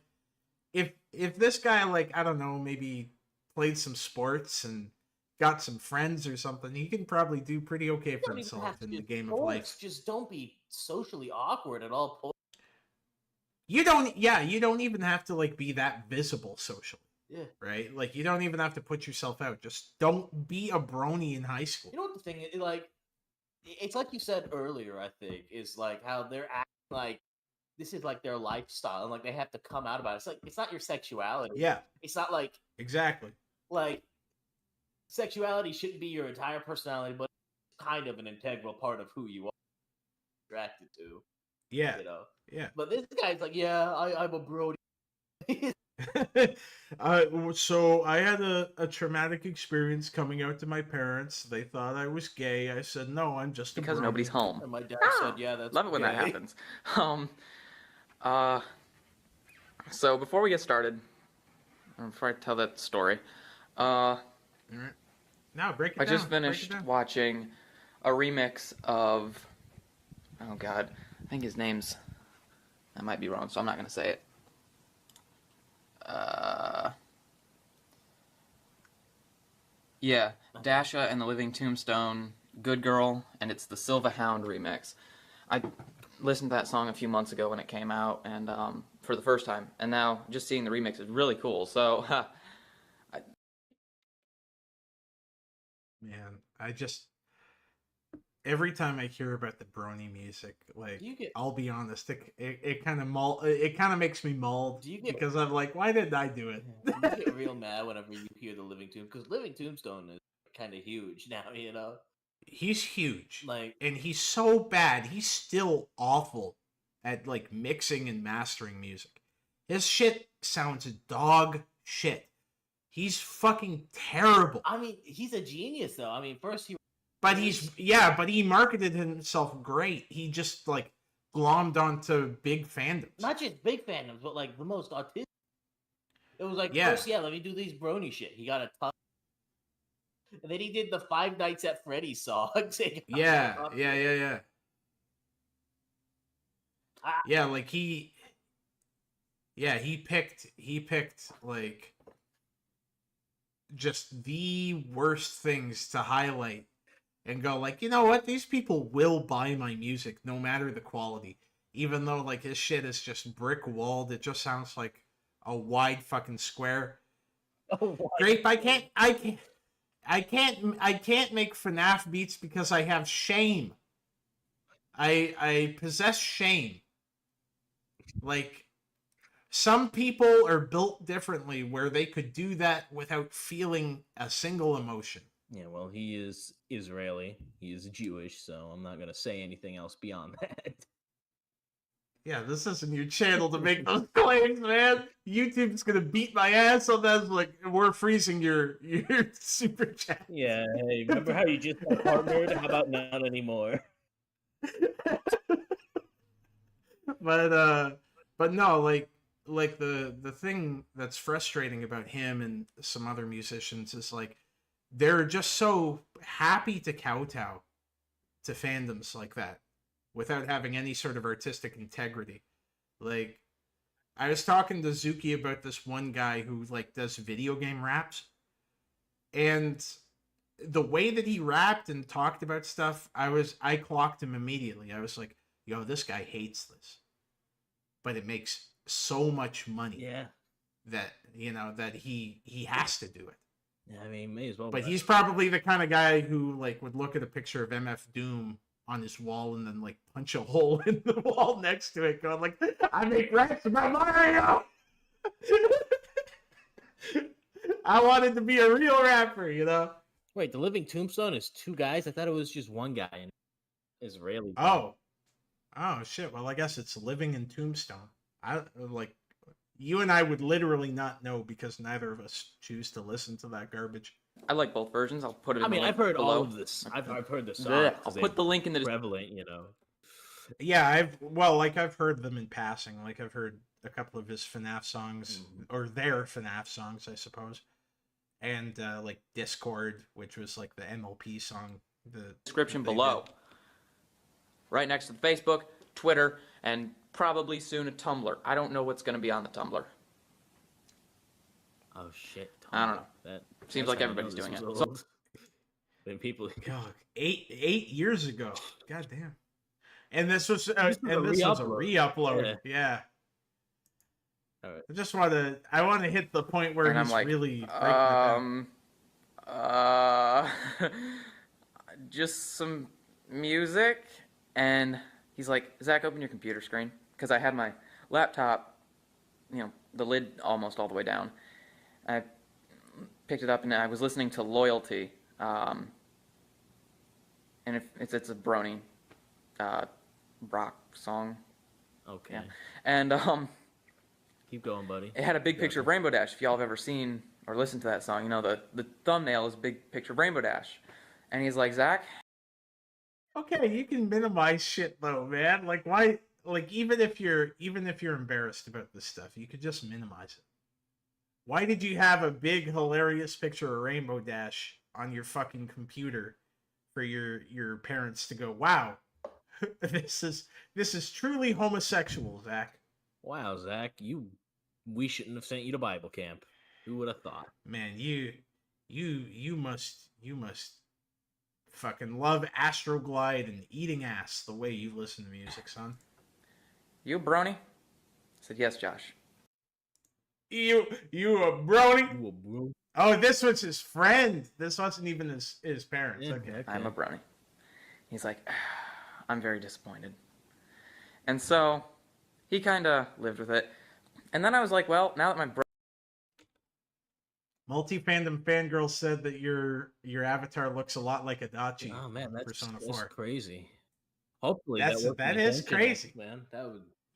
if this guy, like, I don't know, maybe played some sports and got some friends or something, he can probably do pretty okay for himself in the game of life.
Just don't be socially awkward at all.
You don't even have to, like, be that visible socially.
Yeah.
Right? Like, you don't even have to put yourself out. Just don't be a brony in high school.
You know what the thing is? Like, it's like you said earlier, I think, is like how they're acting like this is like their lifestyle and like they have to come out about it. It's like, it's not your sexuality.
Yeah.
It's not like.
Exactly.
Like, sexuality shouldn't be your entire personality, but it's kind of an integral part of who you are attracted to.
Yeah.
You know?
Yeah.
But this guy's like, yeah, I'm a brody.
So I had a traumatic experience coming out to my parents. They thought I was gay. I said, no, I'm just
because
a
nobody's home.
And my dad said, yeah, that's
love it when that
gay.
happens. So before we get started, before I tell that story,
all right. Now break it down.
I just finished watching a remix of, oh god, I think his name's, I might be wrong, so I'm not gonna say it. Yeah, Dasha and the Living Tombstone Good Girl, and it's the Silva Hound remix. I listened to that song a few months ago when it came out, and for the first time, and now just seeing the remix is really cool. So,
Man, I just every time I hear about the Brony music, like I'll be honest, it kind of makes me mauled because I'm like, why didn't I do it?
You get real mad whenever you hear the Living Tomb, because Living Tombstone is kind of huge now, you know.
He's huge,
Like,
and he's so bad. He's still awful at like mixing and mastering music. His shit sounds dog shit. He's fucking terrible.
I mean, he's a genius though. I mean, first he
But he marketed himself great. He just like glommed onto big fandoms.
not just big fandoms, but like the most autistic. It was like
Yeah.
first, let me do these Brony shit. He got a ton, and then he did the Five Nights at Freddy's songs.
Yeah.
Ah.
Yeah, like he picked like just the worst things to highlight and go like, you know what, these people will buy my music no matter the quality, even though like his shit is just brick walled. It just sounds like a wide fucking square. Grape, I can't make FNAF beats because I have shame. I possess shame. Like, some people are built differently where they could do that without feeling a single emotion.
Yeah, well, he is Israeli. He is Jewish, so I'm not gonna say anything else beyond that.
Yeah, this isn't your channel to make those claims, man. YouTube's gonna beat my ass on that. Like, we're freezing your super chat.
Yeah, hey, remember how you just got partnered? How about not anymore?
But no, like the thing that's frustrating about him and some other musicians is like they're just so happy to kowtow to fandoms like that without having any sort of artistic integrity. Like, I was talking to Zuki about this one guy who like does video game raps, and the way that he rapped and talked about stuff, I clocked him immediately. I was like, yo, this guy hates this, but it makes so much money.
Yeah.
That, you know, that he has to do it.
Yeah, I mean, may as well.
But he's probably the kind of guy who like would look at a picture of MF Doom on his wall and then like punch a hole in the wall next to it, going like, I make raps about Mario. I wanted to be a real rapper, you know.
Wait, the Living Tombstone is two guys? I thought it was just one guy. And Israeli.
Oh shit. Well, I guess it's Living in Tombstone. I like, you and I would literally not know because neither of us choose to listen to that garbage.
I like both versions. I'll put it.
I mean, I've heard
below.
all of this. I've heard the songs.
Yeah, I'll put the link in the
prevalent. You know.
Yeah, I've heard them in passing. Like, I've heard a couple of his FNAF songs, or their FNAF songs, I suppose, and like Discord, which was like the MLP song. The
Description below. Right next to the Facebook, Twitter, and probably soon a Tumblr. I don't know what's going to be on the Tumblr.
Oh shit! Tumblr.
I don't know.
That
seems like everybody's doing it. So,
when people,
God, 8 years ago, god damn, and this was a re-upload. Yeah.
All right.
I want to hit the point where
and
he's
I'm like,
really
just some music, and he's like, Zach, open your computer screen, because I had my laptop, you know, the lid almost all the way down. I picked it up and I was listening to Loyalty, and it's a Brony rock song.
Okay.
Yeah. And
keep going, buddy.
It had a big picture of Rainbow Dash. If y'all have ever seen or listened to that song, you know the thumbnail is a big picture of Rainbow Dash. And he's like, Zach,
okay, you can minimize shit though, man. Like, why? Like, even if you're embarrassed about this stuff, you could just minimize it. Why did you have a big hilarious picture of Rainbow Dash on your fucking computer for your parents to go, wow, this is truly homosexual, Zach?
Wow, Zach, we shouldn't have sent you to Bible camp. Who would have thought?
Man, you must fucking love Astroglide and eating ass the way you listen to music, son.
You a brony? I said, yes, Josh.
You a brony?
You a bro?
Oh, this was his friend. This wasn't even his parents.
Yeah,
Okay.
I'm a brony. He's like, I'm very disappointed. And so he kind of lived with it. And then I was like, well, now that my
Multi-fandom fangirl said that your avatar looks a lot like Adachi.
Oh man, that's
Persona 4.
That's crazy. Hopefully
That is
intentional,
crazy,
man.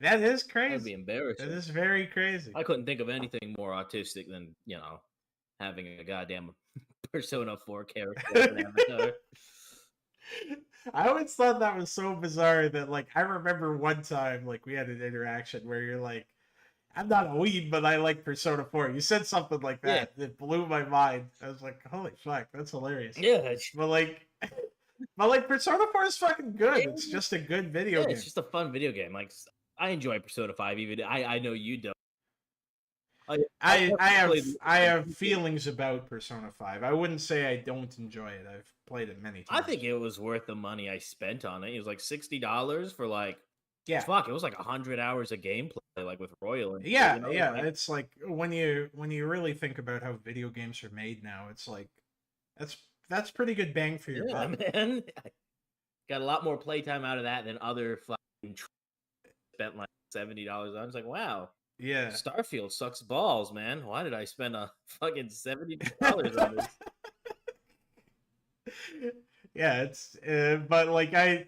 That is
crazy.
That would be embarrassing.
That is very crazy.
I couldn't think of anything more autistic than having a goddamn Persona 4 character as an avatar.
I always thought that was so bizarre that, like, I remember one time, like, we had an interaction where you're like, I'm not a weeb, but I like Persona 4. You said something like that. It blew my mind. I was like, holy fuck, that's hilarious.
Yeah.
But like Persona 4 is fucking good. It's just a good video game.
It's just a fun video game. Like, I enjoy Persona 5, even I know you don't.
I have feelings about Persona 5. I wouldn't say I don't enjoy it. I've played it many times.
I think it was worth the money I spent on it. It was like $60 for like,
yeah,
fuck, it was like 100 hours of gameplay, like with Royal. And
yeah,
you know,
yeah.
like,
it's like when you really think about how video games are made now, it's like that's pretty good bang for your buck.
Man. Got a lot more playtime out of that than other fucking spent like $70 on. It's like, wow.
Yeah.
Starfield sucks balls, man. Why did I spend a fucking $70 on this?
Yeah, it's but like I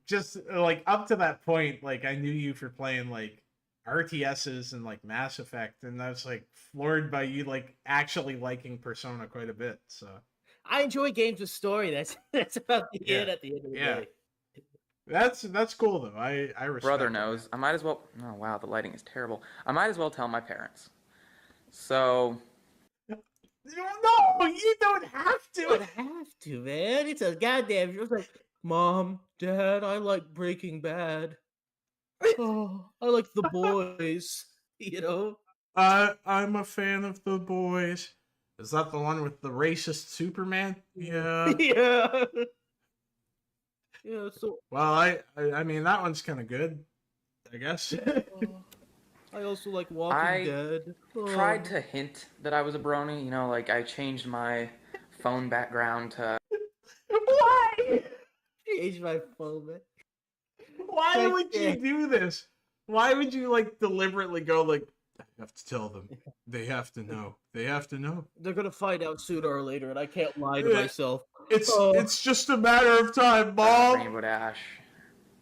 just like up to that point, like I knew you for playing like RTSs and like Mass Effect, and I was like floored by you like actually liking Persona quite a bit. So
I enjoy games with story. That's about it at the end of the day.
That's cool though. I respect
brother
that.
knows. I might as well. Oh wow, the lighting is terrible. I might as well tell my parents. So.
No, you don't have to.
You don't have to, man. It's a goddamn. It was like, Mom, Dad, I like Breaking Bad. Oh, I like The Boys. You know.
I'm a fan of The Boys. Is that the one with the racist Superman? Yeah.
Yeah. Yeah, so
well, I mean that one's kind of good, I guess.
I also like Walking Dead.
Tried to hint that I was a brony. You know, like I changed my phone background to.
Why?
Change my phone back.
Why would you do this? Why would you like deliberately go like? I have to tell them. They have to know. They have to know.
They're gonna find out sooner or later, and I can't lie to myself.
It's just a matter of time, Mom.
Rainbow Dash,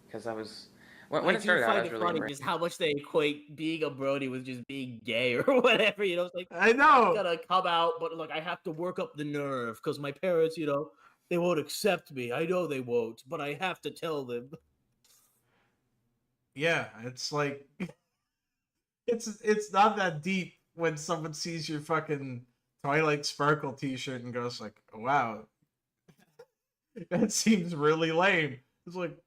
because I was when it started out, I was really
funny just how much they equate being a brony with just being gay or whatever. You know, it's like
I know
it's gonna come out, but like I have to work up the nerve because my parents, you know, they won't accept me. I know they won't, but I have to tell them.
Yeah, it's like it's not that deep when someone sees your fucking Twilight Sparkle t-shirt and goes like, wow, that seems really lame. It's like,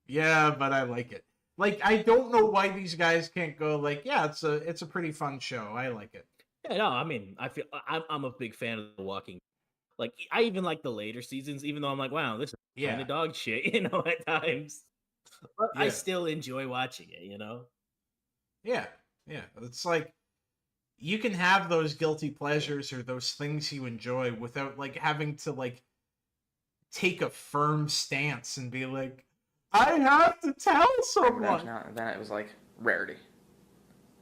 yeah, but I like it. Like, I don't know why these guys can't go like, yeah, it's a pretty fun show. I like it.
Yeah, no, I mean, I'm a big fan of The Walking. Like, I even like the later seasons, even though I'm like, wow, this is kind of dog shit, you know, at times. But I still enjoy watching it, you know.
Yeah. Yeah, it's like you can have those guilty pleasures or those things you enjoy without like having to like take a firm stance and be like, I have to tell someone.
Then it was like rarity,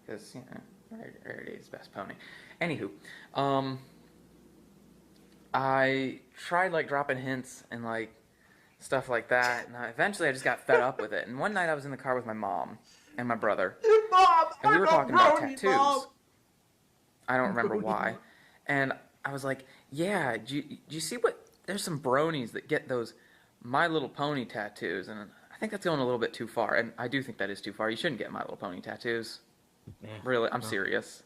because you know rarity is best pony. Anywho, I tried like dropping hints and like stuff like that, and eventually I just got fed up with it. And one night I was in the car with my mom and my brother, and we were talking about tattoos. Mom. I don't remember why. And I was like, yeah, do you see what, there's some bronies that get those My Little Pony tattoos, and I think that's going a little bit too far, and I do think that is too far. You shouldn't get My Little Pony tattoos. Really, I'm serious.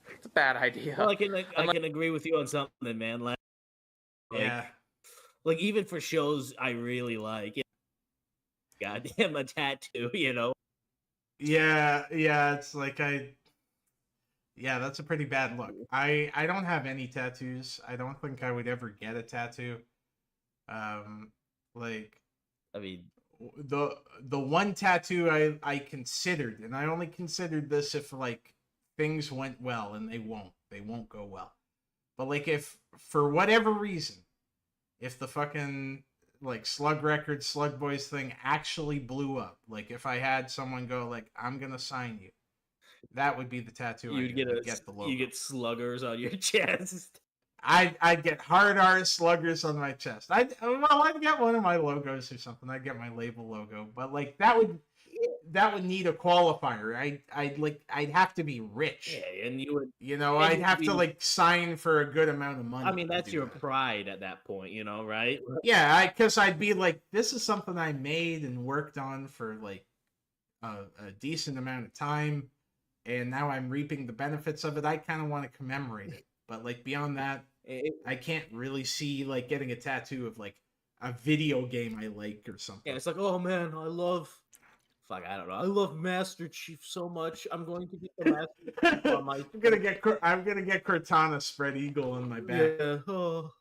It's a bad idea.
Well, I can agree with you on something, man. Like, like even for shows I really like, goddamn a tattoo, you know.
Yeah, it's like that's a pretty bad look. I don't have any tattoos. I don't think I would ever get a tattoo. Like,
I mean,
the one tattoo I considered, and I only considered this if like things went well, and they won't go well. But like, if for whatever reason, if the fucking like Slug Records, Slug Boys thing actually blew up, like if I had someone go like, I'm gonna sign you, that would be the tattoo.
You'd
get the logo.
You get sluggers on your chest.
I'd get hard R sluggers on my chest. I'd get one of my logos or something. I'd get my label logo, but like that would need a qualifier. I'd have to be rich.
Yeah, and you would,
I'd have to like sign for a good amount of money.
I mean, that's your pride at that point, right?
Yeah, because I'd be like, this is something I made and worked on for like a decent amount of time, and now I'm reaping the benefits of it. I kind of want to commemorate it, but like beyond that, I can't really see like getting a tattoo of like a video game I like or something.
Yeah, it's like, oh man, I love Master Chief so much. I'm going to get the Master Chief on my.
I'm gonna get Cortana spread eagle on my back.
Yeah. Oh.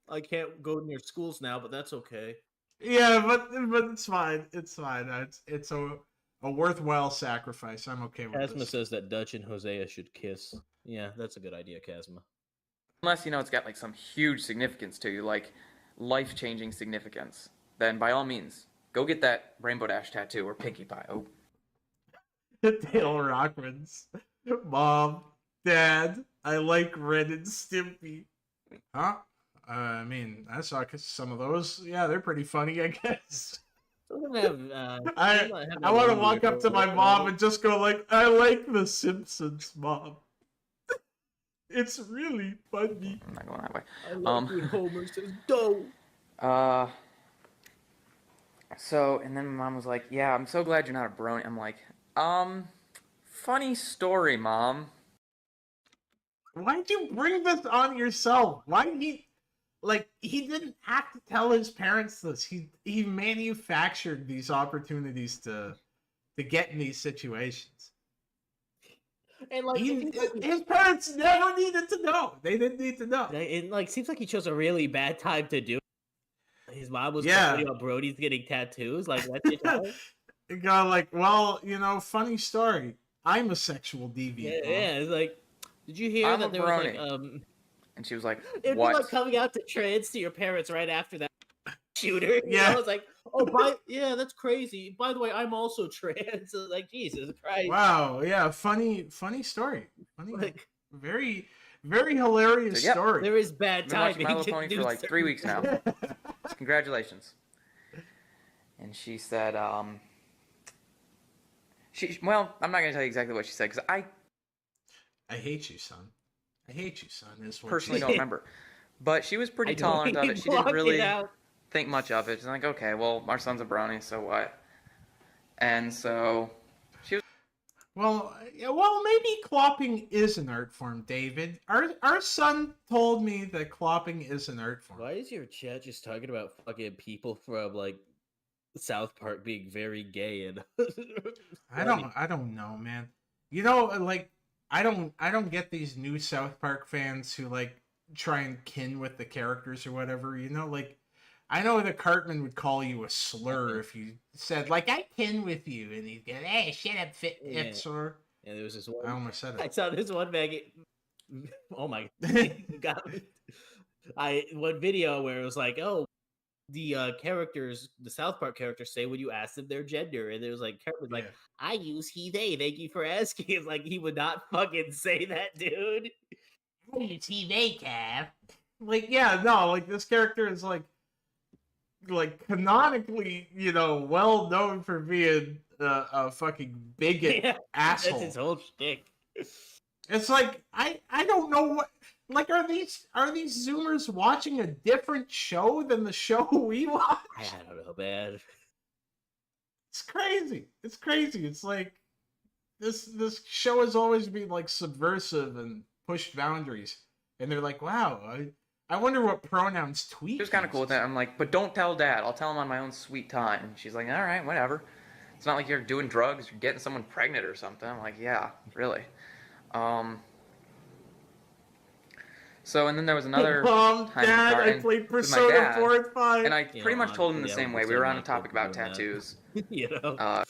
I can't go near schools now, but that's okay.
Yeah, but it's fine. It's fine. It's a worthwhile sacrifice. I'm okay with
Kazma
this.
says that Dutch and Hosea should kiss. Yeah, that's a good idea, Kazma.
Unless, it's got, like, some huge significance to you, like, life-changing significance, then by all means, go get that Rainbow Dash tattoo or Pinkie Pie. Oh.
Dale Rockman's. Mom, Dad, I like Ren and Stimpy. Huh? I mean, I saw some of those. Yeah, they're pretty funny, I guess. I want to walk up to my mom and just go like, I like The Simpsons, Mom. It's really funny.
I'm not going that way.
I love when Homer says dough.
So, and then my mom was like, yeah, I'm so glad you're not a brony. I'm like, funny story, Mom.
Why'd you bring this on yourself? Why did he didn't have to tell his parents this. He manufactured these opportunities to get in these situations.
And like
his parents never needed to know. They didn't need to know.
It seems like he chose a really bad time to do it. His mom was talking about Brody's getting tattoos. Like that's your time?
It got like, well, funny story. I'm a sexual deviant.
Yeah, it's like, did you hear that there was like
and she was like,
it'd
what?
be like coming out to trans to your parents right after that shooter.
Yeah.
I was like, yeah, that's crazy. By the way, I'm also trans. Like, Jesus Christ.
Wow, yeah, funny story. Funny, like, very, very hilarious story.
There is bad timing.
I've been watching My Little Pony for like 3 weeks now. Congratulations. And she said, well, I'm not going to tell you exactly what she said, because I
hate you, son. I hate you, son. Is what
personally don't remember. But she was pretty tolerant of it. She didn't really think much of it. She's like, okay, well, our son's a brony, so what? And so she was.
Well, maybe clopping is an art form, David. Our son told me that clopping is an art form.
Why is your chat just talking about fucking people from like South Park being very gay and?
I don't know, man. Like I don't get these new South Park fans who like try and kin with the characters or whatever. Like I know that Cartman would call you a slur if you said like I kin with you, and he'd go, "Hey, shut up, Fitzer."
Yeah, there was this one.
I almost said it.
I saw this one Maggie. Oh my God, you got me. One video where it was like, oh, the characters, the South Park characters say when you ask them their gender, and there was like Cartman was like, I use he they. Thank you for asking. It's like he would not fucking say that, dude.
I use he they, Cav. Like like this character is like canonically, well known for being a fucking bigot asshole.
That's his whole shtick.
It's like I don't know what. Like, are these Zoomers watching a different show than the show we watch?
I don't know, man.
It's crazy. It's crazy. It's like this show has always been like subversive and pushed boundaries, and they're like, wow, I wonder what pronouns tweet.
She was kind of cool with that. I'm like, but don't tell Dad. I'll tell him on my own sweet time. And she's like, all right, whatever. It's not like you're doing drugs, you're getting someone pregnant or something. I'm like, yeah, really. So, and then there was another
Mom,
time
Dad,
car
I
and
played
with my
Persona
dad,
4 and 5.
and I pretty much told him the same way. We were on a topic about tattoos.
You know?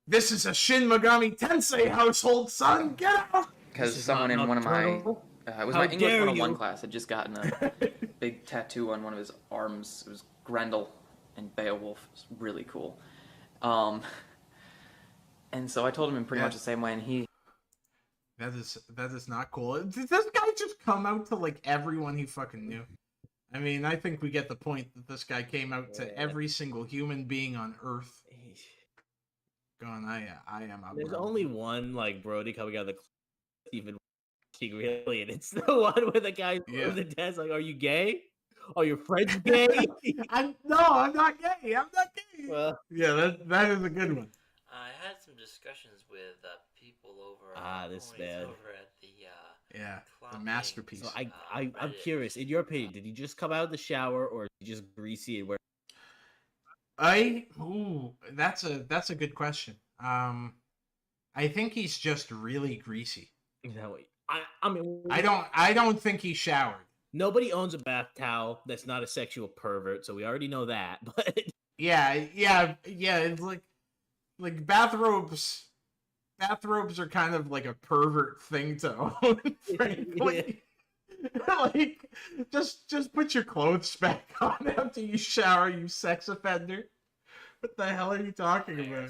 This is a Shin Megami Tensei household, son. Get out!
Because someone in one of my, it was my English 101 class had just gotten a big tattoo on one of his arms. It was Grendel and Beowulf. It was really cool. And so I told him in pretty much the same way, and he...
That is not cool. Did this guy just come out to, like, everyone he fucking knew? I mean, I think we get the point that this guy came out to every single human being on Earth. Going, I am a
There's
bro.
only one, like, Brody coming out of the even really, and it's the one where the guy from the desk, like, are you gay? Are your friends gay?
I'm not gay. I'm not gay.
Well,
yeah, that is a good one.
I had some discussions with people over
this man.
over at the
the
Clopping.
masterpiece.
So I'm curious, in your opinion, did he just come out of the shower or did he just greasy and wear?
That's a good question. I think he's just really greasy.
Exactly. I mean,
I don't think he showered.
Nobody owns a bath towel that's not a sexual pervert, so we already know that. But
yeah, it's like bathrobes. Bathrobes are kind of like a pervert thing to own, frankly. Like, just put your clothes back on after you shower, you sex offender. What the hell are you talking about?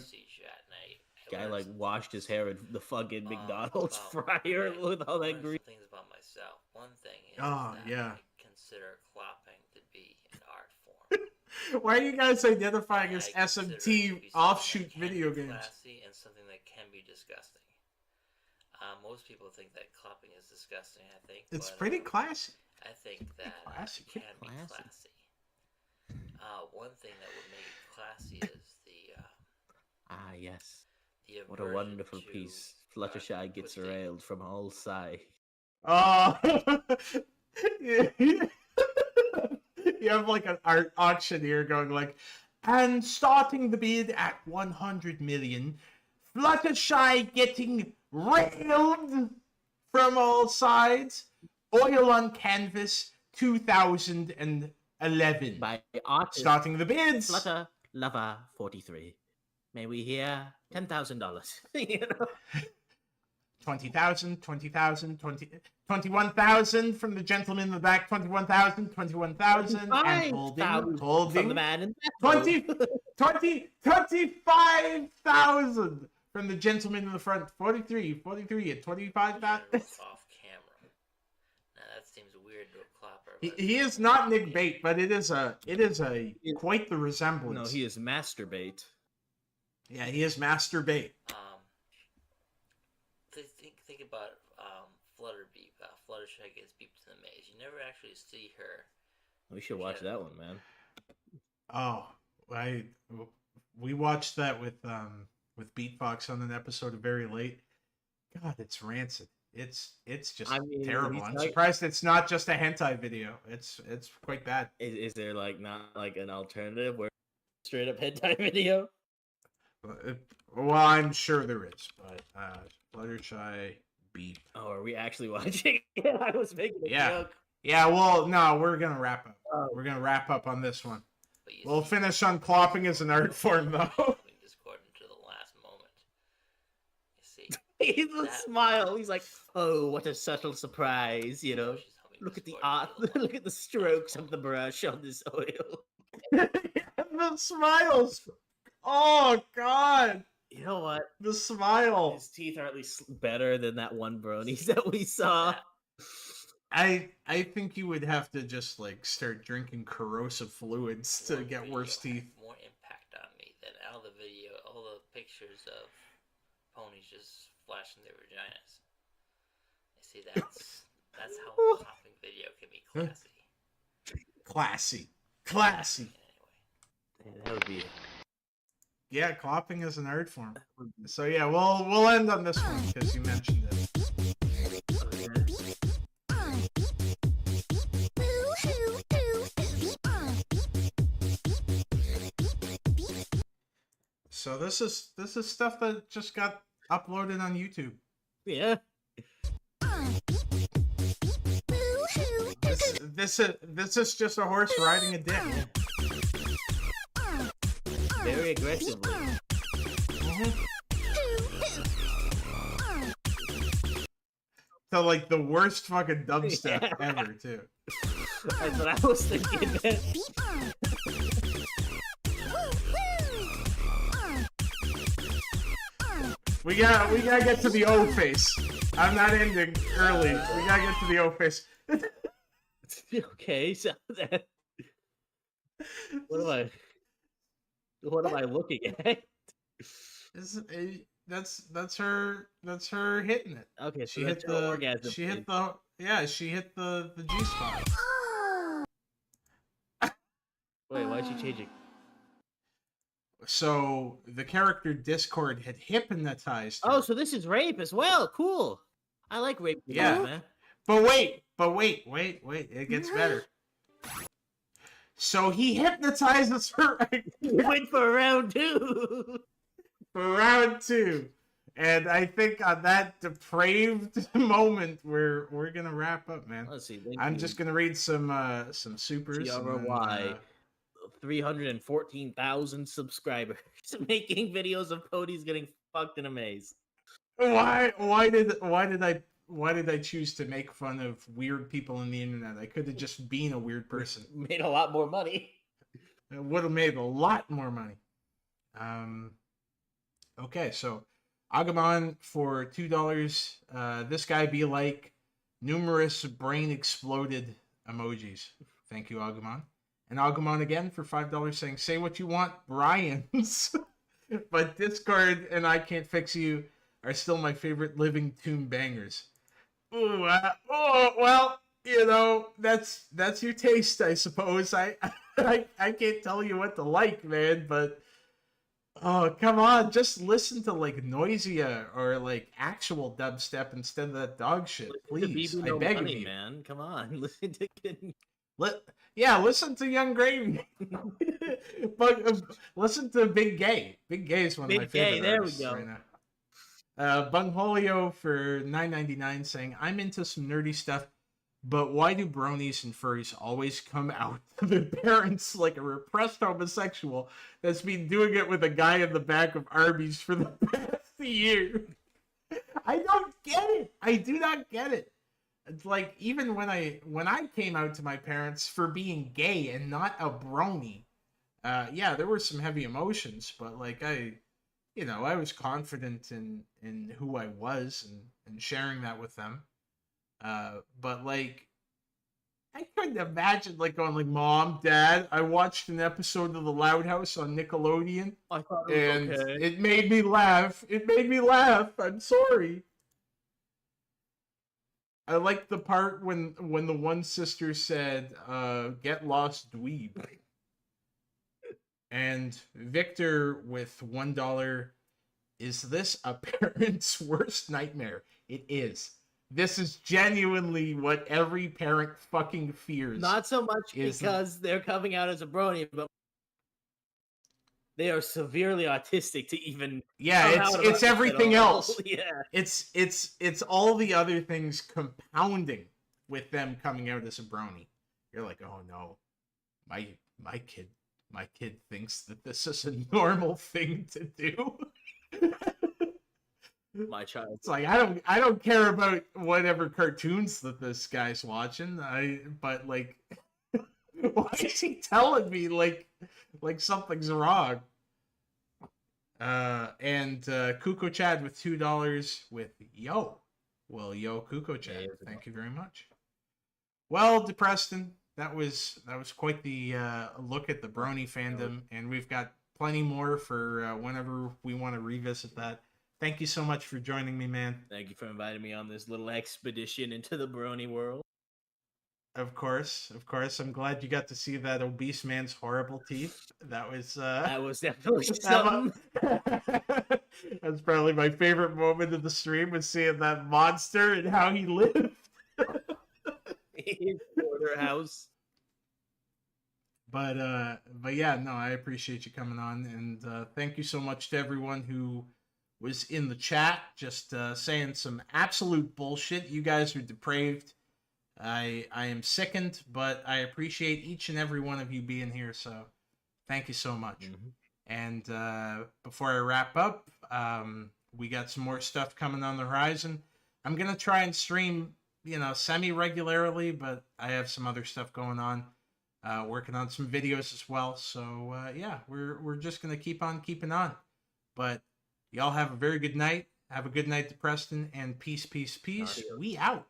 guy like washed his hair in the fucking McDonald's fryer with all that grease.
Things about myself. One thing is
Oh,
that
yeah.
I consider clopping to be an art form.
Why are you guys identifying as SMT offshoot video games?
Classy and something that can be disgusting. Most people think that clopping is disgusting. I think
It's pretty classy.
I think that
Classy.
it can be classy. One thing that would make it classy is the
Yes.
the
What a
aversion
wonderful
to,
piece. Fluttershy gets railed from all sides.
Oh, you have like an art auctioneer going like, and starting the bid at 100 million, Fluttershy getting railed from all sides. Oil on canvas, 2011.
By artist
Starting the bids.
Flutter Lover 43. May we hear $10,000? You know?
20,000, 20,000, 21,000 from the gentleman in the back, 21,000, 21,000, and holding
from the man in the
25,000 from the gentleman in the front, 43 at 25,000.
off camera. Now that seems weird to a clopper.
He is not Nick Bate, but it is quite the resemblance.
No, he is masturbate.
Yeah, he is Master Bate.
Think about Fluttershy gets beeped in the maze. You never actually see her.
We should watch that one, man.
Oh, we watched that with Beatbox on an episode of Very Late. God, it's rancid. It's just terrible. I'm surprised it's not just a hentai video. It's quite bad.
Is there like not like an alternative where straight up hentai video?
Well, I'm sure there is, but Fluttershy beep.
Oh, are we actually watching it? I was making a joke.
Yeah, well, no, we're gonna wrap up. We're gonna wrap up on this one. We'll finish on Clopping as an art form, though.
Discord until the last moment. You see,
He's a smile. He's like, oh, what a subtle surprise, you know. Look at the art. Look at the strokes of the brush on this oil.
The smiles. Oh, God.
You know what?
The smile.
His teeth are at least better than that one Brony's that we saw.
I think you would have to just like start drinking corrosive fluids to get worse teeth.
More impact on me than all the video, all the pictures of ponies just flashing their vaginas. You see, that's how Clopping video can be classy.
Classy.
Anyway, that would be.
Yeah, Clopping is an art form. So yeah, we'll end on this one because you mentioned it. So this is stuff that just got uploaded on YouTube.
Yeah.
This is just a horse riding a dick.
Very aggressively.
So like the worst fucking dubstep ever too.
That's what I was thinking.
We gotta get to the O face. I'm not ending early. We gotta get to the O face.
Okay, so that... what am I looking at?
That's her hitting it.
Okay,
she
so
hit
that's her orgasm.
She hit the G spot.
Wait, why'd she change it?
So the character Discord had hypnotized her.
Oh, so this is rape as well. Cool. I like rape.
Yeah,
man.
But wait. It gets better. So he hypnotizes her.
Wait for round 2.
For round 2. And I think on that depraved moment, we're gonna wrap up, man.
Let's see.
I'm just gonna read some supers.
TRY. 314,000 subscribers making videos of ponies getting fucked in a maze.
Why did I choose to make fun of weird people on the internet? I could have just been a weird person.
Made a lot more money.
It would have made a lot more money. Okay, so Agumon for $2. This guy be like numerous brain exploded emojis. Thank you, Agumon. And Agumon again for $5 saying, say what you want, Brian's. But Discord and I Can't Fix You are still my favorite living tune bangers. Ooh, well, you know, that's your taste, I suppose. I can't tell you what to like, man, but oh, come on, just listen to like Noisia or like actual dubstep instead of that dog shit, please. I beg of you,
man. Come on, listen to
listen to Young Gravy. But listen to Big Gay. Big Gay is one of my favorite artists right now. Bungholio for $9.99 saying, I'm into some nerdy stuff, but why do bronies and furries always come out to their parents like a repressed homosexual that's been doing it with a guy in the back of Arby's for the past year? I don't get it. I do not get it. It's like, even when I came out to my parents for being gay and not a brony, yeah, there were some heavy emotions, but like I was confident in who I was and sharing that with them. But like, I couldn't imagine like going like, Mom, Dad, I watched an episode of The Loud House on Nickelodeon,
I thought
and
okay.
It made me laugh. I'm sorry. I like the part when the one sister said, get lost, dweeb. And Victor with $1, is this a parent's worst nightmare? It is. This is genuinely what every parent fucking fears.
Not so much because they're coming out as a brony, but they are severely autistic to even.
Yeah, it's everything else.
Yeah,
it's all the other things compounding with them coming out as a brony. You're like, oh no, my kid thinks that this is a normal thing to do.
My child.
It's like I don't care about whatever cartoons that this guy's watching. But like, why is he telling me like something's wrong? And Kuko Chad with $2 with yo. Well, yo, Kuko Chad, thank you very much. Well, Depresston, that was quite the look at the brony fandom, and we've got plenty more for whenever we want to revisit that. Thank you so much for joining me, man.
Thank you for inviting me on this little expedition into the brony world.
Of course. I'm glad you got to see that obese man's horrible teeth. That was
definitely something.
That's probably my favorite moment of the stream, was seeing that monster and how he lived.
His porterhouse.
But yeah, no, I appreciate you coming on, and thank you so much to everyone who was in the chat, just saying some absolute bullshit. You guys are depraved. I am sickened, but I appreciate each and every one of you being here. So thank you so much. And before I wrap up, we got some more stuff coming on the horizon. I'm gonna try and stream, semi-regularly, but I have some other stuff going on. Working on some videos as well. So yeah, we're just gonna keep on keeping on. But y'all have a very good night. Have a good night, Depresston, and peace, peace, peace. We out.